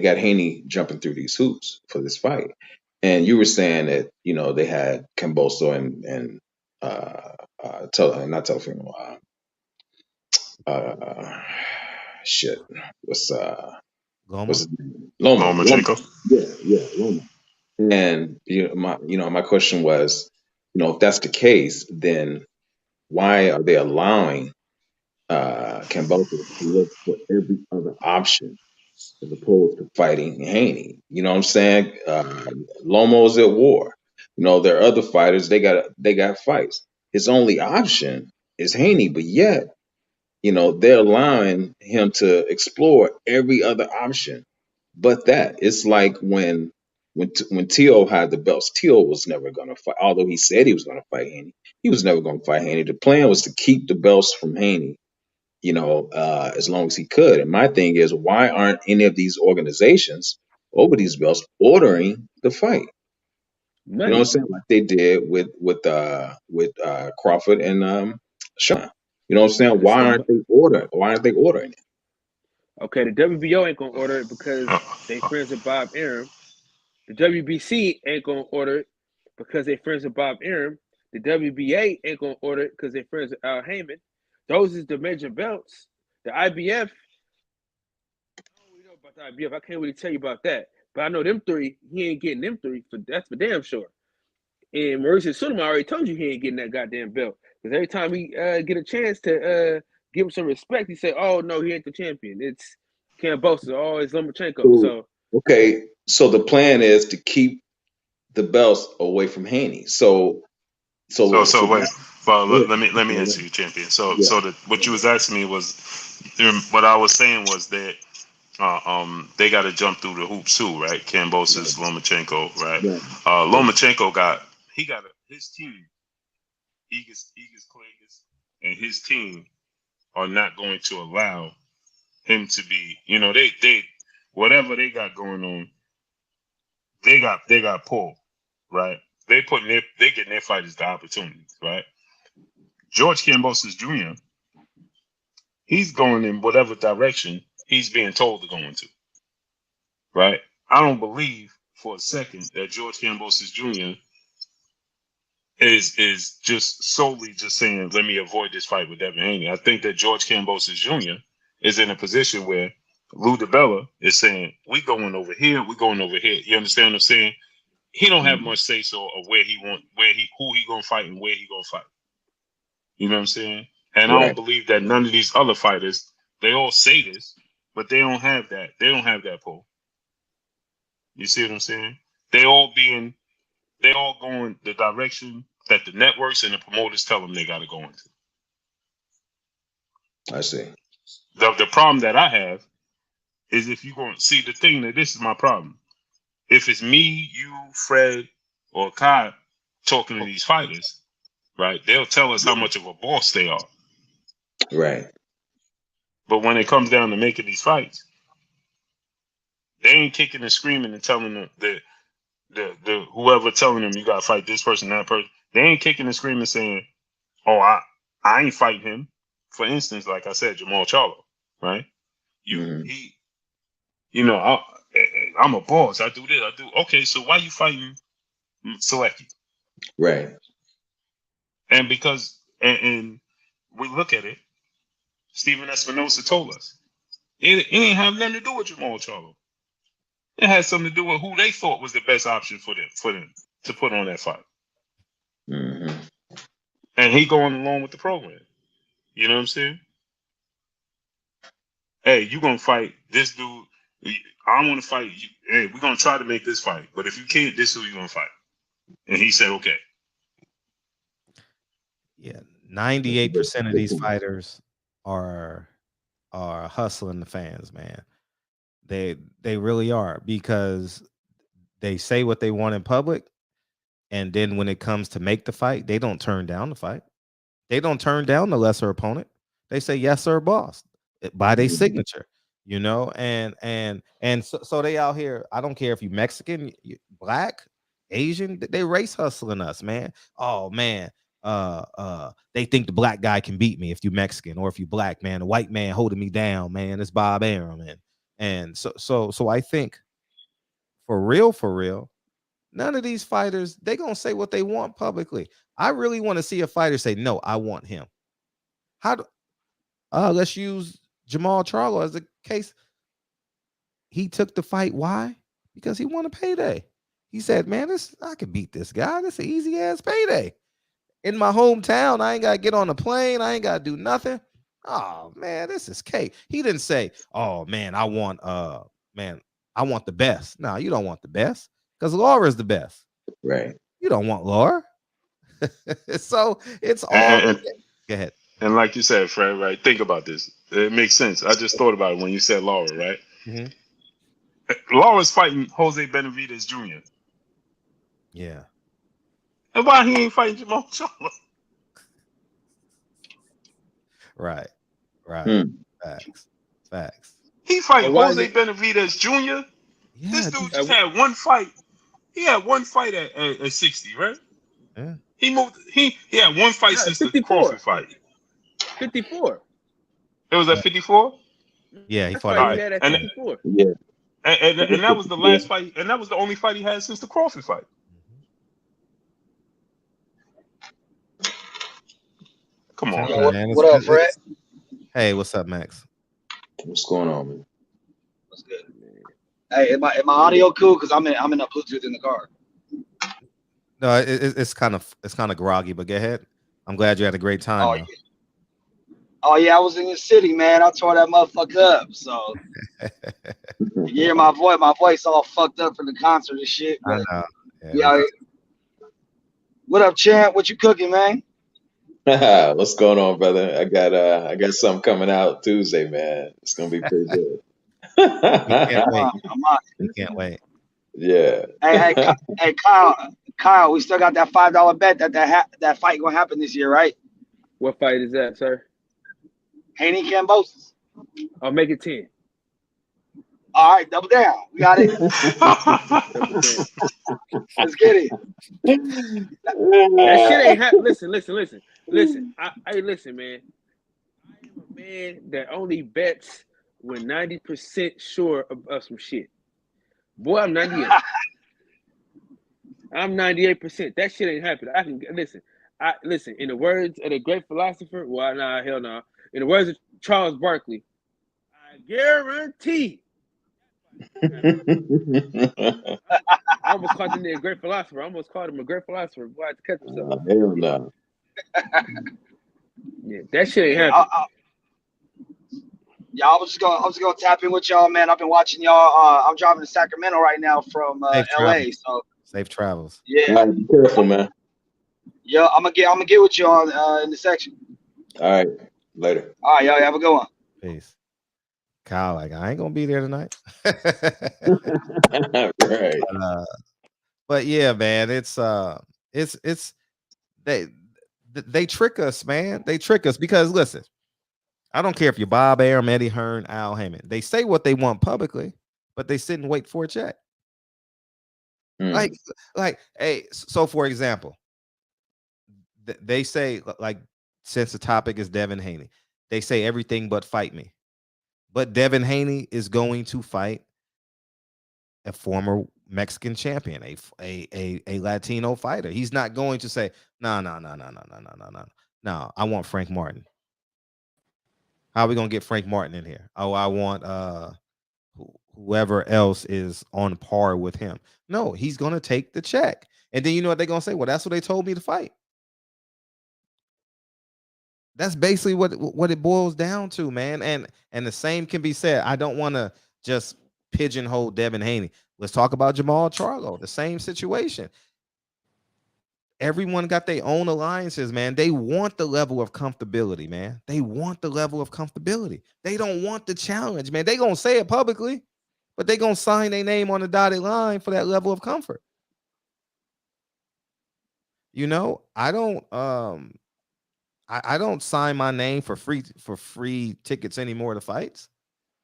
got Haney jumping through these hoops for this fight, and you were saying that they had Kambosos and not Telefino. Shit. What's Loma? his name? Loma. Lomachenko? Yeah, Loma. And my question was, if that's the case, then why are they allowing Kambosos to look for every other option as opposed to fighting Haney? You know what I'm saying? Lomo's at war. There are other fighters. They got fights. His only option is Haney, but yet they're allowing him to explore every other option but that. It's like when Tio had the belts, Tio was never going to fight. Although he said he was going to fight Haney, he was never going to fight Haney. The plan was to keep the belts from Haney, as long as he could. And my thing is, why aren't any of these organizations over these belts ordering the fight? Money. You know what I'm saying? Like they did with Crawford and Sean. You know what I'm saying? Why aren't they ordering it? Okay, the WBO ain't gonna order it because they friends with Bob Arum. The WBC ain't gonna order it because they friends with Bob Arum. The WBA ain't gonna order it because they friends with Al Heyman. Those is the major belts. The IBF, I don't really know about the IBF. I can't really tell you about that. But I know them three, he ain't getting them three. That's for damn sure. And Mauricio Sulaiman already told you he ain't getting that goddamn belt. Because every time he get a chance to give him some respect, he say, "Oh no, he ain't the champion. It's Kambosos. Oh, it's Lomachenko." So Okay, so the plan is to keep the belts away from Haney. So Wait. Well, yeah, let me answer you, champion. What you was asking me was, what I was saying was that they got to jump through the hoops too, right? Kambosos, Lomachenko, right? Lomachenko got his team, Egas Clagas, and his team are not going to allow him to be. They whatever they got going on, they got pulled, right? They getting their fighters the opportunities, right? George Kambosos Jr. He's going in whatever direction he's being told to go into, right? I don't believe for a second that George Kambosos Jr. is just solely just saying, let me avoid this fight with Devin Haney. I think that George Kambosos Jr. is in a position where Lou DiBella is saying, we going over here, we going over here. You understand what I'm saying? He don't have much say so of who he gonna fight and where he gonna fight. You know what I'm saying? And I don't believe that none of these other fighters, they all say this, but they don't have that. They don't have that pull. You see what I'm saying? They all going the direction that the networks and the promoters tell them they got to go into. I see. The problem that I have is if you're going to see the thing that this is my problem. If it's me, you, Fred, or Kai talking to these fighters, right? They'll tell us how much of a boss they are. Right. But when it comes down to making these fights, they ain't kicking and screaming and telling them that the whoever telling them you gotta fight this person, that person, they ain't kicking and screaming saying, "Oh, I ain't fighting him." For instance, like I said, Jamal Charlo, right? I'm a boss. I do this. I do. Okay, so why you fighting Selecki? Right. And because and we look at it, Stephen Espinosa told us it ain't have nothing to do with Jamal Charlo. It had something to do with who they thought was the best option for them to put on that fight. Mm-hmm. And he going along with the program. You know what I'm saying? Hey, you gonna fight this dude? I want to fight you. Hey, we're gonna try to make this fight, but if you can't, this is who you gonna fight. And he said, okay. Yeah, 98% of these fighters are hustling the fans, man. They really are, because they say what they want in public, and then when it comes to make the fight, they don't turn down the fight. They don't turn down the lesser opponent. They say yes, sir, boss, by their signature, you know. And so they out here. I don't care if you Mexican, black, Asian. They race hustling us, man. Oh man, they think the black guy can beat me if you Mexican, or if you black, man. The white man holding me down, man. It's Bob Arum, and so I think for real, none of these fighters, they gonna say what they want publicly. I really want to see a fighter say, no, I want him. Let's use Jamal Charlo as a case. He took the fight. Why? Because he won a payday. He said, man, I can beat this guy. This is an easy ass payday. In my hometown, I ain't got to get on a plane. I ain't got to do nothing. Oh man, this is cake. He didn't say, oh man, I want the best. No, you don't want the best, because Laura's the best. Right. You don't want Laura. So it's all And go ahead. And like you said, Fred, right? Think about this. It makes sense. I just thought about it when you said Laura, right? Mm-hmm. Laura's fighting Jose Benavidez Jr. Yeah. And why he ain't fighting Jamal Charlo? Right. Facts. He fighting Jose Benavidez Jr. Yeah, this dude just had one fight. He had one fight at 60, right? Yeah. He moved. He had one fight since 54. The Crawford fight. 54. It was at 54. Yeah, he fought at 54. Yeah. And that was the last fight, and that was the only fight he had since the Crawford fight. Come on, man. What up, Fred? Hey, what's up, Max? What's going on, man? What's good? Hey, is my audio cool? Because I'm in a Bluetooth in the car. No, it's kind of groggy, but go ahead. I'm glad you had a great time. Oh yeah, I was in the city, man. I tore that motherfucker up. So you hear my voice all fucked up from the concert and shit. But I know. Yeah. What up, champ? What you cooking, man? What's going on, brother? I got something coming out Tuesday, man. It's gonna be pretty good. We can't wait. Yeah. Hey, Kyle, we still got that $5 bet that fight gonna happen this year, right? What fight is that, sir? Haney Kambosos. I'll make it 10. All right, double down. We got it. Let's get it. That shit ain't happening. Listen. Listen, listen, man. I am a man that only bets when 90% sure of some shit. Boy, I'm 98. I'm 98%. That shit ain't happening. I can listen. Listen. In the words of the great philosopher, hell no. In the words of Charles Barkley, I guarantee. I almost called him a great philosopher. I almost called him a great philosopher. Boy, I had to catch myself. Hell no. Yeah, that shit ain't happening. I was just gonna tap in with y'all, man. I've been watching y'all. I'm driving to Sacramento right now from LA. So safe travels. Yeah. All right, be careful, man. Yeah, I'm gonna get with y'all in the section. All right. Later. All right, y'all have a good one. Peace. Kyle, I ain't gonna be there tonight. Right. But yeah, man, it's they trick us, man. They trick us because listen, I don't care if you're Bob Arum, Eddie Hearn, Al Heyman. They say what they want publicly, but they sit and wait for a check. Like, hey, so for example, they say like, since the topic is Devin Haney, they say everything but fight me. But Devin Haney is going to fight a former Mexican champion, a Latino fighter. He's not going to say, no. I want Frank Martin. How are we gonna get Frank Martin in here? Oh, I want whoever else is on par with him. No, he's gonna take the check. And then you know what they're gonna say? Well, that's what they told me to fight. That's basically what it boils down to, man. And the same can be said. I don't want to just pigeonhole Devin Haney. Let's talk about Jamal Charlo. The same situation. Everyone got their own alliances, man. They want the level of comfortability, man. They want the level of comfortability. They don't want the challenge, man. They gonna say it publicly, but they gonna sign their name on the dotted line for that level of comfort. You know, I don't sign my name for free tickets anymore to fights,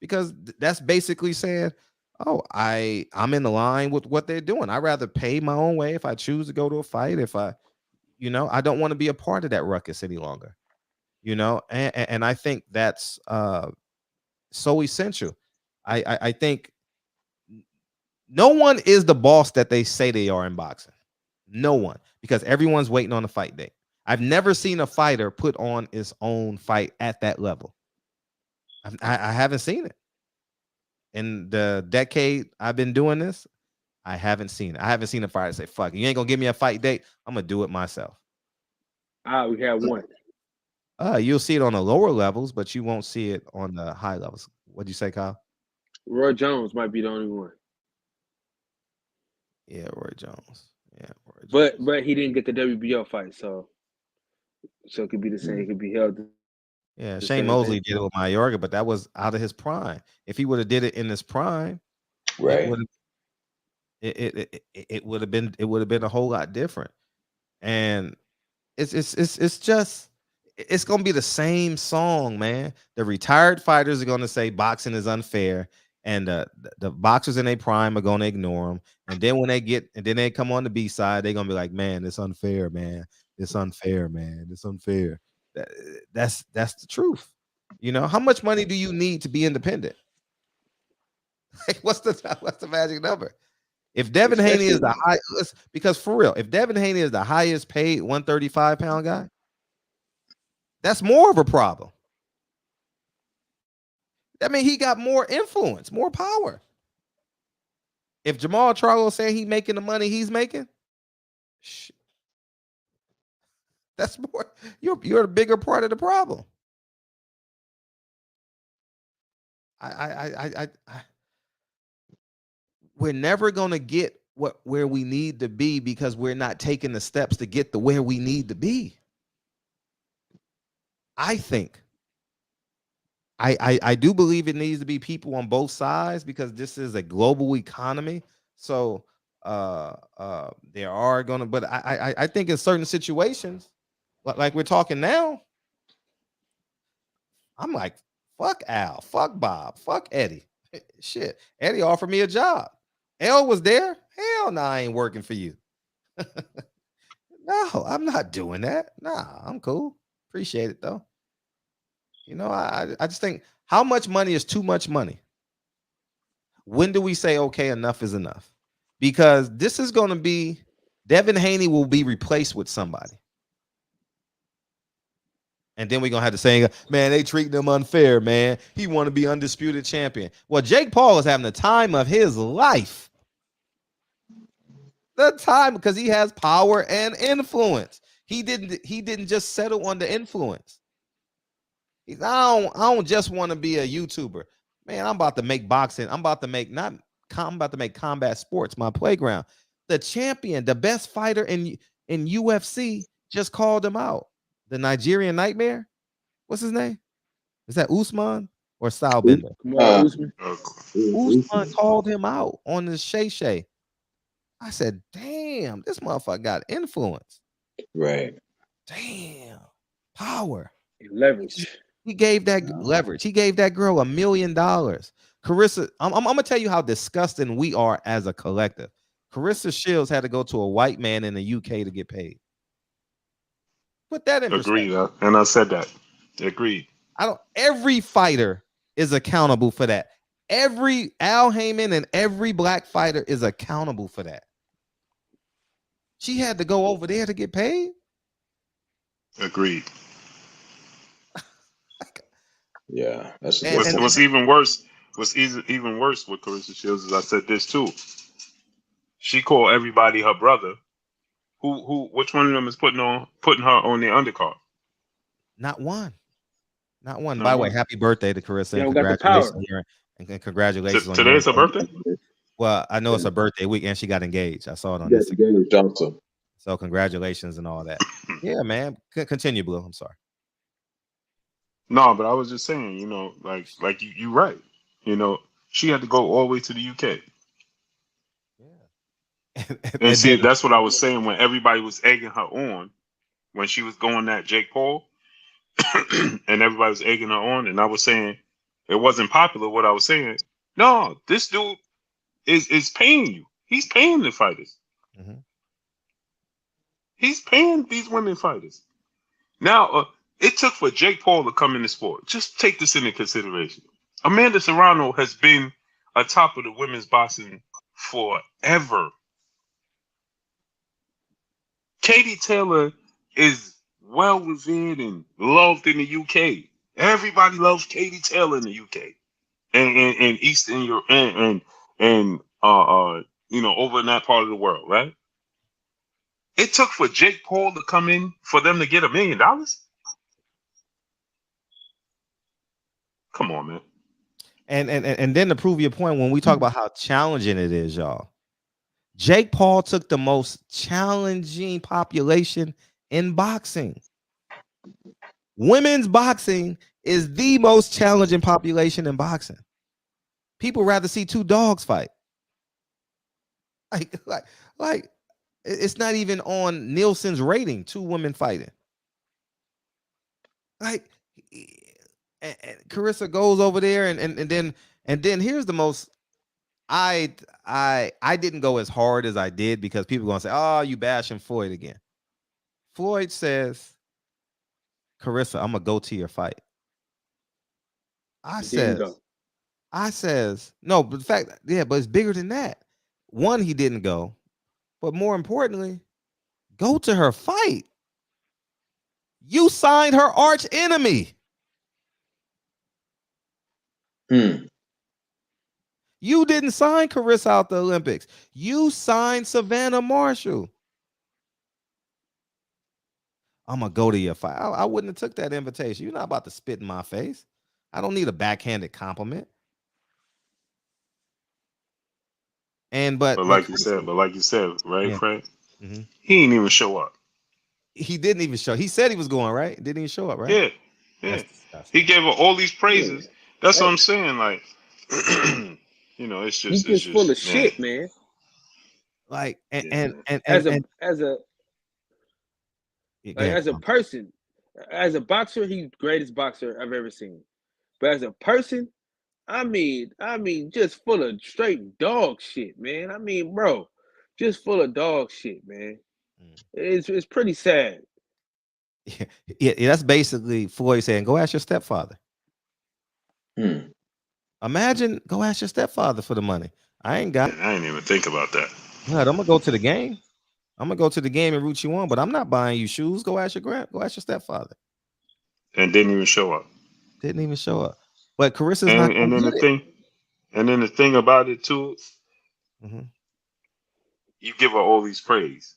because that's basically saying, oh, I'm in the line with what they're doing. I'd rather pay my own way if I choose to go to a fight. If I don't want to be a part of that ruckus any longer. And I think that's so essential. I think no one is the boss that they say they are in boxing. No one, because everyone's waiting on a fight date. I've never seen a fighter put on his own fight at that level. I haven't seen it. In the decade I've been doing this, I haven't seen it. I haven't seen a fighter say, fuck, you ain't gonna give me a fight date, I'm gonna do it myself. We have one. You'll see it on the lower levels, but you won't see it on the high levels. What'd you say, Kyle? Roy Jones might be the only one. Yeah, Roy Jones. Yeah, Roy Jones. But he didn't get the WBO fight, so it could be the same. It could be held. Yeah, Shane Mosley did it with Mayorga, but that was out of his prime. If he would have did it in his prime, right, it would have been a whole lot different. And it's just gonna be the same song, man. The retired fighters are gonna say boxing is unfair, and the boxers in their prime are gonna ignore them. And then when they come on the B side, they're gonna be like, man, it's unfair, man. It's unfair, man. It's unfair. That's the truth. How much money do you need to be independent? Like, what's the magic number? If Devin Haney is the highest, because for real, if Devin Haney is the highest paid 135-pound guy, that's more of a problem. I mean, he got more influence, more power. If Jamal Charlo saying he's making the money he's making, that's more. You're a bigger part of the problem. We're never gonna get where we need to be because we're not taking the steps to get to where we need to be. I think. I do believe it needs to be people on both sides because this is a global economy. So there are gonna, but I think in certain situations, like we're talking now, I'm like, fuck Al, fuck Bob, fuck Eddie. Shit, Eddie offered me a job. L was there. Hell no, I ain't working for you. No, I'm not doing that. Nah, I'm cool. Appreciate it though. I just think, how much money is too much money? When do we say, okay, enough is enough? Because this is going to be, Devin Haney will be replaced with somebody. And then we're going to have to say, man, they treat him unfair, man. He want to be undisputed champion. Well, Jake Paul is having the time of his life. The time, because he has power and influence. He didn't just settle on the influence. I don't just want to be a YouTuber. Man, I'm about to make boxing. I'm about to make combat sports my playground. The champion, the best fighter in UFC just called him out. The Nigerian Nightmare. What's his name? Is that Usman or Stylebender? Usman. Usman called him out on the Shay. I said, damn, this motherfucker got influence. Right. Damn, power. Leverage. He gave that leverage. He gave that girl $1 million. Carissa, I'm gonna tell you how disgusting we are as a collective. Carissa Shields had to go to a white man in the UK to get paid. Put that in perspective. Agreed, and I said that. Agreed. Every fighter is accountable for that. Every Al Heyman and every black fighter is accountable for that. She had to go over there to get paid. Agreed. Yeah, that's what's even worse. What's even worse with Carissa Shields is I said this too. She called everybody her brother. Which one of them is putting her on the undercard? Not one. Not one. By the way, happy birthday to Carissa and congratulations. Today's her birthday? Well, I know it's her birthday week and she got engaged. I saw it on Instagram. So congratulations and all that. Yeah, man. Continue, Blue. I'm sorry. No, but I was just saying, you know, like you right. You know, she had to go all the way to the UK. And see, that's what I was saying when everybody was egging her on when she was going at Jake Paul and everybody was egging her on. And I was saying it wasn't popular what I was saying. No, this dude is paying you. He's paying the fighters. Mm-hmm. He's paying these women fighters. Now, it took for Jake Paul to come in the sport. Just take this into consideration. Amanda Serrano has been atop of the women's boxing forever. Katie Taylor is well revered and loved in the UK. Everybody loves Katie Taylor in the UK and Eastern Europe and you know, over in that part of the world, right? It took for Jake Paul to come in for them to get $1 million. Come on, man. And then to prove your point, when we talk about how challenging it is, y'all, Jake Paul took the most challenging population in boxing. Women's boxing is the most challenging population in boxing. People rather see two dogs fight. Like it's not even on Nielsen's rating, two women fighting. Like, and Carissa goes over there and then here's the most. I didn't go as hard as I did because people are gonna say, "Oh, you bashing Floyd again." Floyd says, "Carissa, I'm gonna go to your fight." I says, no, but the fact, but it's bigger than that. One, he didn't go, but more importantly, go to her fight. You signed her arch enemy. You didn't sign Carissa out the Olympics. You signed Savannah Marshall. I'm gonna go to your fight. I wouldn't have took that invitation. You're not about to spit in my face. I don't need a backhanded compliment. But like you said, right, yeah. Frank? Mm-hmm. He didn't even show up. He didn't even show. He said he was going, right? Didn't even show up, right? Yeah. He gave her all these praises. That's what I'm saying. Like, you know, it's just he's just full of shit, man. Like, as a person, as a boxer, he's the greatest boxer I've ever seen. But as a person, I mean, just full of straight dog shit, man. I mean, bro, just full of dog shit, man. It's pretty sad. Yeah, that's basically Floyd saying, "Go ask your stepfather." Imagine, go ask your stepfather for the money. I didn't even think about that. God, I'm gonna go to the game. I'm gonna go to the game and root you on, but I'm not buying you shoes. Go ask your stepfather. And didn't even show up. Didn't even show up. But Carissa's not. And then the thing about it too, you give her all these praise.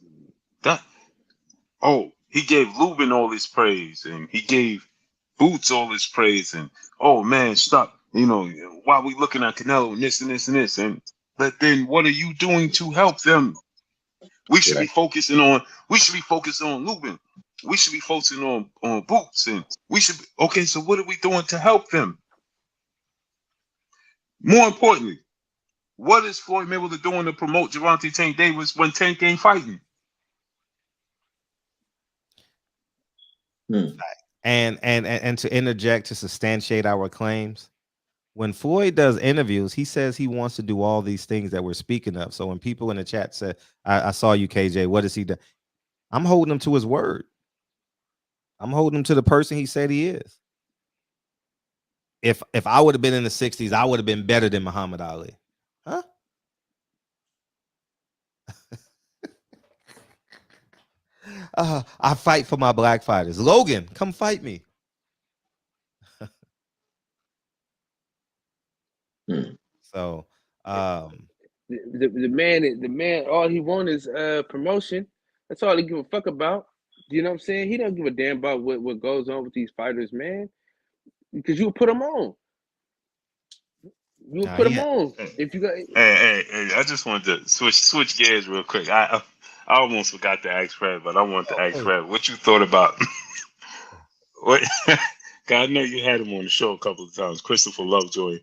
He gave Lubin all this praise, and he gave Boots all this praise, and oh man, stop! You know, why we looking at Canelo and this and this and this, but then what are you doing to help them? We should be focusing on. We should be focusing on Lubin. We should be focusing on Boots, and we should. Okay, so what are we doing to help them? More importantly, What is Floyd Mayweather doing to promote Gervonta Tank Davis when Tank ain't fighting? And to interject to substantiate our claims, when Floyd does interviews, he says he wants to do all these things that we're speaking of. So when people in the chat said, I saw you, KJ, what does he do? I'm holding him to his word. I'm holding him to the person he said he is. If I would have been in the 60s, I would have been better than Muhammad Ali. Huh? I fight for my black fighters. Logan, come fight me. So the man, all he wants is promotion. That's all he give a fuck about. You know what I'm saying? He don't give a damn about what goes on with these fighters, man. Because you would put them on. You would put them on. If you got Hey, I just wanted to switch gears real quick. I almost forgot to ask Fred, but I want to ask Fred what you thought about what I know you had him on the show a couple of times, Christopher Lovejoy.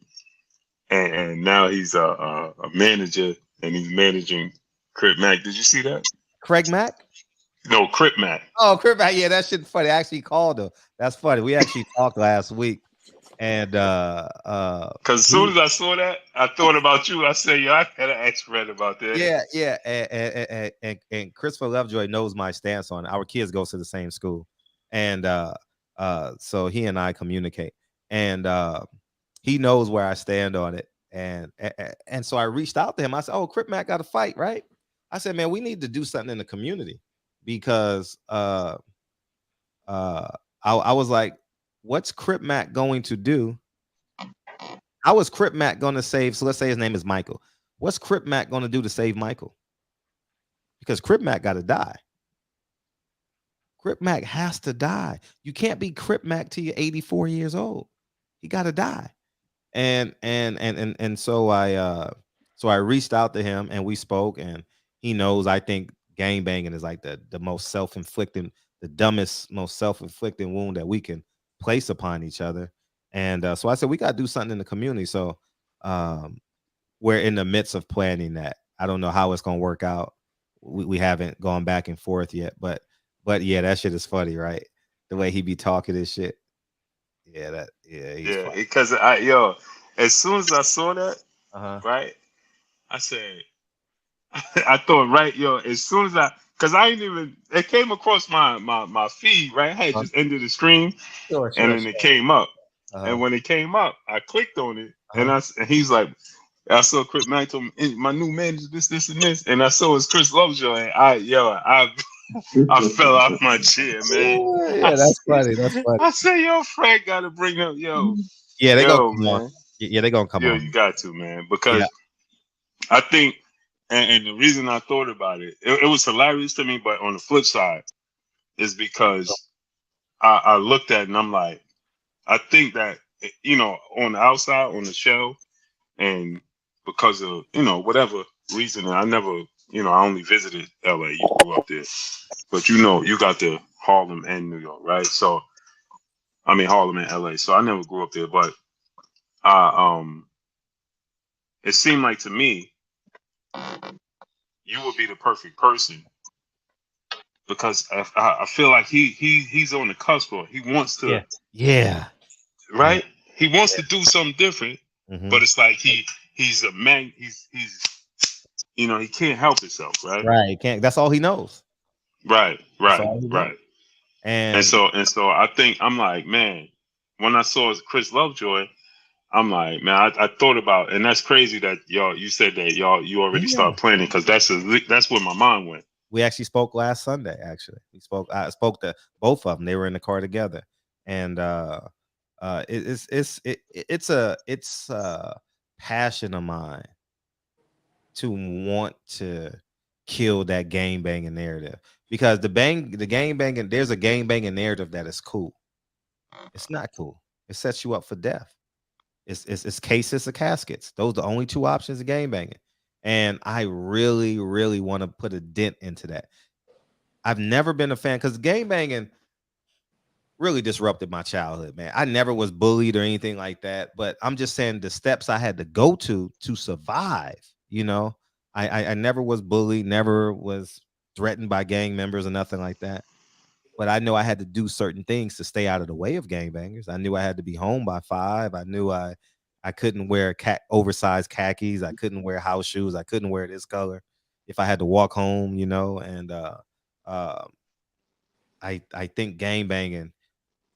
And now he's a manager, and he's managing Crip Mac. Did you see that? Craig Mack? No, Crip Mac. Oh, Crip Mack. Yeah, that shit's funny. I actually called him. That's funny. We actually talked last week. And because as soon as I saw that, I thought about you. I said, "Yo, I gotta ask Fred about that." Yeah. And Christopher Lovejoy knows my stance on it. Our kids go to the same school, and so he and I communicate, and he knows where I stand on it. And so I reached out to him. I said, "Oh, Crip Mac got a fight, right?" I said, "Man, we need to do something in the community because I was like, what's Crip Mac going to do? How is Crip Mac going to save? So let's say his name is Michael. What's Crip Mac going to do to save Michael? Because Crip Mac got to die. Crip Mac has to die. You can't be Crip Mac till you're 84 years old. He got to die." And so I reached out to him and we spoke, and he knows I think gang banging is like the most self-inflicting, the dumbest, most self-inflicting wound that we can place upon each other. And so I said, we got to do something in the community. So we're in the midst of planning that. I don't know how it's going to work out. We haven't gone back and forth yet, but yeah, that shit is funny, right? The way he be talking this shit. Yeah, Because as soon as I saw that, right, I said, I thought, right, as soon as because I ain't even, it came across my feed, right? I had just ended the stream, and then it came up, and when it came up, I clicked on it, and he's like, I saw Crip Mac told me, my new manager, this, and this, and I saw it's Chris Lovejoy, and I fell off my chair, man. Yeah, that's funny. That's funny. I said, yo, Frank got to bring up, Yeah, they gonna come man. on. Yeah, they gonna come on. You got to, man, because I think, and the reason I thought about it was hilarious to me, but on the flip side, is because I looked at it and I'm like, I think that on the outside, on the show, and because of whatever reason, I never, I only visited LA. You grew up there, but you got the Harlem and New York, right? So I mean Harlem and LA. So I never grew up there, but it seemed like to me you would be the perfect person because I feel like he's on the cusp, or he wants to, right? He wants to do something different, but it's like he's a man. He's he can't help himself, right? Right, he can't. That's all he knows. Right. And so I think I'm like, man, when I saw Chris Lovejoy, I'm like, man, I thought about, and that's crazy that you said that you already started planning, because that's where my mind went. We actually spoke last Sunday. Actually, I spoke to both of them. They were in the car together, and it's a passion of mine to want to kill that gang banging narrative, because the gang banging, there's a gang banging narrative that is cool. It's not cool. It sets you up for death. It's cases or caskets. Those are the only two options of gang banging. And I really, really want to put a dent into that. I've never been a fan, because gang banging, really disrupted my childhood, man. I never was bullied or anything like that, but I'm just saying the steps I had to go to survive. You know, I never was bullied, never was threatened by gang members or nothing like that. But I know I had to do certain things to stay out of the way of gangbangers. I knew I had to be home by 5. I knew I couldn't wear oversized khakis. I couldn't wear house shoes. I couldn't wear this color if I had to walk home, you know. And uh, I think gangbanging.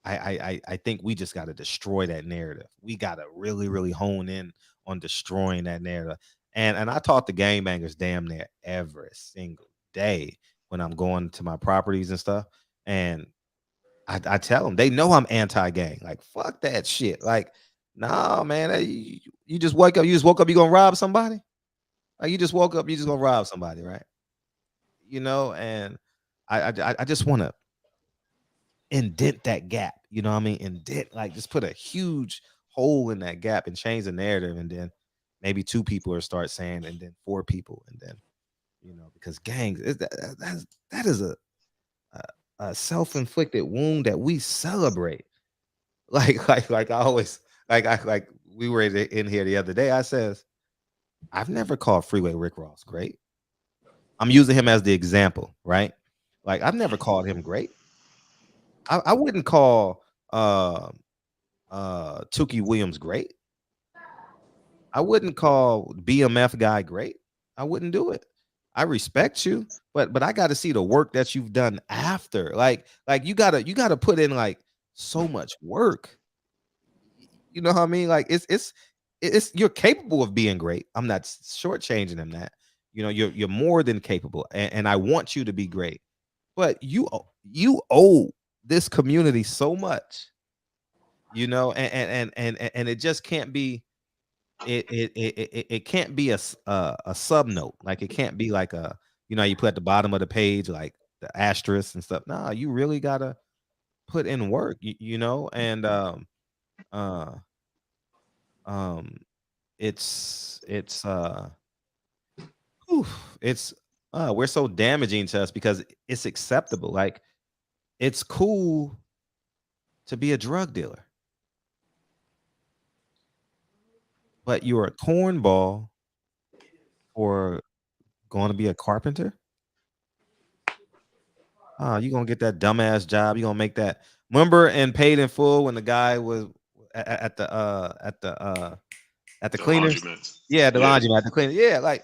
I think we just got to destroy that narrative. We got to really hone in on destroying that narrative. And I talk to gangbangers damn near every single day when I'm going to my properties and stuff. And I tell them, they know I'm anti-gang. Like, fuck that shit. Like, nah, man, you just wake up. You just woke up. You gonna rob somebody? Like, you just woke up. You just gonna rob somebody, right? You know. And I just want to indent that gap. You know what I mean? Indent, like, just put a huge hole in that gap and change the narrative. And then maybe 2 people will start saying, and then 4 people, and then, you know, because gangs that is a self-inflicted wound that we celebrate. Like I always like we were in here the other day. I says, I've never called Freeway Rick Ross great. I'm using him as the example, right? Like, I've never called him great. I wouldn't call Tukey Williams great. I wouldn't call BMF guy great. I wouldn't do it. I respect you, but I got to see the work that you've done after. Like you gotta put in like so much work. You know what I mean? Like, it's you're capable of being great. I'm not shortchanging him that. You know, you're more than capable, and I want you to be great. But you owe this community so much, you know, and it just can't be. It can't be a sub note. Like, it can't be like a, you know, you put at the bottom of the page like the asterisk and stuff. Nah, you really gotta put in work. You know, and uh um it's whew, it's we're so damaging to us because it's acceptable. Like, it's cool to be a drug dealer, but you're a cornball or going to be a carpenter. You gonna get that dumbass job. You gonna make that. Remember in Paid in Full when the guy was at the The cleaners? laundromats. Yeah, the Yeah. laundromat, the cleaner. Yeah, like,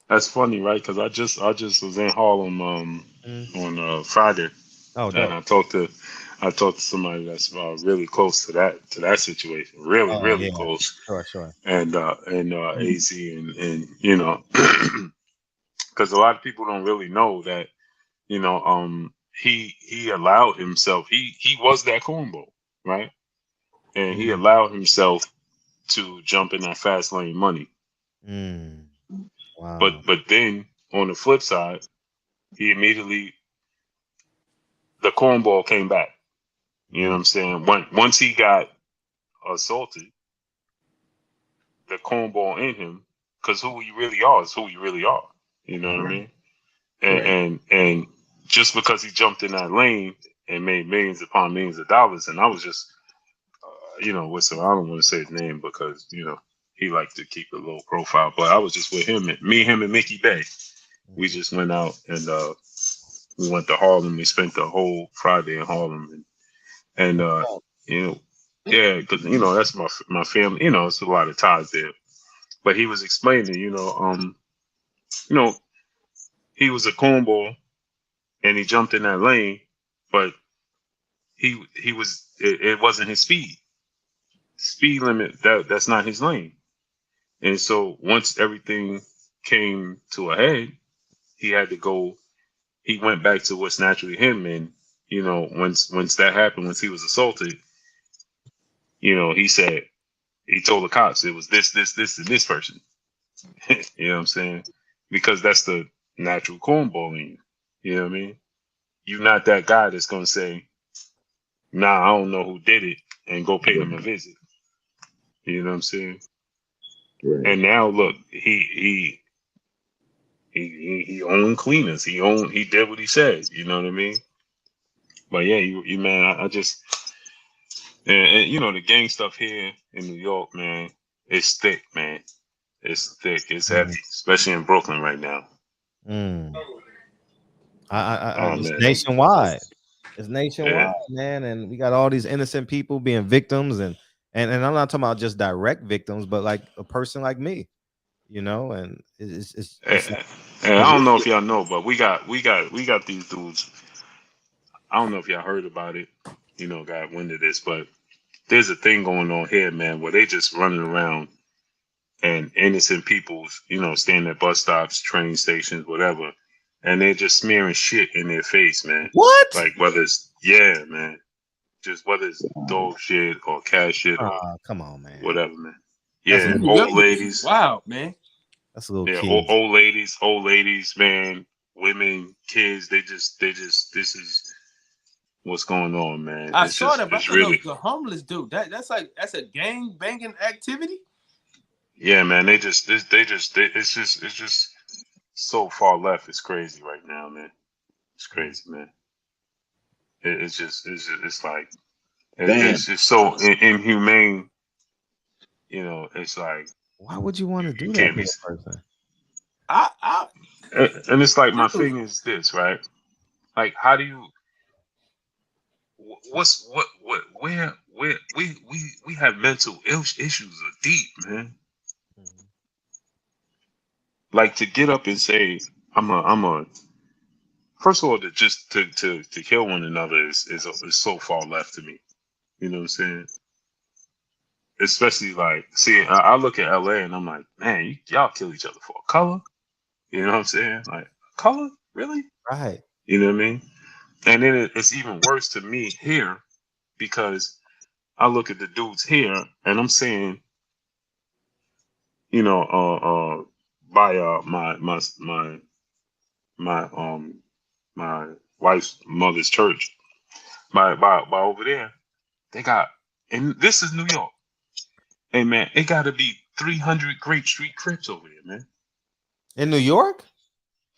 That's funny, right? Because I just was in Harlem on Friday, oh, and dope. I talked to somebody that's really close to that situation, Oh really yeah, close, sure. and AZ and you know, because a lot of people don't really know that, you know, he allowed himself, he was that cornball, right, and he Mm, allowed himself to jump in that fast lane money, mm, but wow. then on the flip side, he immediately the cornball came back. You know what Mm, I'm saying? Once he got assaulted, the cornball in him, because who you really are is who you really are. You know what I Right. mean? Right. And just because he jumped in that lane and made millions upon millions of dollars, and I was just, you know, with some, I don't want to say his name because, you know, he liked to keep a low profile, but I was just with him, and me, him, and Mickey Bay. We mm. just went out and we went to Harlem. We spent the whole Friday in Harlem, and Oh, you know, yeah, because you know that's my family. You know, it's a lot of ties there. But he was explaining, you know, he was a cornball and he jumped in that lane, but he was it wasn't his speed limit. That's not his lane. And so once everything came to a head, he had to go. He went back to what's naturally him, and you know, once that happened, once he was assaulted, you know, he told the cops it was this, and this person. You know what I'm saying? Because that's the natural cornball in you. You know what I mean? You're not that guy that's gonna say, "Nah, I don't know who did it," and go pay them a Right. visit. You know what I'm saying? Right. And now look, he owned cleaners. He did what he said. You know what I mean? But yeah, you man, I just and you know the gang stuff here in New York, man, it's thick, man. It's thick. It's heavy, especially in Brooklyn right now. Mm. Oh It's man, nationwide. It's yeah, nationwide, man, and we got all these innocent people being victims, and I'm not talking about just direct victims, but like a person like me, you know, and it's like, and I don't know if y'all know, but we got these dudes. I don't know if y'all heard about it. You know, got wind of this, but there's a thing going on here, man, where they just running around and innocent people, you know, standing at bus stops, train stations, whatever, and they're just smearing shit in their face, man. what? Like whether it's man, just whether it's dog shit or cat shit or Come on, man. whatever, man. That's Yeah, a old ladies. Wow, man. That's a little Yeah, kid. old ladies, man, women, kids. They just. This is what's going on, man. I It's saw just, that, but I it's thought that was really, the homeless dude. That's a gang banging activity. yeah, man. It's just so far left. It's crazy right now, man. It's crazy, man. It's like, Damn. it's just so inhumane. You know, it's like Why would you want to you do that can't to be. a person? I And it's like my dude, thing is this, right? Like, how do you? What's what where we have mental issues are deep, man. Like to get up and say I'm a first of all to kill one another is so far left to me. You know what I'm saying? Especially like see I look at LA and I'm like, man, y'all kill each other for a color. You know what I'm saying? Like color, really? Right. You know what I mean? And then it's even worse to me here because I look at the dudes here and I'm saying, you know, by my my wife's mother's church, by over there, they got, and this is New York. Hey man, it got to be 300 Grape Street Crips over there, man. In New York?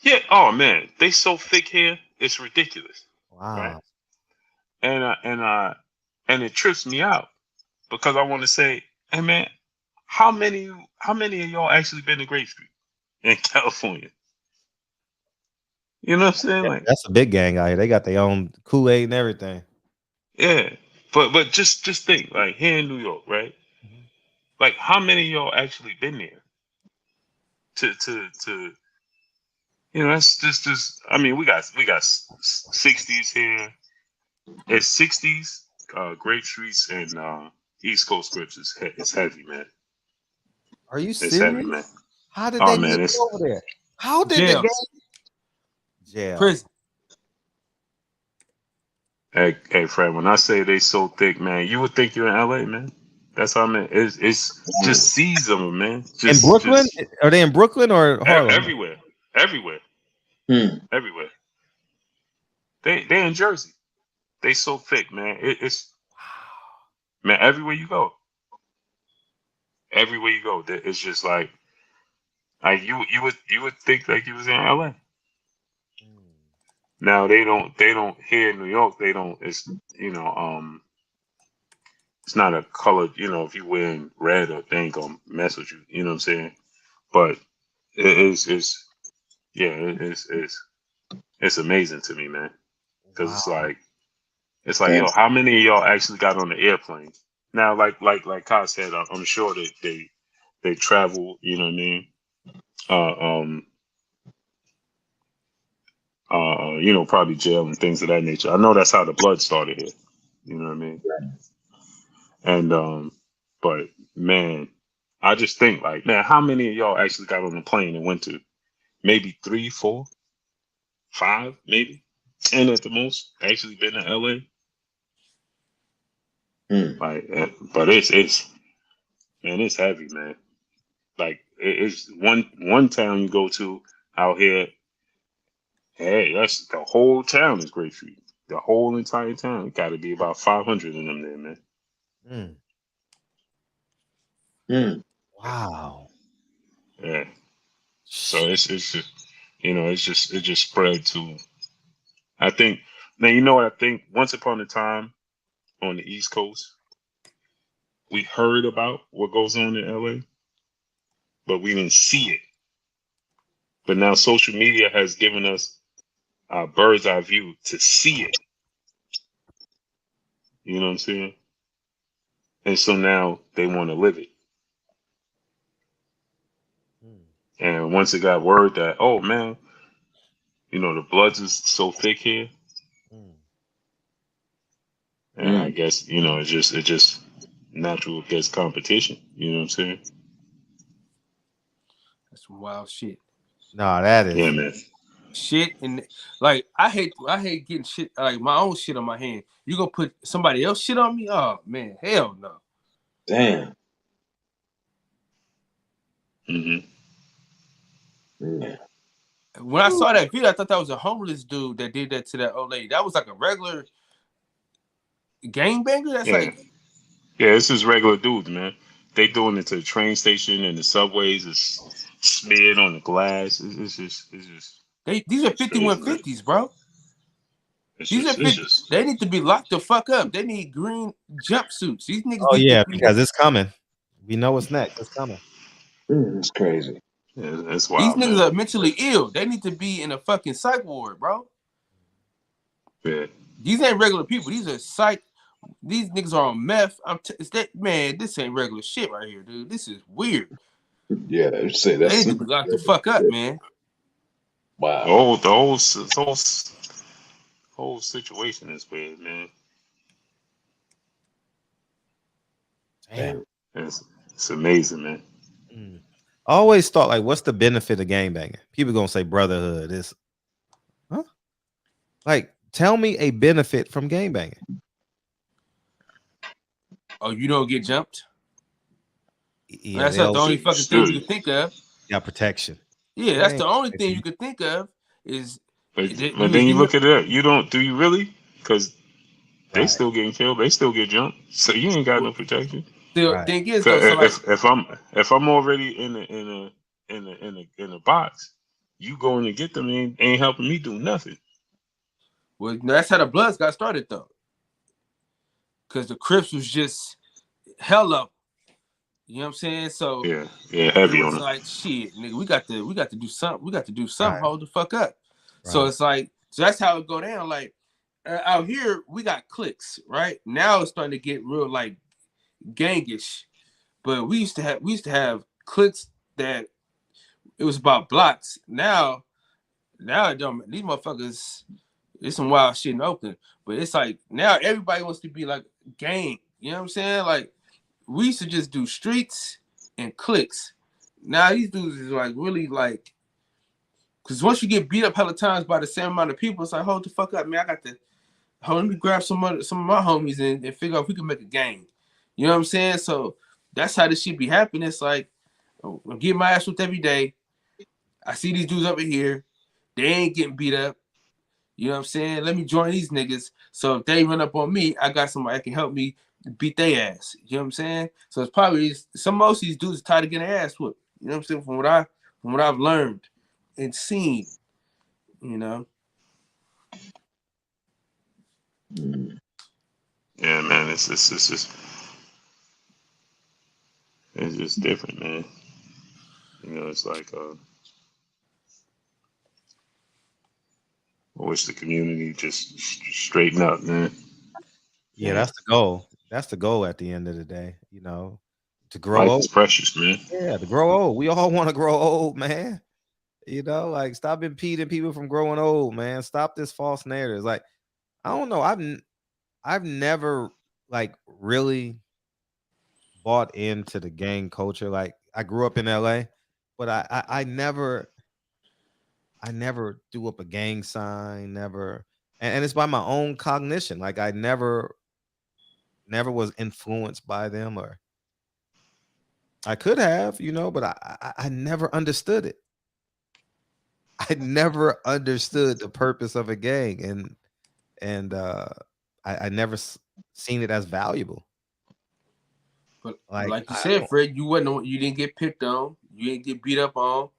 Yeah. Oh man, they so thick here, it's ridiculous, right? Wow. And it trips me out because I want to say, hey man, how many of y'all actually been to Grape Street in California? You know what I'm saying? Yeah, Like, that's a big gang out here. They got their own Kool-Aid and everything. yeah. But just think, like here in New York, right? Like how many of y'all actually been there? To you know, that's just I mean, we got 60s here. It's 60s, Grape Streets and East Coast Scripts is heavy, man. Are you It's heavy, man. serious? How did Oh they get man, it's over there? How did the jail, gang? Jail. prison. hey Fred, when I say they so thick, man, you would think you're in LA, man. That's how I mean. It's just seas of them, man. In Brooklyn? Just Are they in Brooklyn or Harlem? everywhere, Hmm. everywhere. They in Jersey. They so thick, man. It's man everywhere you go. Everywhere you go, it's just like you would think like you was in LA. Now they don't here in New York. They don't. It's you know it's not a color. You know if you wearing red or they ain't gonna mess with you. You know what I'm saying? But it's yeah it's amazing to me, man. Because Wow. it's like Damn. yo, how many of y'all actually got on the airplane? Now like Kyle said, I'm sure that they travel. You know what I mean? Uh, um, you know, probably jail and things of that nature. I know that's how the blood started here. You know what I mean? And but man, I just think like, man, how many of y'all actually got on the plane and went to maybe 3, 4, 5, maybe 10 at the most? Actually been to LA? Hmm. Like, but it's man, it's heavy, man. Like it's one town you go to out here. Hey, that's the whole town is Grape Street. The whole entire town. It got to be about 500 of them there, man. Mm. Hmm. Wow. Yeah. So it's just you know it just spread to. I think Now, you know what I think? Once upon a time on the East Coast, we heard about what goes on in LA, but we didn't see it. But now social media has given us a bird's eye view to see it. You know what I'm saying? And so now they want to live it. And once it got word that, oh man, you know, the Bloods is so thick here. And I guess, you know, it just natural gets competition. You know what I'm saying? That's some wild shit. No, that is. Yeah, man. Shit, and like I hate getting shit like my own shit on my hand. You gonna put somebody else shit on me? Oh man, hell no. Damn. Mm-hmm. Yeah. When I saw that video, I thought that was a homeless dude that did that to that old lady. That was like a regular gangbanger. That's like, yeah, it's just regular dudes, man. They doing it to the train station and the subways. It's smeared on the glass. It's just these are 5150s, bro. These are 50. They need to be locked the fuck up. They need green jumpsuits. These niggas. Oh need yeah, to be, because it's coming. We know what's next. It's coming. It's crazy. Yeah, that's these wild, niggas man. are mentally ill. They need to be in a fucking psych ward, bro. Yeah. These ain't regular people. These are psych. These niggas are on meth. Man, this ain't regular shit right here, dude. This is weird. Yeah, I would say that's they need to be locked the fuck up, man. Wow. The whole situation is weird, man. Damn. It's amazing, man. I always thought, like, what's the benefit of gangbanging? People gonna say brotherhood is, huh? Like, tell me a benefit from gangbanging. Oh, you don't get jumped? Yeah, that's not the only fucking thing you can think of. Got protection. Yeah, that's the only thing you can think of is. But then you look at it, you don't. Do you really? Because they still getting killed. They still get jumped. So you ain't got no protection. The thing is, though, so like, if I'm already in a box, you going to get them ain't helping me do nothing. Well, that's how the Bloods got started, though. Because the Crips was just hell up. You know what I'm saying? So yeah, heavy it was on it. like, shit, nigga, we got to do something. We got to do something. Right. Hold the fuck up. Right. So it's like, so that's how it go down. Like out here, we got cliques, right? Now it's starting to get real like gangish. But we used to have cliques that it was about blocks. Now it don't. These motherfuckers, it's some wild shit in Oakland. But it's like now everybody wants to be like gang. You know what I'm saying? Like we used to just do streets and cliques. Now these dudes is like really like, because once you get beat up hella times by the same amount of people, it's like, hold the fuck up, man. Let me grab some of my homies and figure out if we can make a gang. You know what I'm saying? So that's how this shit be happening. It's like, I'm getting my ass whipped every day. I see these dudes over here. They ain't getting beat up. You know what I'm saying? Let me join these niggas. So if they run up on me, I got somebody that can help me beat their ass. You know what I'm saying? So it's probably most of these dudes are tired of getting their ass whooped. You know what I'm saying? From what I've learned and seen, you know. Yeah, man, it's just different, man. You know, it's like I wish the community just straighten up, man. Yeah, that's the goal. That's the goal at the end of the day, you know, to grow Life old. is precious, man. Yeah, to grow old. We all want to grow old, man. You know, like stop impeding people from growing old, man. Stop this false narrative. Like, I don't know. I've never like really bought into the gang culture. Like, I grew up in LA, but I never threw up a gang sign, never. And it's by my own cognition. Like, I never was influenced by them, or I could have, you know, but I never understood it. I never understood the purpose of a gang, and I never seen it as valuable. But like you said, Fred, you didn't get picked on, you didn't get beat up on.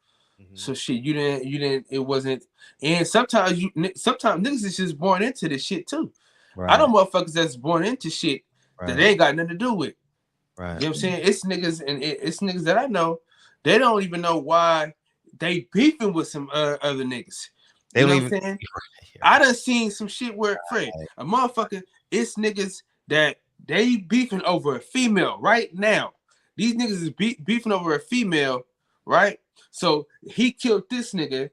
So shit, you didn't. It wasn't. And sometimes niggas is just born into this shit too. Right. I know motherfuckers that's born into shit that they ain't got nothing to do with. Right. You know what I'm saying? It's niggas and it's niggas that I know. They don't even know why they beefing with some other niggas. You know what I'm saying? I done seen some shit where Fred, a motherfucker, it's niggas that they beefing over a female right now. These niggas is beefing over a female, right? So he killed this nigga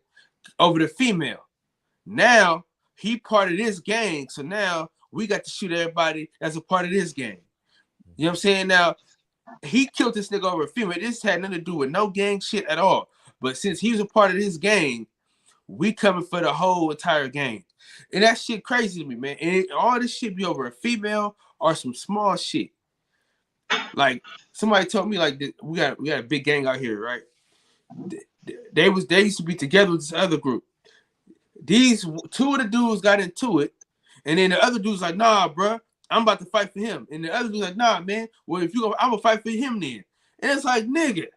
over the female. Now he part of this gang. So now we got to shoot everybody that's a part of this gang. You know what I'm saying? Now he killed this nigga over a female. This had nothing to do with no gang shit at all. But since he was a part of this gang, we coming for the whole entire gang. And that shit crazy to me, man. And all this shit be over a female or some small shit. Like somebody told me, like we got a big gang out here, right? They used to be together with this other group. These two of the dudes got into it, and then the other dude's like, "Nah, bro, I'm about to fight for him." And the other dude's like, "Nah, man. Well, if you go, I'm gonna fight for him then." And it's like, nigga.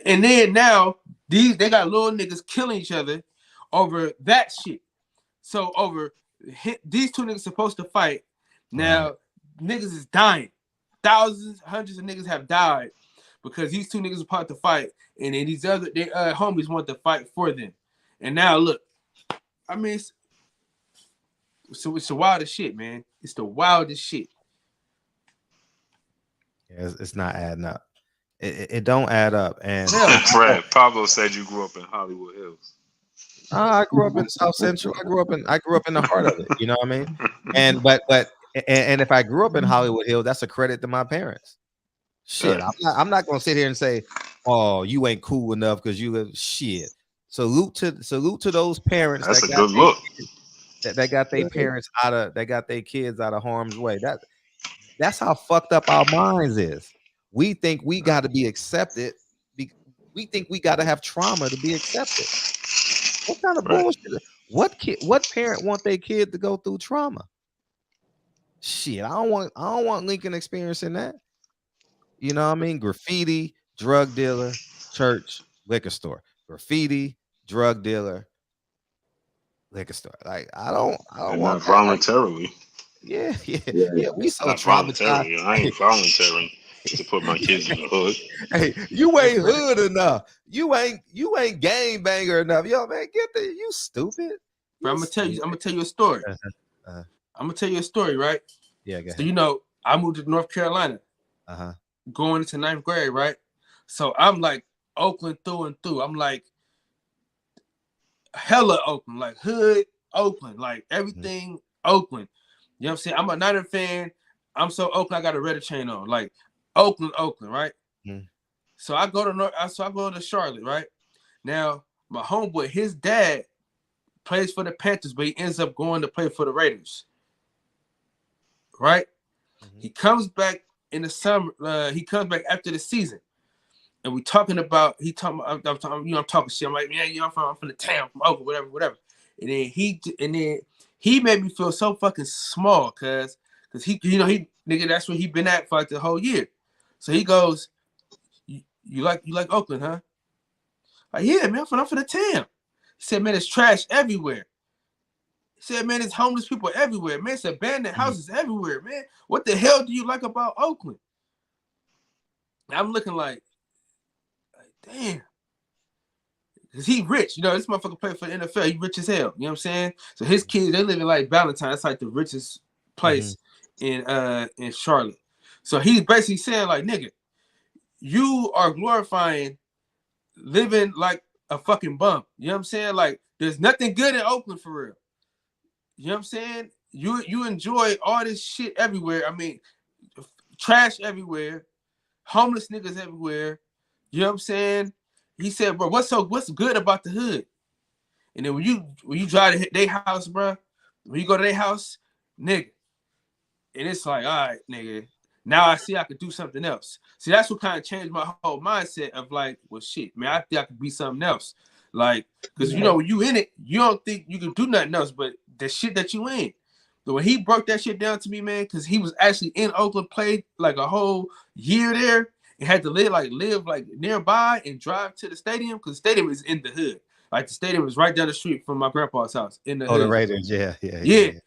And then now they got little niggas killing each other over that shit. So over these two niggas supposed to fight. Now niggas is dying. Thousands, hundreds of niggas have died because these two niggas are part to fight, and then these other homies want to fight for them. And now look, I mean, it's the wildest shit, man. It's the wildest shit. Yeah, it's not adding up. It don't add up. And Fred, Pablo said you grew up in Hollywood Hills. I grew up in South Central. I grew up in the heart of it. You know what I mean? And but if I grew up in Hollywood Hills, that's a credit to my parents. Shit, I'm not gonna sit here and say, "Oh, you ain't cool enough because you have shit." Salute to those parents. That's a good look. That got their parents got their kids out of harm's way. That's how fucked up our minds is. We think we got to be accepted. We think we got to have trauma to be accepted. What kind of bullshit? What parent want their kid to go through trauma? Shit, I don't want Lincoln experiencing that. You know what I mean? Graffiti, drug dealer, church, liquor store. Graffiti, drug dealer, liquor store. Like I don't want that. Voluntarily. Yeah. We so not traumatized. I ain't volunteering to put my kids in the hood. Hey, you ain't hood enough. You ain't gang banger enough. Yo, man, you stupid. Bro, I'm gonna tell you a story. I'm gonna tell you a story, right? Yeah, go ahead. So you know, I moved to North Carolina. Going into 9th grade, right? So I'm like Oakland through and through. I'm like hella Oakland, like hood Oakland, like everything Oakland. You know what I'm saying? I'm a Niner fan. I'm so Oakland, I got a Raider chain on. Like Oakland, right? So I go to Charlotte, right? Now, my homeboy, his dad plays for the Panthers, but he ends up going to play for the Raiders. Right? He comes back in the summer, he comes back after the season. And I'm talking I'm talking shit. I'm like, man, I'm from the town, from Oakland, whatever. And then he made me feel so fucking small, cause he nigga, that's where he been at for like the whole year. So he goes, you like Oakland, huh? Like, yeah, man, I'm from the town. He said, man, it's trash everywhere. He said, man, it's homeless people everywhere. Man, it's abandoned houses everywhere, man. What the hell do you like about Oakland? And I'm looking like damn. Because he rich. You know, this motherfucker played for the NFL. He rich as hell. You know what I'm saying? So his kids, they live in like Valentine. That's like the richest place in Charlotte. So he's basically saying, like, nigga, you are glorifying living like a fucking bum. You know what I'm saying? Like, there's nothing good in Oakland for real. You know what I'm saying? You enjoy all this shit everywhere. I mean, trash everywhere, homeless niggas everywhere. You know what I'm saying? He said, bro, what's good about the hood? And then when you drive to their house, bro, when you go to their house, nigga, and it's like, all right, nigga, now I see I could do something else. See, that's what kind of changed my whole mindset of like, well, shit, man, I think I could be something else. Like, because, you know, when you in it, you don't think you can do nothing else but the shit that you in. So when he broke that shit down to me, man, because he was actually in Oakland, played like a whole year there, and had to live like nearby and drive to the stadium because the stadium is in the hood. Like the stadium is right down the street from my grandpa's house in the Oh, the hood. Raiders, yeah.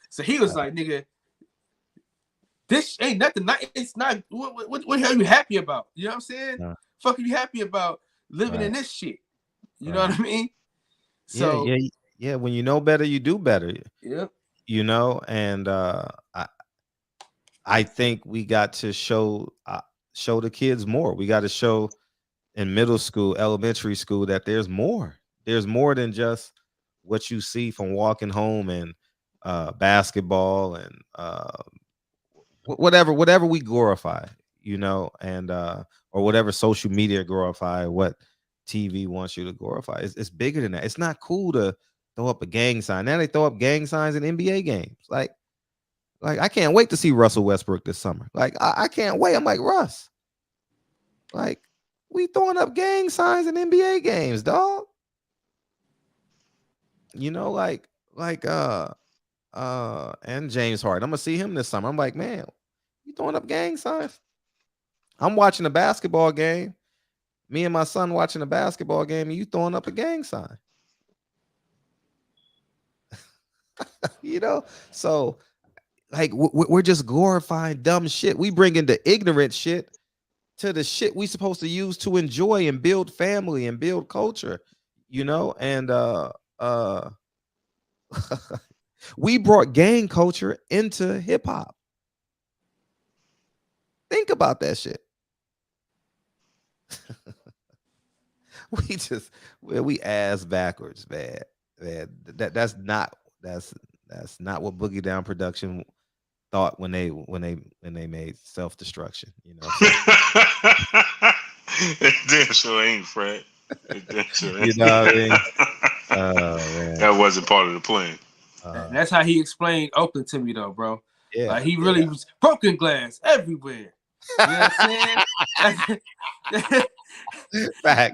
So he was like, nigga, this ain't nothing. It's not. What the hell are you happy about? You know what I'm saying? No. Fuck, are you happy about living in this shit? You know what I mean? So yeah. When you know better, you do better. Yeah. You know, and I think we got to show the kids more. We got to show in middle school, elementary school that there's more. There's more than just what you see from walking home and basketball and whatever we glorify, you know, and or whatever social media glorify, what TV wants you to glorify. It's bigger than that. It's not cool to throw up a gang sign. Now they throw up gang signs in NBA games. Like I can't wait to see Russell Westbrook this summer. Like I can't wait. I'm like, Russ, like we throwing up gang signs in NBA games, dog. You know, and James Harden. I'm gonna see him this summer. I'm like, man, you throwing up gang signs? I'm watching a basketball game. Me and my son watching a basketball game, and you throwing up a gang sign. You know, so like we're just glorifying dumb shit. We bring in the ignorant shit to the shit we supposed to use to enjoy and build family and build culture. You know, and we brought gang culture into hip hop. Think about that shit. We ass backwards, man. That's not what Boogie Down Production thought when they made Self-Destruction. You know, It damn sure ain't, Fred. It damn sure ain't. You know what I mean? Man. That wasn't part of the plan. That's how he explained Oakland to me, though, bro. Yeah, like he really was broken glass everywhere. You know what I'm saying?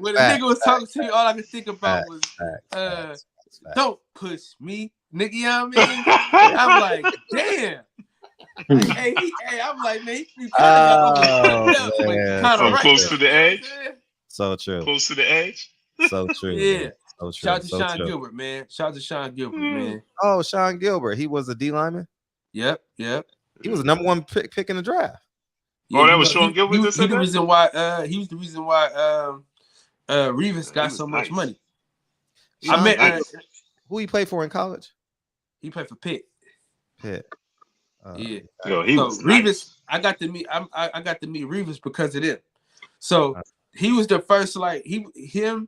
When the nigga was talking to me, all I could think about was don't push me, nigga. You know what I mean? I'm like, damn. I'm like, man, he kind of close to the edge. So true. Close to the edge. So true. Yeah. Man. So true. Shout out to Sean Gilbert, man. Shout out to Sean Gilbert, man. Oh, Sean Gilbert. He was a D lineman. Yep. He was the number one pick in the draft. Yeah, that was Sean Gilbert. He was the reason why. He was the reason why Revis got so much money. I met who he played for in college. He played for Pitt. Yeah. Yo, he was Revis. Nice. I got to meet Revis because of them. So he was the first, like him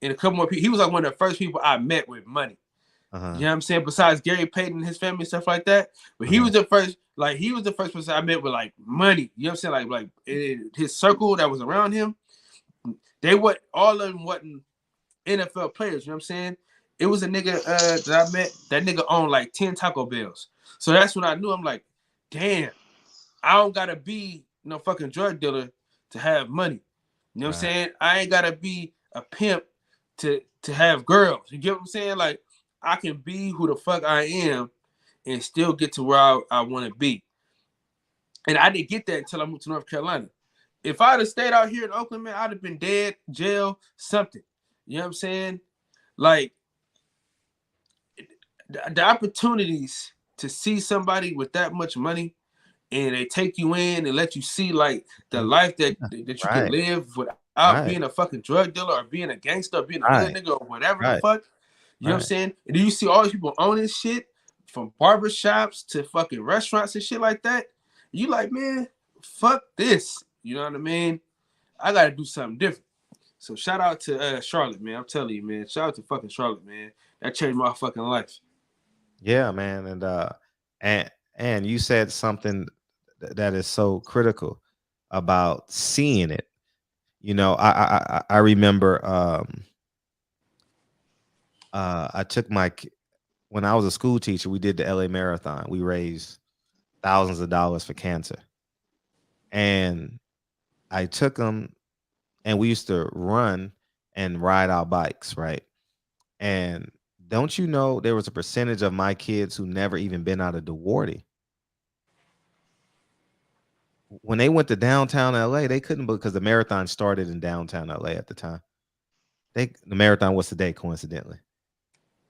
and a couple more people. He was like one of the first people I met with money. You know what I'm saying? Besides Gary Payton and his family and stuff like that. But he was the first, person I met with like money. You know what I'm saying? Like in his circle that was around him, all of them wasn't NFL players, you know what I'm saying? It was a nigga that I met, that nigga owned like 10 Taco Bells. So that's when I knew, I'm like, damn, I don't gotta be no fucking drug dealer to have money. You know what I'm saying? I ain't gotta be a pimp to have girls. You get what I'm saying? Like, I can be who the fuck I am and still get to where I want to be. And I didn't get that until I moved to North Carolina. If I'd have stayed out here in Oakland, man, I'd have been dead, jail, something. You know what I'm saying? Like, the opportunities to see somebody with that much money and they take you in and let you see, like, the life that you can live without being a fucking drug dealer or being a gangster or being a hood nigga or whatever the fuck. You know what I'm saying? And then you see all these people owning shit from barbershops to fucking restaurants and shit like that. You like, man, fuck this. You know what I mean? I got to do something different. So shout out to Charlotte, man. I'm telling you, man. Shout out to fucking Charlotte, man. That changed my fucking life. Yeah, man. And you said something that is so critical about seeing it. You know, I remember I took when I was a school teacher, we did the LA Marathon. We raised thousands of dollars for cancer. And I took them and we used to run and ride our bikes, right? And don't you know there was a percentage of my kids who never even been out of DeWarty. when they went to downtown LA, they couldn't, because the marathon started in downtown LA at the time. The marathon was today, coincidentally.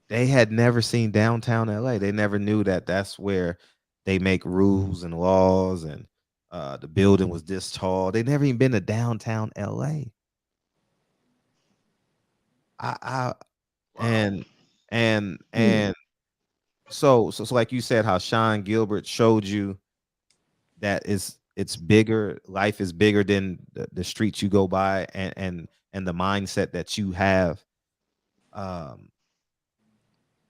They had never seen downtown LA. They never knew that that's where they make rules and laws, and the building was this tall. They never even been to downtown LA. And so like you said, how Sean Gilbert showed you that it's bigger. Life is bigger than the streets you go by, and the mindset that you have.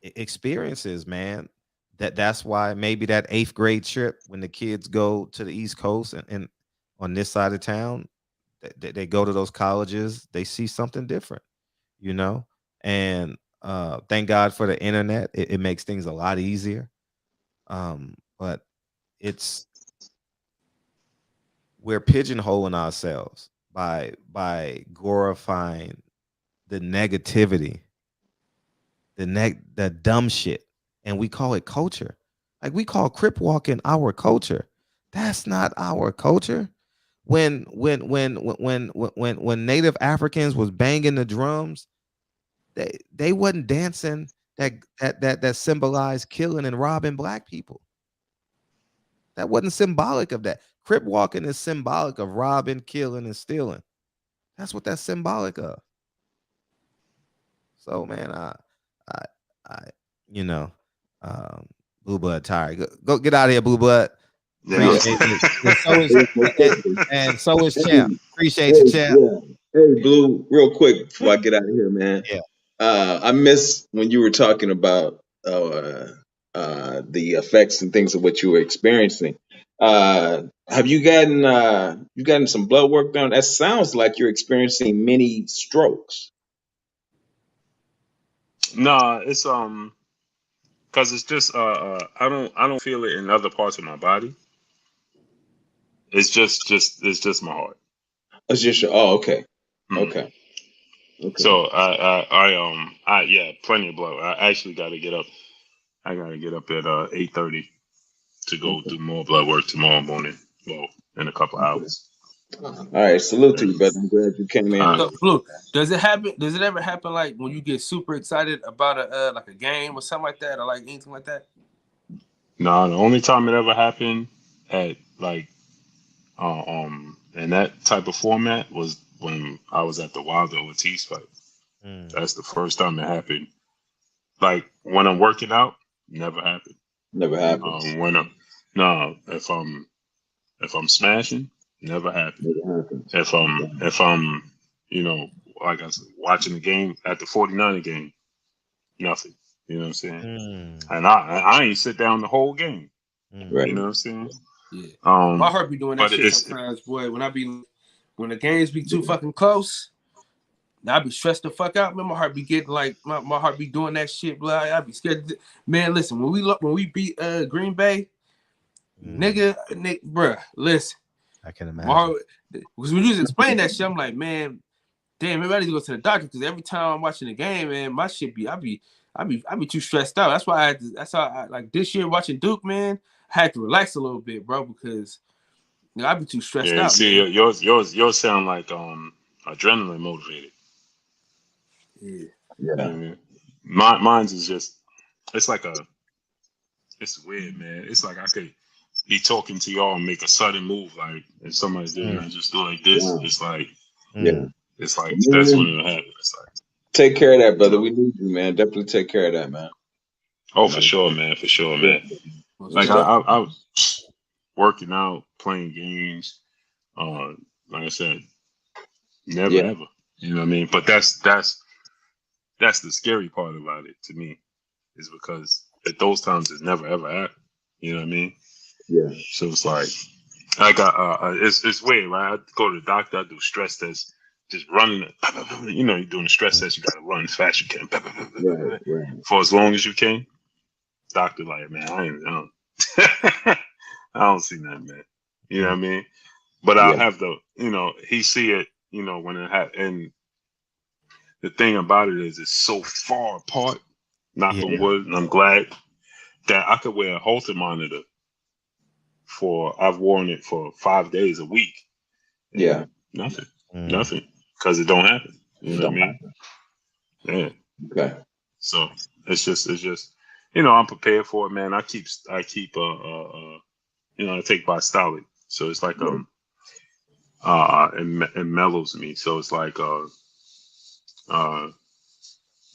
Experiences, man. That's why maybe that 8th grade trip, when the kids go to the East Coast and on this side of town, they go to those colleges, they see something different, you know. And thank God for the internet. It makes things a lot easier. But we're pigeonholing ourselves by glorifying the negativity, the dumb shit, and we call it culture. Like, we call crip walking our culture. That's not our culture. When Native Africans was banging the drums, they wasn't dancing that symbolized killing and robbing black people. That wasn't symbolic of that. Crip walking is symbolic of robbing, killing, and stealing. That's what that's symbolic of. So, man, I Blue Blood tired. Go get out of here, Blue Blood. Appreciate it. And so is Champ. Appreciate you, Champ. Hey, Blue, real quick before I get out of here, man. Yeah. I missed when you were talking about the effects and things of what you were experiencing. Have you gotten some blood work done? That sounds like you're experiencing many strokes. Nah, it's because it's just I don't feel it in other parts of my body. It's just my heart. It's just okay. Mm. Okay. So I yeah, plenty of blood. I actually got to get up. I got to get up at 8:30 to go do more blood work tomorrow morning. Well, in a couple hours. All right, salute to you, brother. I'm glad you came in. So, Blue, does it happen? Does it ever happen like when you get super excited about a like a game or something like that, or like anything like that? No, the only time it ever happened at like in that type of format was when I was at the Wilder Ortiz fight. That's the first time it happened. Like when I'm working out, never happened. Never happens. If I'm smashing, never happened. Never happens. If I'm like I said, watching the game at the 49er game, nothing. You know what I'm saying? And I ain't sit down the whole game. Right. You know what I'm saying? Yeah. My heart be doing that shit sometimes, boy. When the games be too fucking close, I be stressed the fuck out, man. My heart be getting like my heart be doing that shit, blah. I be scared. Man, listen, when we beat Green Bay, nigga, bruh, listen. I can imagine. Because when you was explaining that shit, I'm like, man, damn, maybe I need to go to the doctor, because every time I'm watching the game, man, my shit I be too stressed out. That's why that's how I like this year watching Duke, man. I had to relax a little bit, bro, because I be too stressed out. See, man. yours sound like adrenaline motivated. Yeah. Yeah. Mm-hmm. Mine's is just it's weird, man. It's like I could be talking to y'all and make a sudden move, like if somebody's doing I just do like this. Yeah. It's like it's like Yeah. that's when it'll happen. It's like take care of that, brother. We need you, man. Definitely take care of that, man. Oh, for sure, man. For sure, man. Like I was working out, playing games. Like I said, never ever. You know what I mean? But that's the scary part about it to me, is because at those times it never ever happened. You know what I mean? Yeah. So it's like I got it's weird, right? I go to the doctor, I do stress tests, just running. You know, you're doing a stress test, you gotta run as fast as you can, right. For as long as you can. Doctor like, man, I don't see nothing, man. You know what I mean? But I'll have the, he see it, when it happens. And the thing about it is, it's so far apart. Knock on wood, and I'm glad that I could wear a Holter monitor I've worn it for 5 days a week. Yeah. Nothing, because it don't happen. You know what I mean? Yeah. Okay. So it's just, I'm prepared for it, man. I keep, I take Bostolic. So it's like, it mellows me. So it's like,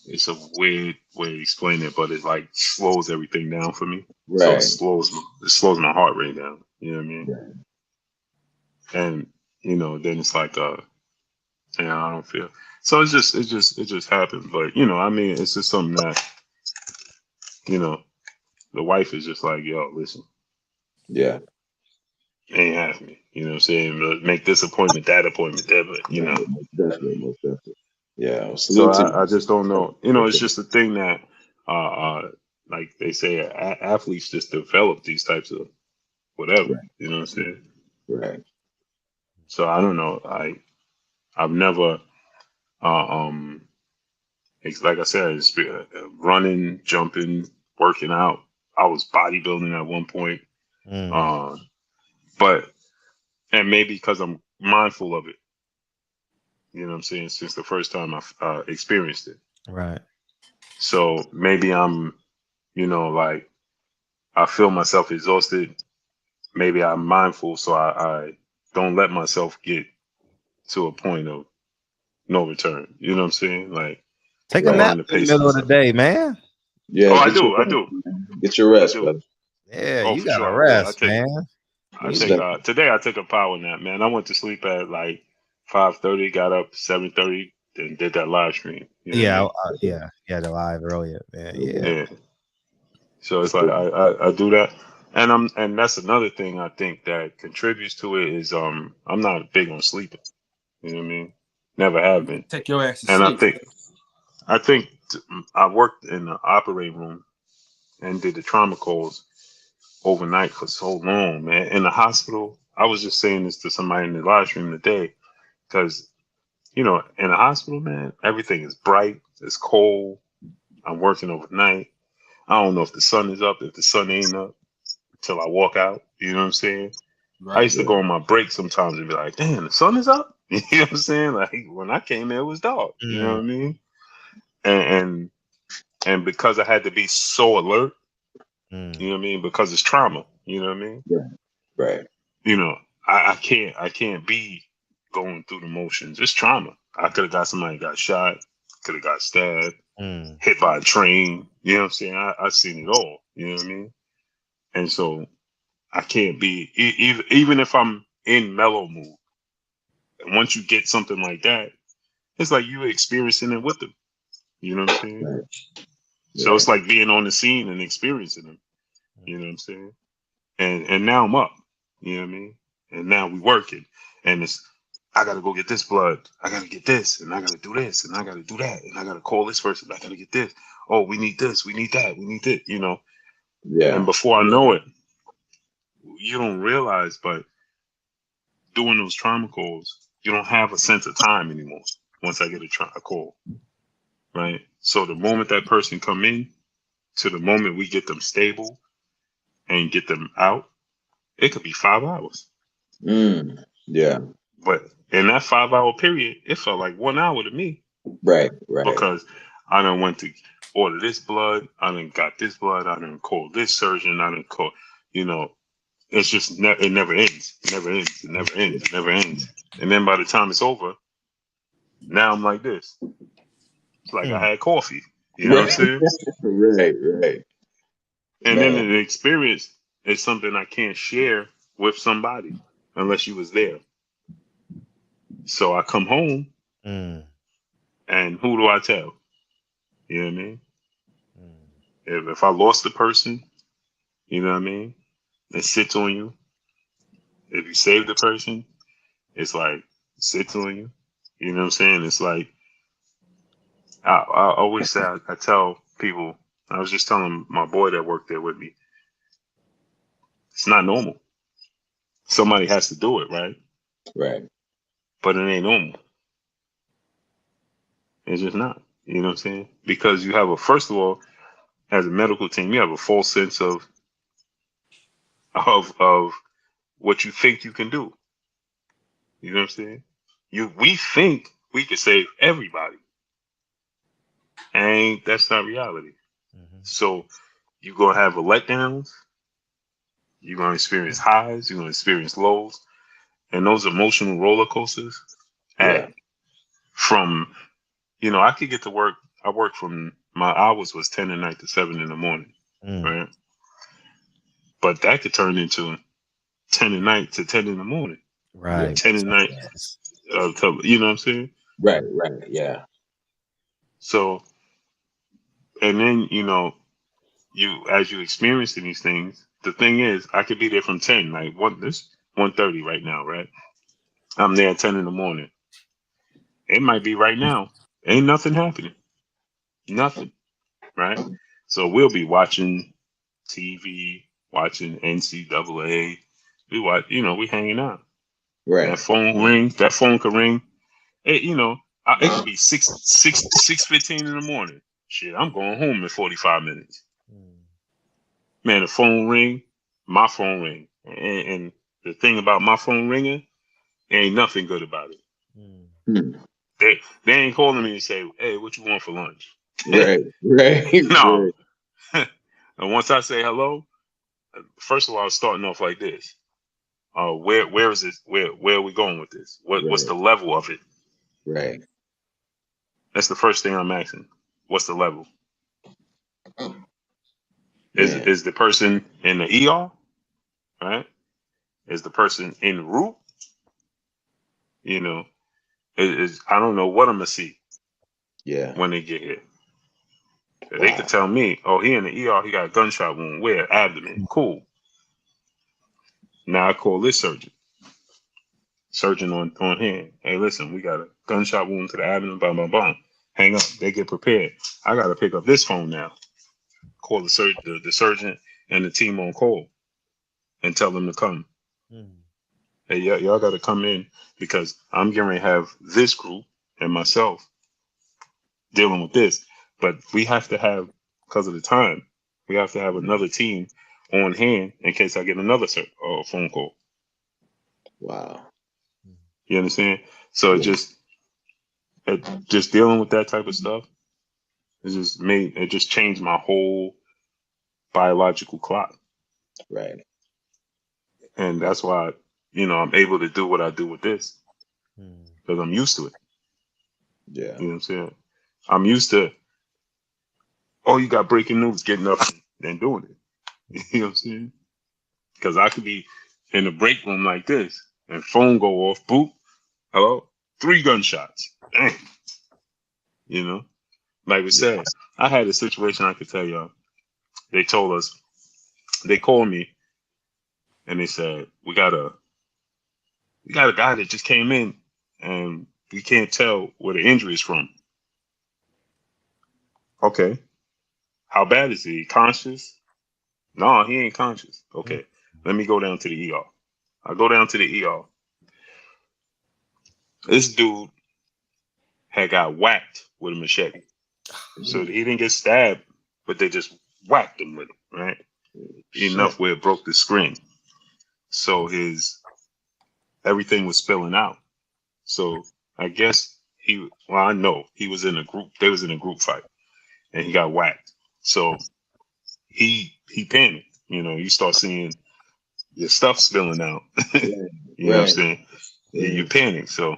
it's a weird way to explain it, but it like slows everything down for me. So Right. it slows my heart rate down. You know what I mean? Right. And, then it's like, I don't feel. So it just happened. But, it's just something that, the wife is just like, yo, listen, Yeah. ain't having me. You know what I'm saying? Make this appointment, that appointment, that, but, Most definitely. Yeah. Well, So salute to I just don't know. It's you. just a thing that, like they say, athletes just develop these types of whatever. Right. You know what I'm saying? Right. So I don't know. I've never, it's like I said, running, jumping, working out. I was bodybuilding at one point. But and maybe because I'm mindful of it. You know what I'm saying? Since the first time I've experienced it. Right. So maybe I'm, like I feel myself exhausted. Maybe I'm mindful, so I don't let myself get to a point of no return. You know what I'm saying? Like Take a Right. nap learn to in the pace middle of the myself. day, man. Yeah. Oh, I Get your do. rest, man. Get your rest, do. brother. Yeah, Oh, you for gotta sure. Yeah, rest, man. I Most take. definitely. Today I took a power nap, man. I went to sleep at like 5:30, got up 7:30, and did that live stream. You know what I Yeah, mean? yeah, the live earlier, man. Yeah. Yeah. So it's like I do that, and that's another thing I think that contributes to it is I'm not big on sleeping. You know what I mean? Never have been. Take your ass to And sleep. I think I worked in the operating room and did the trauma calls overnight for so long, man. In the hospital, I was just saying this to somebody in the live stream today, because in the hospital, man, everything is bright, it's cold. I'm working overnight. I don't know if the sun is up, if the sun ain't up until I walk out. You know what I'm saying? I Right. used to go on my break sometimes and be like, damn, the sun is up. You know what I'm saying? Like when I came there, it was dark. You know what I mean? And because I had to be so alert, you know what I mean? Because it's trauma. You know what I mean? Right. Right. I can't be going through the motions. It's trauma. I could have got somebody got shot, could have got stabbed, hit by a train. You know what I'm saying? I've seen it all. You know what I mean? And so I can't be even if I'm in mellow mood. And once you get something like that, it's like you experiencing it with them. You know what I'm saying? Right. So it's like being on the scene and experiencing them. You know what I'm saying? And now I'm up. You know what I mean? And now we working. And it's I gotta go get this blood. I gotta get this, and I gotta do this, and I gotta do that, and I gotta call this person. I gotta get this. Oh, we need this, we need that, we need this, Yeah. And before I know it, you don't realize, but doing those trauma calls, you don't have a sense of time anymore. Once I get a call, right? So the moment that person come in, to the moment we get them stable and get them out, it could be 5 hours. Yeah. But in that 5 hour period, it felt like 1 hour to me. Right. Because I done went to order this blood, I done got this blood, I done called this surgeon, I done called, it's just it never ends. It never ends. It never ends. It never ends. And then by the time it's over, now I'm like this. It's like I had coffee. You know what I'm saying? Right. And then Man. the experience is something I can't share with somebody unless you was there. So I come home and who do I tell? You know what I mean? If I lost the person, you know what I mean? It sits on you. If you save the person, it's like it sits on you. You know what I'm saying? It's like I always say I tell people. I was just telling my boy that worked there with me. It's not normal. Somebody has to do it, right? Right. But it ain't normal. It's just not. You know what I'm saying? Because you have first of all, as a medical team, you have a false sense of of what you think you can do. You know what I'm saying? We think we can save everybody, and that's not reality. So you're gonna have a letdowns. You're gonna experience highs. You're gonna experience lows, and those emotional roller coasters. Yeah. From I could get to work. I work from my hours was 10 at night to 7 in the morning, right? But that could turn into 10 at night to 10 in the morning, Right. 10 at night. You know what I'm saying? Right. Yeah. So, and then as you experiencing these things, the thing is, I could be there from 10, like 1:30 right now, right? I'm there at 10 in the morning. It might be right now. Ain't nothing happening. Nothing, right? So we'll be watching TV, watching NCAA. We hanging out. Right. That phone could ring. It could be 6:15 in the morning. Shit, I'm going home in 45 minutes. Man, the phone ring, my phone ring. And the thing about my phone ringing, ain't nothing good about it. Hmm. They ain't calling me and say, hey, what you want for lunch? Right. No. And once I say hello, first of all, I'm starting off like this. Where is this? Where are we going with this? What's the level of it? Right. That's the first thing I'm asking. What's the level? Is the person in the ER? Right? Is the person in the room? I don't know what I'm gonna see. Yeah. When they get here. They could tell me, oh, he in the ER, he got a gunshot wound. Where? Abdomen. Cool. Now I call this surgeon on hand. Hey, listen, we got a gunshot wound to the abdomen, blah, blah, blah. Hang up. They get prepared. I got to pick up this phone now. Call the surgeon and the team on call and tell them to come. Hey, y'all got to come in because I'm getting ready to have this group and myself dealing with this. But we have to have, because of the time, we have to have another team on hand in case I get another phone call. Wow. You understand? So just dealing with that type of stuff, it just changed my whole biological clock. Right. And that's why, I'm able to do what I do with this. Because I'm used to it. Yeah. You know what I'm saying? I'm used to, you got breaking news, getting up and doing it. You know what I'm saying? Because I could be in the break room like this and phone go off, boop, hello, 3 gunshots. Dang. Like we said, I had a situation I could tell y'all. They called me and they said, we got a guy that just came in and we can't tell where the injury is from. Okay. How bad is he? Conscious? No, he ain't conscious. Okay. Let me go down to the ER. I go down to the ER. This dude had got whacked with a machete. So he didn't get stabbed, but they just whacked him with it, right? Enough where it broke the screen. So everything was spilling out. So I guess I know he was in a group. They was in a group fight, and he got whacked. So he panicked. You start seeing your stuff spilling out. You know what I'm saying? You panic. So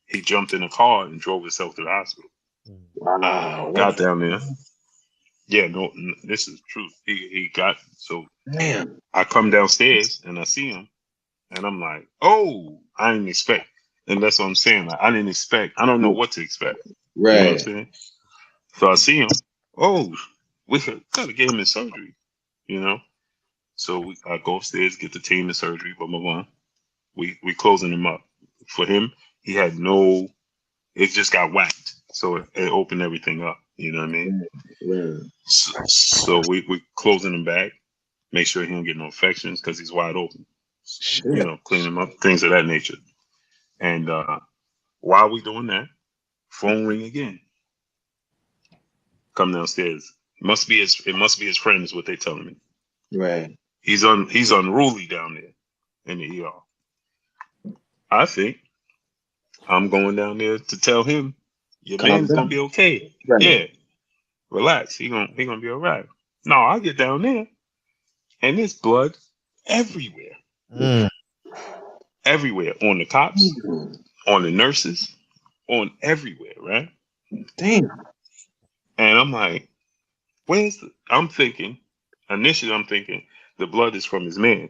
he jumped in a car and drove himself to the hospital. Wow. Got down there. Yeah, no, this is true. He got so. Damn. I come downstairs and I see him, and I'm like, oh, I didn't expect. And that's what I'm saying. Like, I didn't expect. I don't know what to expect. Right. You know what I'm saying? So I see him. Oh, we gotta get him in surgery. So I go upstairs, get the team in surgery. Blah blah blah. We closing him up. For him, he had no. It just got whacked, so it opened everything up. You know what I mean? Right. So we closing him back. Make sure he don't get no infections because he's wide open. Clean him up, things of that nature. And while we doing that, phone ring again. Come downstairs. It must be his friend is what they telling me. Right. He's unruly down there in the ER. I think I'm going down there to tell him your Calm man's gonna down. be okay. Right. Yeah, relax. He gonna be all right. No, I get down there and there's blood everywhere. Everywhere. On the cops, on the nurses, on everywhere, right? Damn. And I'm like, initially I'm thinking the blood is from his man.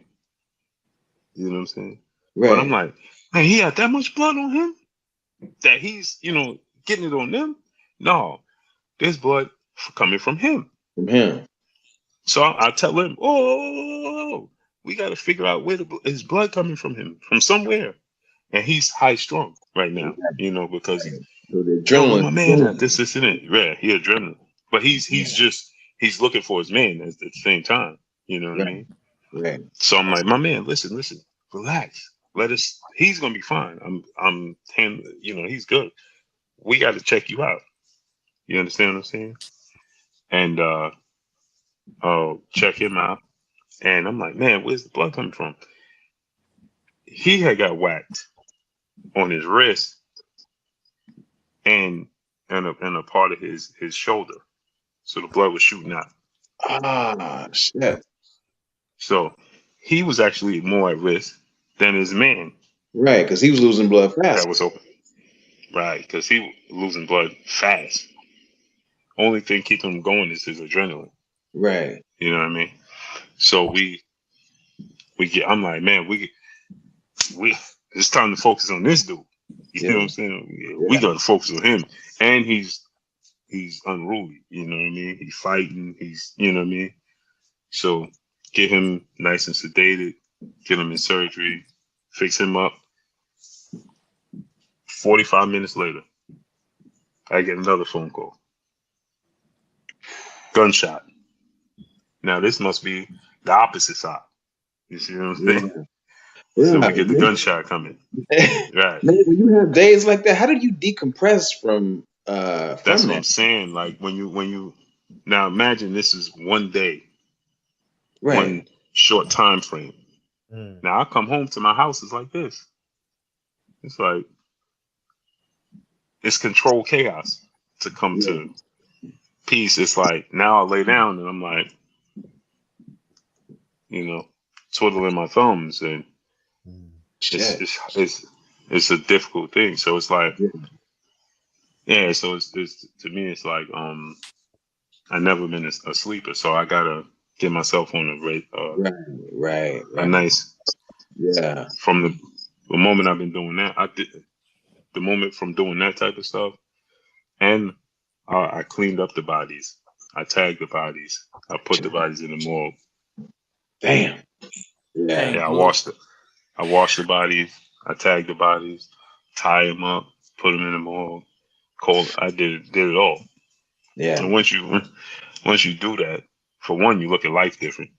You know what I'm saying? But I'm Right. like, man, he had that much blood on him that he's, getting it on them? No, there's blood coming from him. From him. So I tell him, oh, we got to figure out where his blood coming from him, from somewhere. And he's high strung right now, because So the yo, where adrenaline. my man at? This and it. Yeah, he adrenaline. But he's looking for his man at the same time. You know what I Right. mean? Right. So I'm like, my man, listen, relax. He's gonna be fine. I'm him, he's good. We got to check you out. You understand what I'm saying? And check him out. And I'm like, man, where's the blood coming from? He had got whacked on his wrist and a part of his shoulder. So the blood was shooting out. Ah, shit. So he was actually more at risk than his man. Right, because he was losing blood That fast. was open. Right, because he was losing blood fast. Only thing keeping him going is his adrenaline. Right. You know what I mean? So I'm like, man, it's time to focus on this dude. You know what I'm saying? We got to focus on him. And he's unruly. You know what I mean? He's fighting. You know what I mean? So get him nice and sedated, get him in surgery, fix him up. 45 minutes later, I get another phone call. Gunshot. Now this must be the opposite side. You see what I'm saying? Yeah. So we get the gunshot coming. Right. Man, when you have days like that, how do you decompress from That's from what that? I'm saying. Like when you now imagine this is one day, Right. one short time frame. Now I come home to my house, it's like this. It's like it's controlled chaos to come to peace. It's like now I lay down and I'm like, twiddling my thumbs, and it's a difficult thing. So it's like, so it's to me it's like I never been a sleeper, so I gotta get myself on a nice from the moment I've been doing that. I did the moment from doing that type of stuff, and I cleaned up the bodies. I tagged the bodies. I put the bodies in the morgue. Damn. Yeah. Yeah, I washed the bodies. I tagged the bodies, tie them up, put them in the morgue. I did it all. Yeah. And once you do that, for one, you look at life different.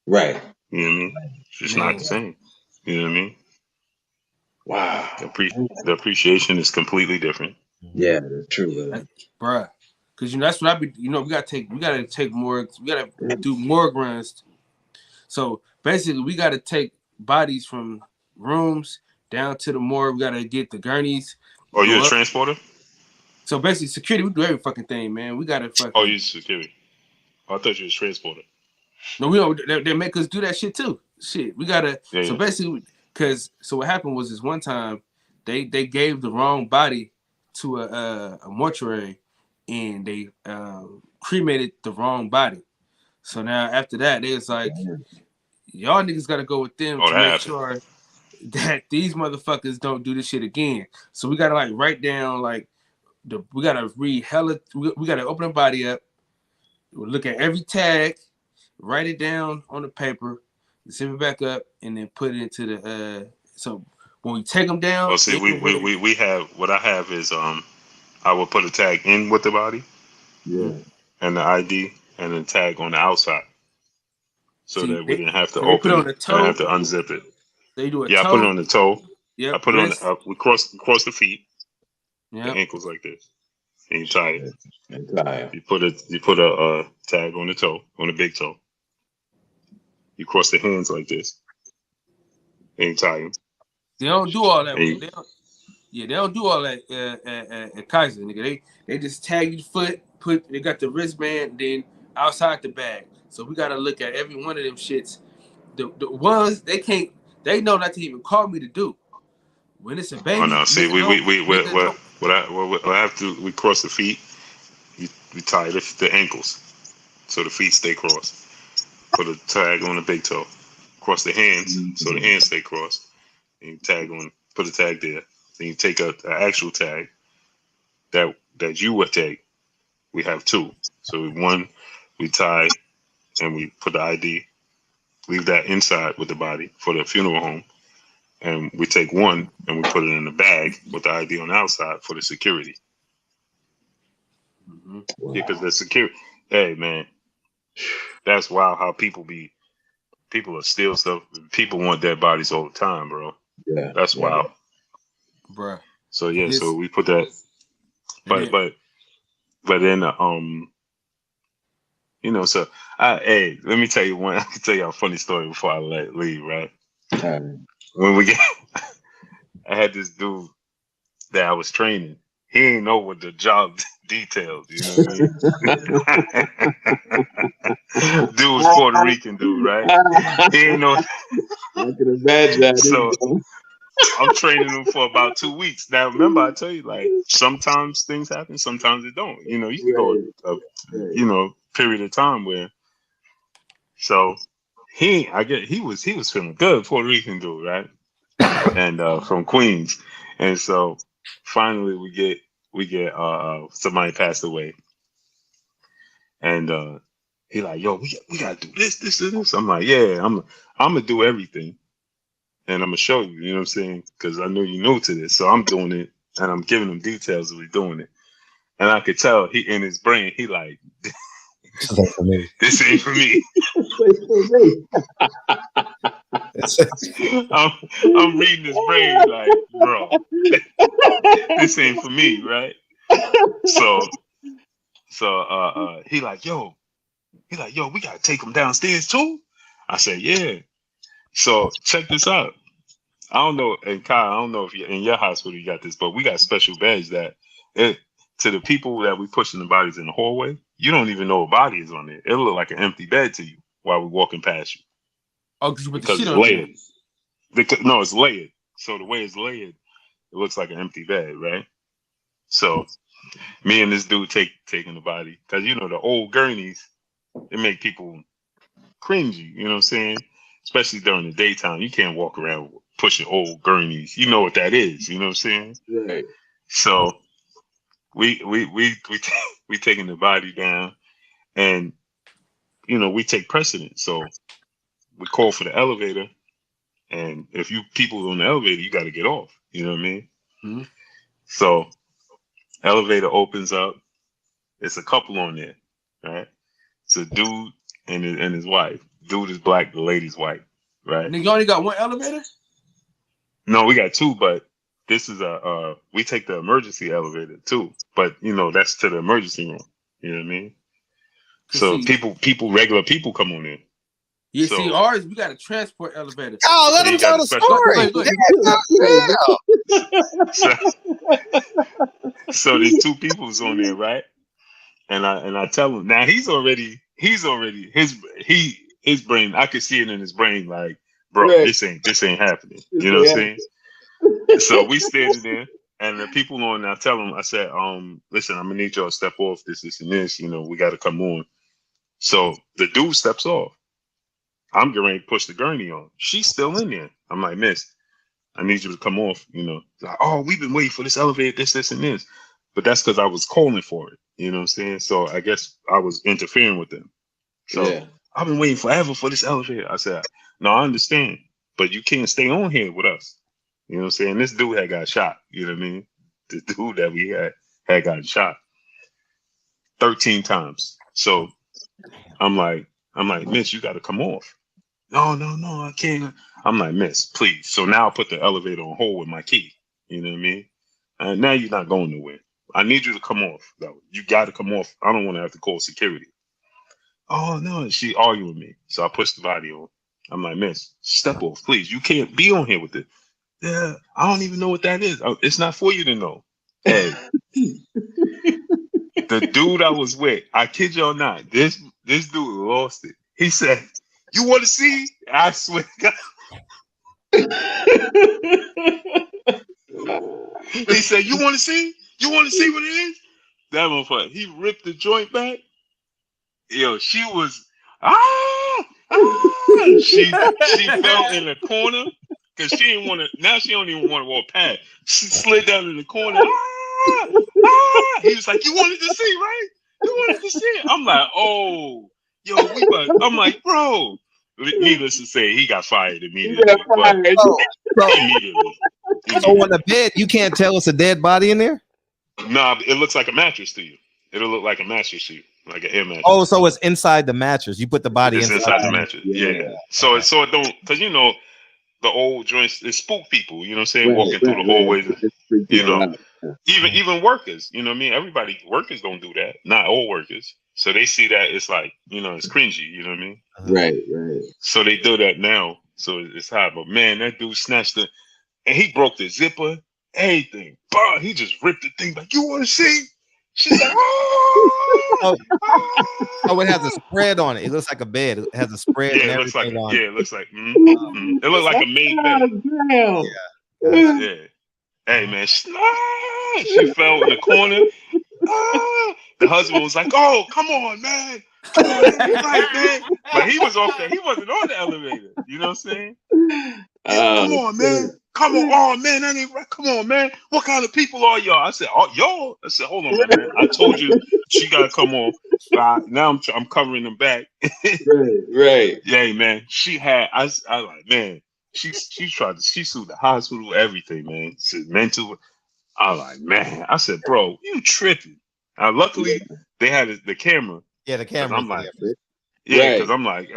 Right. You know what I mean? It's just not the same. You know what I mean? Wow. The appreciation is completely different. Yeah, that's true, bruh. Because that's what I be. We gotta take more. We gotta do more runs. So basically, we gotta take bodies from rooms down to the morgue. We gotta get the gurneys. Oh, you're a transporter? So basically, security, we do every fucking thing, man. We gotta fucking. Oh, you're security. Oh, I thought you was a transporter. No, we don't. They make us do that shit too. Shit, we gotta. Yeah, so basically, so what happened was this one time, they gave the wrong body to a mortuary, and they cremated the wrong body. So now after that, they was like, y'all niggas gotta go with them to make sure that these motherfuckers don't do this shit again. So we gotta like write down like we gotta read hella. We gotta open the body up, look at every tag, write it down on the paper, zip it back up, and then put it into the. So when we take them down, see, we have what I have is I will put a tag in with the body, and the ID, and then tag on the outside, so that we didn't have to open it and have to unzip it. They do a toe. I put it on the toe. Yep. I put it on. We cross the feet. The ankles like this, and you tie it. You put a tag on the toe, on the big toe. You cross the hands like this, and you tie them. They don't do all that. And They don't do all that at Kaiser, nigga. They just tag your foot, they got the wristband, then outside the bag. So we gotta look at every one of them shits. The ones they know not to even call me to do. When it's a baby, oh no, see, we cross the feet. We tie the ankles, so the feet stay crossed. Put a tag on the big toe. Cross the hands, so the hands stay crossed. And you put a tag there. Then you take an actual tag that you would take. We have two. So one, we tie and we put the ID. Leave that inside with the body for the funeral home. And we take one and we put it in the bag with the ID on the outside for the security. Mm-hmm. Wow. Yeah, because the security. Hey man, that's wild how people are steal stuff. People want dead bodies all the time, bro. Yeah, that's wild, bro. So yeah, so we put that. But then so hey, let me tell you one. I can tell you a funny story before I leave, right? When we I had this dude that I was training. He ain't know what the job details, you know what I mean? Dude was Puerto Rican dude, right? He ain't know. I can imagine. So I'm training him for about 2 weeks. Now remember, I tell you, like sometimes things happen, sometimes it don't. You can go a period of time where. So he was feeling good, Puerto Rican dude, right? And from Queens, and so finally we get somebody passed away, and he like, yo, we gotta do this and this. I'm like, yeah, I'm gonna do everything, and I'm gonna show you. You know what I'm saying? Because I know you're new to this, so I'm doing it, and I'm giving him details of we doing it, and I could tell he in his brain he like, this ain't for me. This ain't for me. I'm reading his brain like, bro, this ain't for me, right? So he like, yo, we gotta take him downstairs too. I said, yeah. So check this out. I don't know, and Kyle, I don't know if you in your hospital you got this, but we got special beds that to the people that we pushing the bodies in the hallway, you don't even know a body is on there. It'll look like an empty bed to you while we're walking past you. Oh, because it's layered. No, it's layered. So the way it's layered, it looks like an empty bed, right? So me and this dude taking the body, because the old gurneys, it make people cringy, you know what I'm saying? Especially during the daytime. You can't walk around pushing old gurneys. You know what that is, you know what I'm saying? Right. So we taking the body down, and we take precedence. So we call for the elevator, and if you people on the elevator, you got to get off. You know what I mean? Mm-hmm. So elevator opens up. It's a couple on there, right? It's a dude and his wife. Dude is black, the lady's white, right? Nigga, you only got one elevator? No, we got two, but this is we take the emergency elevator too. But that's to the emergency room. You know what I mean? So regular people come on in. Yeah, so, see, ours, we got a transport elevator. Oh, let him tell the story. So these two people's on there, right? And I tell him now he's already his brain. I could see it in his brain, like, bro, this ain't happening. You know what I'm saying? So we standing there, and the people on. I tell him, I said, listen, I'm gonna need y'all to step off this, and this. We got to come on. So the dude steps off. I'm getting ready to push the gurney on. She's still in there. I'm like, miss, I need you to come off. Like, oh, we've been waiting for this elevator, this, and this. But that's because I was calling for it. You know what I'm saying? So I guess I was interfering with them. So I've been waiting forever for this elevator. I said, no, I understand, but you can't stay on here with us. You know what I'm saying? This dude had got shot. You know what I mean? The dude that we had gotten shot 13 times. So I'm like, miss, you got to come off. No, I can't. I'm like, miss, please. So now I put the elevator on hold with my key. You know what I mean? And now you're not going nowhere. I need you to come off, though. You got to come off. I don't want to have to call security. Oh, no. She arguing with me. So I pushed the body on. I'm like, miss, step off, please. You can't be on here with it. Yeah, I don't even know what that is. It's not for you to know. Hey, the dude I was with, I kid y'all not, this dude lost it. He said, "You want to see?" I swear to God. He said, "You want to see? You want to see what it is?" That motherfucker, he ripped the joint back. Yo, she was she fell in the corner because she didn't want to. Now she don't even want to walk past. She slid down in the corner. He was like, "You wanted to see, right? You wanted to see it." I'm like, "Oh, yo, I'm like, bro." Needless to say, he got fired immediately. But immediately. So on the bed, you can't tell it's a dead body in there? Nah, it looks like a mattress to you. It'll look like a mattress to you, like an air mattress. Oh, so it's inside the mattress. You put the body inside the mattress. Yeah. So it don't, because you know the old joints, it spook people. You know what I'm saying? Walking through the hallways. You know, even workers. You know what I mean? Everybody, workers don't do that. Not all workers. So they see that it's like, you know, it's cringy. You know what I mean? Right. So they do that now. So it's hot. But man, that dude snatched it and he broke the zipper, everything. Bah, he just ripped the thing back. You want to see? She's like, oh, it has a spread on it. It looks like a bed. It has a spread and everything on it. It looks like it looks like a made bed. Yeah. Hey man, she fell in the corner. The husband was like, "Oh, come on, man. Come on, let me right, man." But he was off there. He wasn't on the elevator. You know what I'm saying? Come on, man. Come on. Oh, man, that ain't right. Come on, man. What kind of people are y'all? I said, "Oh, y'all." I said, "Hold on, man. I told you she got to come on." Now I'm covering them back. Right. Yeah, man. She had, I like, man, she sued the hospital, everything, man. She mental. I like, man. I said, "Bro, you tripping." Luckily, they had the camera. Yeah, the camera. I'm like, because I'm like,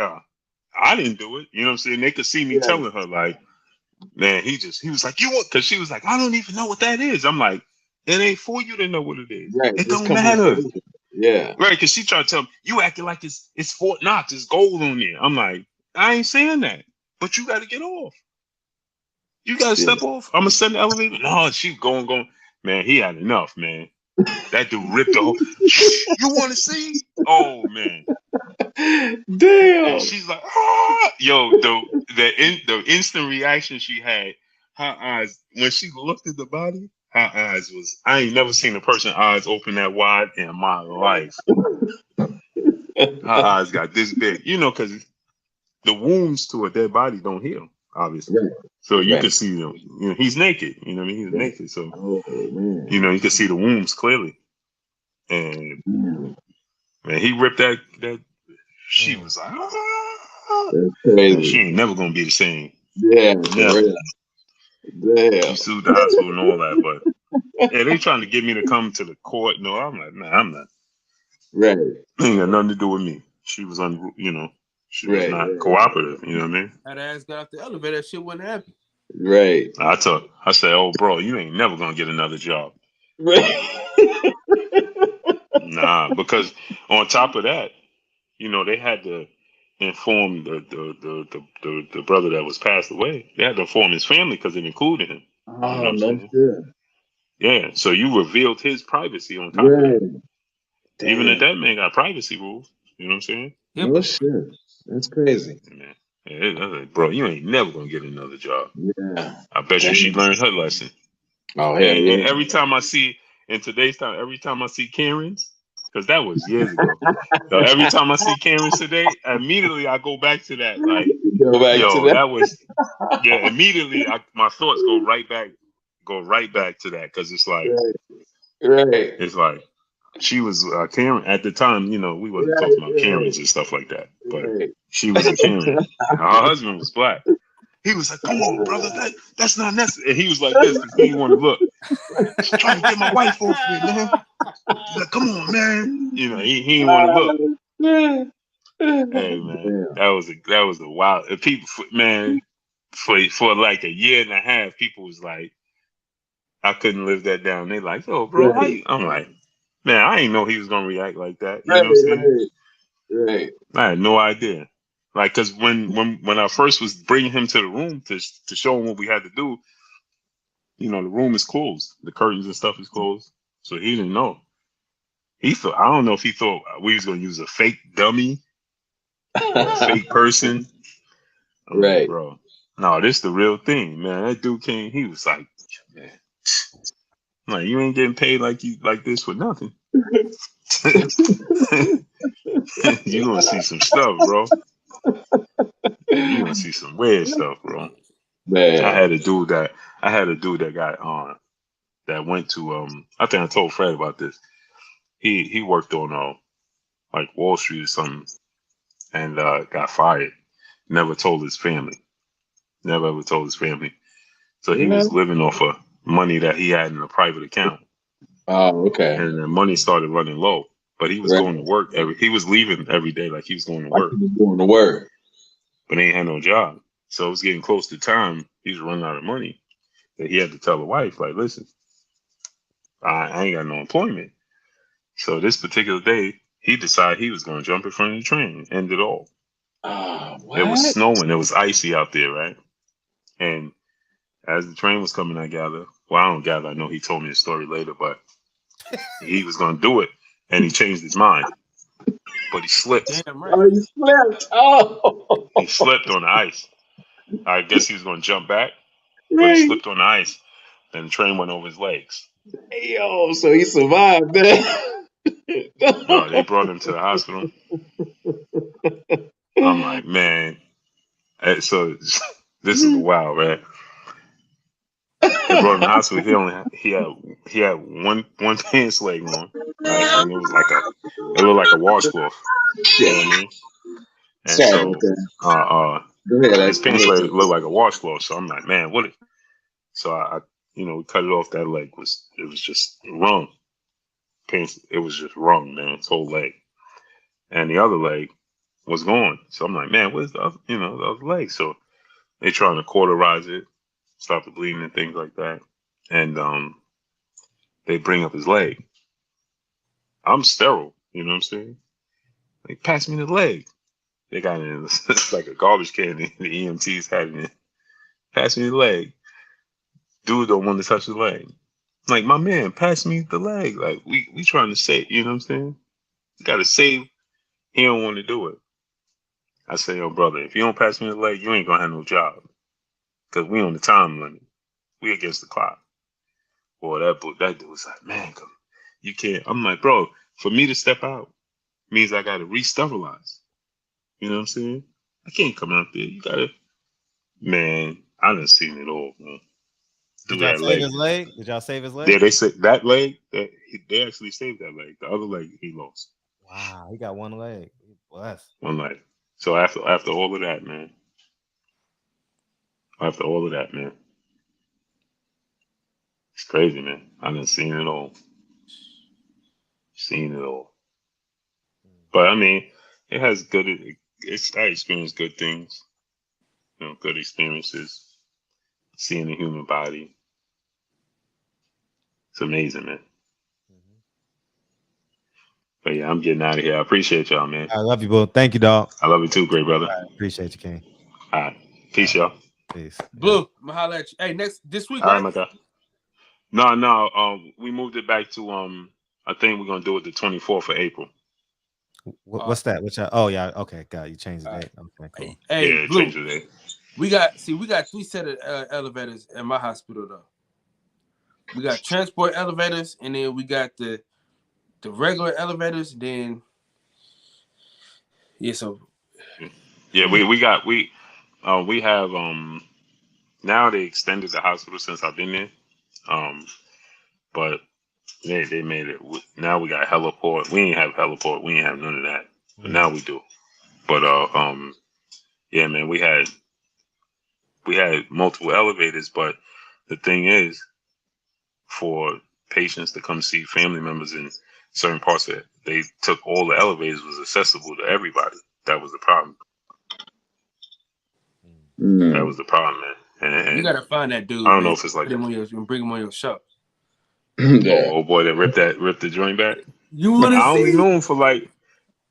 I didn't do it. You know what I'm saying? They could see me telling her, like, man, he was like, "You what?" Because she was like, "I don't even know what that is." I'm like, "It ain't for you to know what it is. Right. It don't matter." Yeah. Right, because she tried to tell me, "You acting like it's Fort Knox, it's gold on there." I'm like, I ain't saying that. But you gotta get off. You gotta step off. I'm gonna send the elevator. No, she going. Man, he had enough, man. That dude ripped the whole. You want to see? Oh man, damn. And she's like, yo, the instant reaction she had, her eyes when she looked at the body, her eyes was. I ain't never seen a person's eyes open that wide in my life. Her eyes got this big, you know, because the wounds to a dead body don't heal, obviously. Right. So you can see them. You know, he's naked. You know what I mean? He's naked. So you know, you can see the wounds clearly. And man, he ripped that. She was like, she ain't never gonna be the same. Yeah, never. Damn. She sued the hospital and all that, but yeah, they trying to get me to come to the court. No, I'm like, man, I'm not. Right. Ain't got nothing to do with me. She was she was not cooperative. You know what I mean? That ass got off the elevator, that shit wouldn't happen. Right. I said, "Oh, bro, you ain't never gonna get another job." Right. Nah, because on top of that, you know, they had to inform the brother that was passed away. They had to inform his family because it included him. Oh, you know what I'm no saying? shit. Yeah, so you revealed his privacy on top of that. Damn. Even if that man got privacy rules, you know what I'm saying? No shit. That's crazy. Man, bro, you ain't never gonna get another job. Yeah. I bet you she learned her lesson. Oh, hell And yeah. every time I see, in today's time, every time I see Karens, because that was years ago. So every time I see Karens today, immediately I go back to that. Like, that was, immediately my thoughts go right back to that, because it's like, it's like, she was Karen at the time. You know, we wasn't talking about Karens and stuff like that, but she was a Karen. Her husband was black. He was like, "Come on, brother, that's not necessary." And he was like this because he didn't want to look. She's trying to get my wife off me, man. He's like, "Come on, man." You know, he didn't want to look. Hey, man, that was a wild. People, man, for like a year and a half, people was like, I couldn't live that down. They like, "Yo, bro," I'm like, man, I didn't know he was gonna react like that. You know what I'm saying? Right. I had no idea. Like, cause when I first was bringing him to the room to show him what we had to do, you know, the room is closed, the curtains and stuff is closed, so he didn't know. He thought, I don't know if he thought we was gonna use a fake dummy or a fake person. I'm like, Right. bro, no, this the real thing, man. That dude came, he was like, man, I'm like, you ain't getting paid like this for nothing. You gonna see some stuff, bro. You gonna see some weird stuff, bro. Man. I had a dude that got on that went to I think I told Fred about this. He worked on like Wall Street or something and got fired. Never told his family. Never ever told his family. So he was living off of money that he had in a private account. Oh, okay. And the money started running low. But he was going to work he was leaving every day like he was going to work. He was going to work. But he ain't had no job. So it was getting close to time. He was running out of money. That he had to tell the wife, like, listen, I ain't got no employment. So this particular day, he decided he was going to jump in front of the train and end it all. What? It was snowing. It was icy out there, right? And as the train was coming, I gather. Well, I don't gather. I know he told me the story later, but he was going to do it. And he changed his mind. But he slipped. Damn right. Oh, he slipped. Oh. He slipped on the ice. I guess he was going to jump back, but he slipped on the ice. Then the train went over his legs. Yo, so he survived that. No, they brought him to the hospital. I'm like, man. So this is wild, man. They brought him to the hospital. He had one pants leg on, right? And it looked like a washcloth. You know what I mean? And Sorry, so his pants leg looked like a washcloth. So I'm like, man, what? So I we cut it off. That leg was just wrung. Pants, it was just wrung, man. His whole leg, and the other leg was gone. So I'm like, man, where's the other, the other leg? So they trying to cauterize it, stop the bleeding and things like that. And they bring up his leg. I'm sterile, you know what I'm saying? They pass me the leg. They got it in like a garbage can. The EMTs had it in. Pass me the leg. Dude don't want to touch the leg. Like, my man, pass me the leg. Like, we trying to save, you know what I'm saying? You got to save. He don't want to do it. I say, yo, brother, if you don't pass me the leg, you ain't going to have no job. Because we on the time limit. We against the clock. Boy, that dude was like, man, you can't. I'm like, bro, for me to step out means I got to re-sterilize. You know what I'm saying? I can't come out there. You got to. Man, I done seen it all, man. Did y'all save his leg? Did y'all save his leg? Yeah, they said that leg, they actually saved that leg. The other leg, he lost. Wow, he got one leg. Blessed. One leg. So after all of that, man. After all of that, man. It's crazy, man. I done seen it all. Seen it all. But I mean, it has good. I experienced good things. Good experiences. Seeing the human body. It's amazing, man. But yeah, I'm getting out of here. I appreciate y'all, man. I love you, bro. Thank you, dog. I love you too, great brother. Right, appreciate you, King. All right. Peace, y'all. Peace. Blue, I'm gonna holler at you. Hey, this week, All right, right? my guy. No. We moved it back to I think we're gonna do it the 24th of April. What's that? Oh yeah, okay, got you changed the date. Okay, cool. Hey, yeah, Blue, change the date. We got 3 set of elevators at my hospital though. We got transport elevators, and then we got the regular elevators. Then we have now they extended the hospital since I've been there. But they made it. Now we got heliport. We ain't have heliport. We ain't have none of that. But now we do. But yeah, man, we had multiple elevators. But the thing is, for patients to come see family members in certain parts of it, they took all the elevators was accessible to everybody. That was the problem. That was the problem, man. And you gotta find that dude. I don't know if it's like bring him on your show. Oh boy, that ripped the joint back. You want to see? I only knew him for like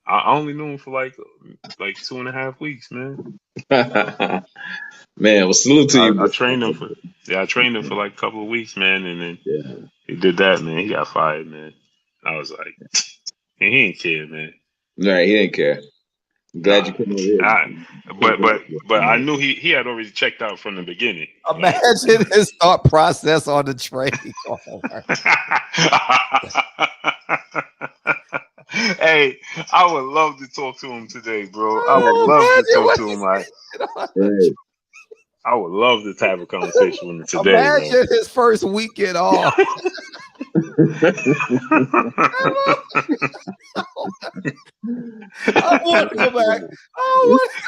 I only knew him for like 2.5 weeks, man. Man, well, salute to you, I bro. trained him for like a couple of weeks, man, and then Yeah. he did that, man. He got fired, man. I was like, and he didn't care, man. Right, he didn't care. I'm glad Nah, you came over here. but I knew he had already checked out from the beginning. Like, Imagine his thought process on the train. hey, I would love to talk to him today, bro. I would love to talk to him. Right. I would love to have a conversation with him today, man. Imagine his first weekend off. I want to go back.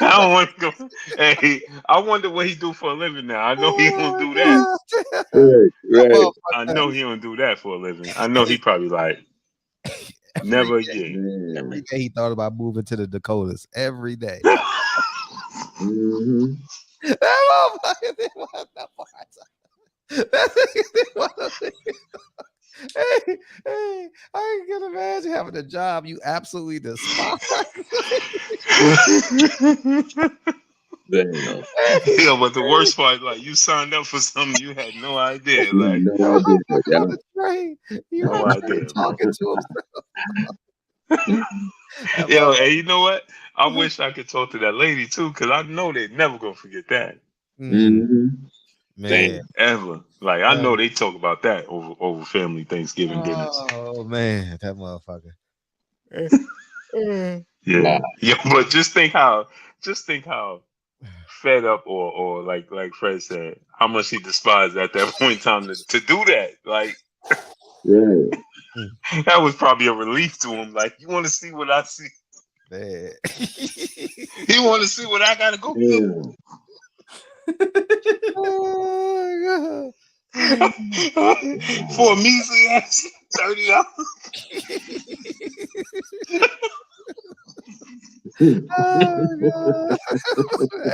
I don't want to go. Hey, I wonder what he do for a living now. I know he don't do that. Right. I know he don't do that for a living. I know he probably like never again. Every day he thought about moving to the Dakotas. Every day. Mm-hmm. Hey, I can imagine having a job you absolutely despise. Yeah, but the worst part, like you signed up for something you had no idea. Like no idea. You no idea, talking to him. Yo, and you know what? I wish I could talk to that lady too, because I know they're never gonna forget that. Mm-hmm. Man, ever. Like I know they talk about that over family Thanksgiving dinners. Oh man, that motherfucker. Yeah, yeah. But just think how fed up or like Fred said, how much he despised at that point in time to do that. Like that was probably a relief to him. Like, you want to see what I see? Man. You want to see what I gotta go through? Oh, for a measly ass $30. Oh,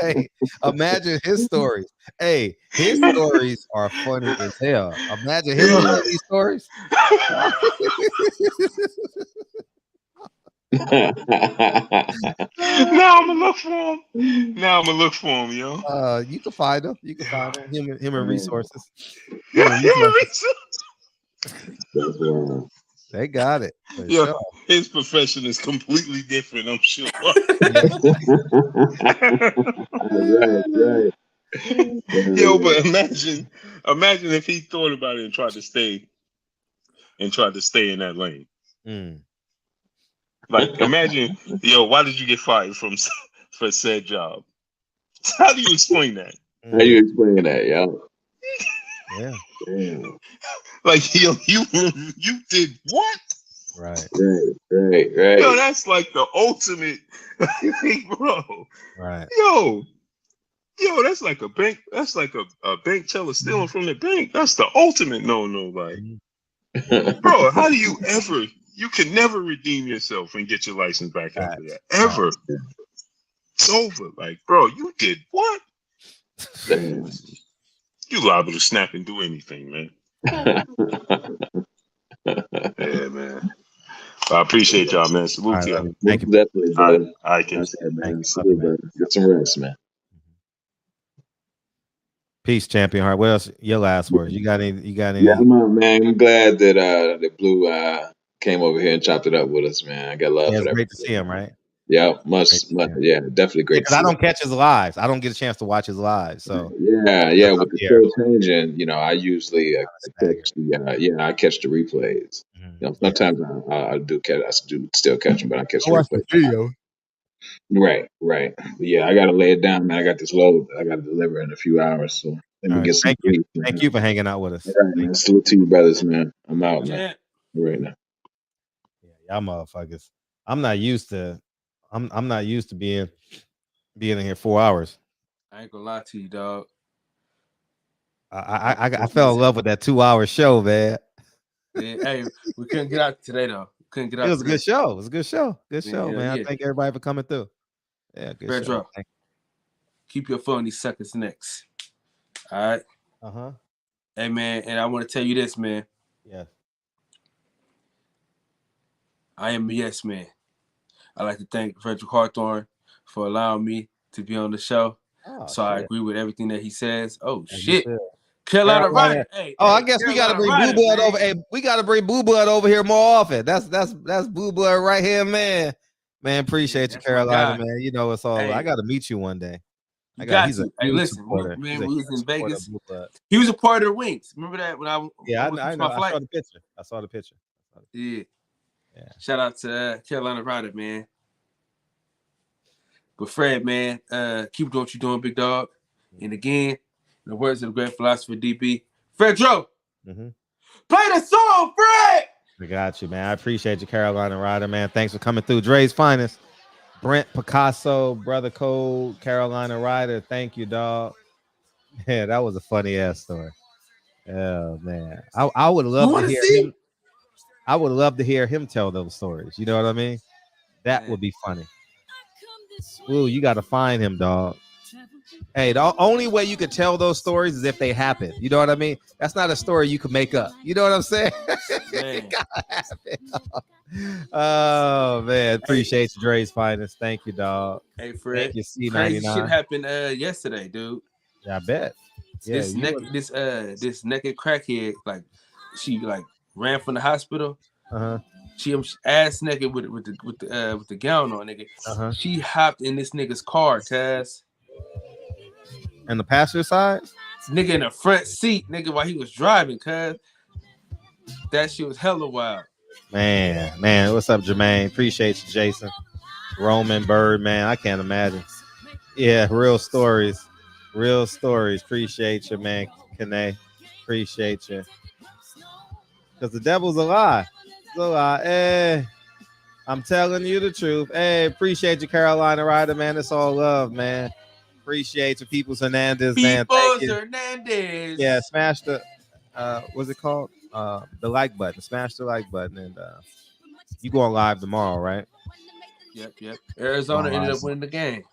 hey, imagine his stories. Hey, his stories are funny as hell. Imagine his funny stories. Now I'm gonna look for him. Yo. You can find him. You can find him. Human resources. They got it. Yeah, sure. His profession is completely different, I'm sure. Right. Yo, but imagine if he thought about it and tried to stay in that lane. Like, imagine, yo, why did you get fired for said job? How do you explain that? How do you explain that, yo? Yeah. Damn. Like, yo, you did what? Right. Yo, that's like the ultimate, bro. Right. Yo, that's like a bank. That's like a bank teller stealing from the bank. That's the ultimate no. Like, bro, how do you ever? You can never redeem yourself and get your license back after that. Ever. It's over. Like, bro, you did what? You liable to snap and do anything, man. Yeah, man. I appreciate y'all, man. Salute to y'all. Thank you. Definitely, brother. All right, Ken. Man. Salute, brother. Get some rest, man. Peace, champion heart. What else? Your last words. You got any? Yeah, man. I'm glad that Blue came over here and chopped it up with us, man. I got love for it's that. great to see him, right? Yeah, yeah, definitely great. Because I don't catch his lives. I don't get a chance to watch his lives. So yeah. With the show changing, I usually catch I catch the replays. Sometimes I do still catch them, but I catch the replays. Video. Right. Yeah, I gotta lay it down, man. I got this load I gotta deliver in a few hours, so let me get some sleep. Thank you for hanging out with us. All right, man. Salute to you, brothers, man. I'm out, man. Right now. Yeah, y'all motherfuckers. I'm not used to being in here 4 hours. I ain't gonna lie to you, dog. I fell in love with that 2-hour show, man. Yeah, hey, we couldn't get out today though. It was a good show. It was a good show. Good show, man. Yeah. I thank everybody for coming through. Yeah, good show. Keep your foot on these suckers' necks. All right. Hey, man, and I want to tell you this, man. Yeah. I am a yes man. I'd like to thank Frederick Hawthorne for allowing me to be on the show. Oh, So I shit. agree with everything that he says. Oh, As you shit. should. Carolina Rider. Hey, Oh, I hey, guess we got to Carolina bring Blue Rider, Blood man. over. Hey, we got to bring Blue Blood over here more often. That's Blue Blood right here, man. Man, appreciate you, That's my Carolina, guy. man. You know it's all. Hey, I got to meet you one day. you got He's a to. Hey, huge listen, supporter. man, He's a we huge was in supporter of Vegas. Blue Blood. He was a part of the Wings. Remember that when I Yeah, was I my know. flight? I saw the picture. Yeah. Yeah. Shout out to Carolina Rider, man. But Fred, man, keep doing what you're doing, big dog. And again, in the words of the great philosopher DB, Fredro, play the song, Fred. I got you, man. I appreciate you, Carolina Rider, man. Thanks for coming through. Dre's finest. Brent Picasso, Brother Code, Carolina Rider. Thank you, dog. Yeah, that was a funny ass story. Oh man, I would love to hear him. I would love to hear him tell those stories. You know what I mean? That would be funny. Ooh, you got to find him, dog. Hey, the only way you could tell those stories is if they happen. You know what I mean? That's not a story you could make up. You know what I'm saying? It gotta happen. Oh man, appreciate you, Dre's finest. Thank you, dog. Hey, Fred. Thank you, C99. Crazy shit happened yesterday, dude. Yeah, I bet. Yeah, this naked crackhead, like she like ran from the hospital. She ass naked with the gown on, nigga. She hopped in this nigga's car, cuz. And the passenger side? Nigga in the front seat, nigga, while he was driving, cuz. That shit was hella wild. Man, what's up, Jermaine? Appreciate you, Jason. Roman Bird, man. I can't imagine. Yeah, real stories. Appreciate you, man. Kane. Appreciate you. Because the devil's a lie. It's a lie. Hey, I'm telling you the truth. Hey, appreciate you, Carolina Rider, man. It's all love, man. Appreciate you, Peoples Hernandez, man. Thank you. Hernandez. Yeah, smash the what's it called? The like button. Smash the like button, and you going live tomorrow, right? Yep. Arizona ended up winning the game.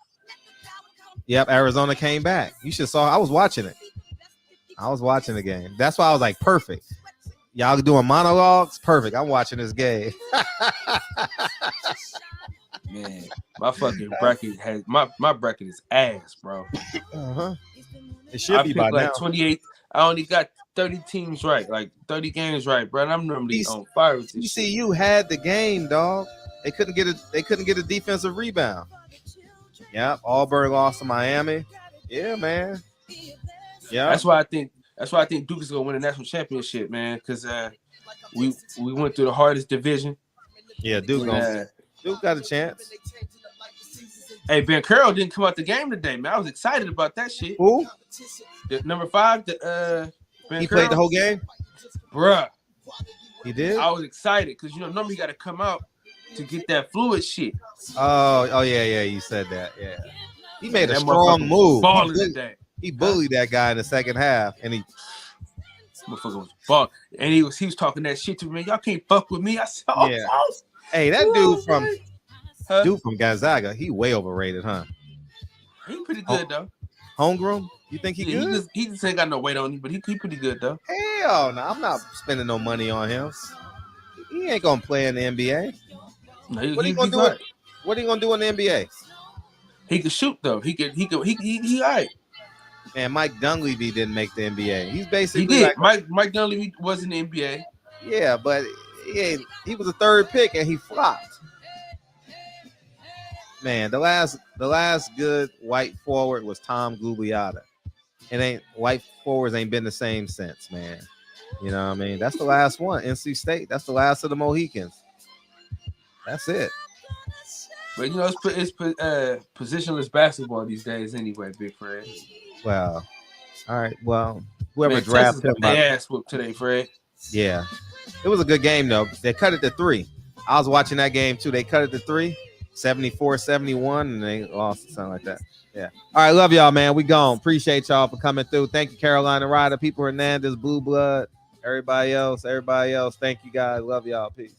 Yep, Arizona came back. You should saw. I was watching it. I was watching the game. That's why I was like, perfect. Y'all doing monologues? Perfect. I'm watching this game. Man, my fucking bracket has my bracket is ass, bro. It should be by like now. 28. I only got 30 teams right, like 30 games right, bro. And I'm normally on fire with this shit. TCU had the game, dog. They couldn't get a defensive rebound. Yeah, Auburn lost to Miami. Yeah, man. Yeah. That's why I think Duke is gonna win the national championship, man. Because we went through the hardest division. Yeah, Duke got a chance. Hey, Ben Curl didn't come out the game today, man. I was excited about that shit. Who? The number 5, Ben he Curl. played the whole game? Bruh. He did? I was excited because normally you gotta come out to get that fluid shit. Oh yeah, you said that. Yeah. He made a that strong move. He bullied that guy in the second half, and he motherfucker was ball. And he was talking that shit to me. Y'all can't fuck with me. I said, oh, yeah. Hey, that dude from Gonzaga, he way overrated, huh? He pretty good though. Homegrown? You think he good? He just ain't got no weight on him, but he pretty good though. Hell no, I'm not spending no money on him. He ain't gonna play in the NBA. No, what are you gonna do? What are you gonna do in the NBA? He could shoot though. He all right. Man, Mike Dunleavy didn't make the NBA. He's basically he did. Mike Dunleavy was in the NBA. Yeah, but he was a third pick and he flopped. Man, the last good white forward was Tom Gugliotta. White forwards ain't been the same since, man. You know what I mean? That's the last one. NC State. That's the last of the Mohicans. That's it. But it's positionless basketball these days anyway, big Fred. Well, all right. Well, whoever drafted him, they ass whooped today, Fred. Yeah, it was a good game though. They cut it to 3. I was watching that game too. They cut it to 3, 74-71, and they lost something like that. Yeah. All right, love y'all, man. We gone. Appreciate y'all for coming through. Thank you, Carolina Rider, People Hernandez, Blue Blood, everybody else. Thank you guys. Love y'all. Peace.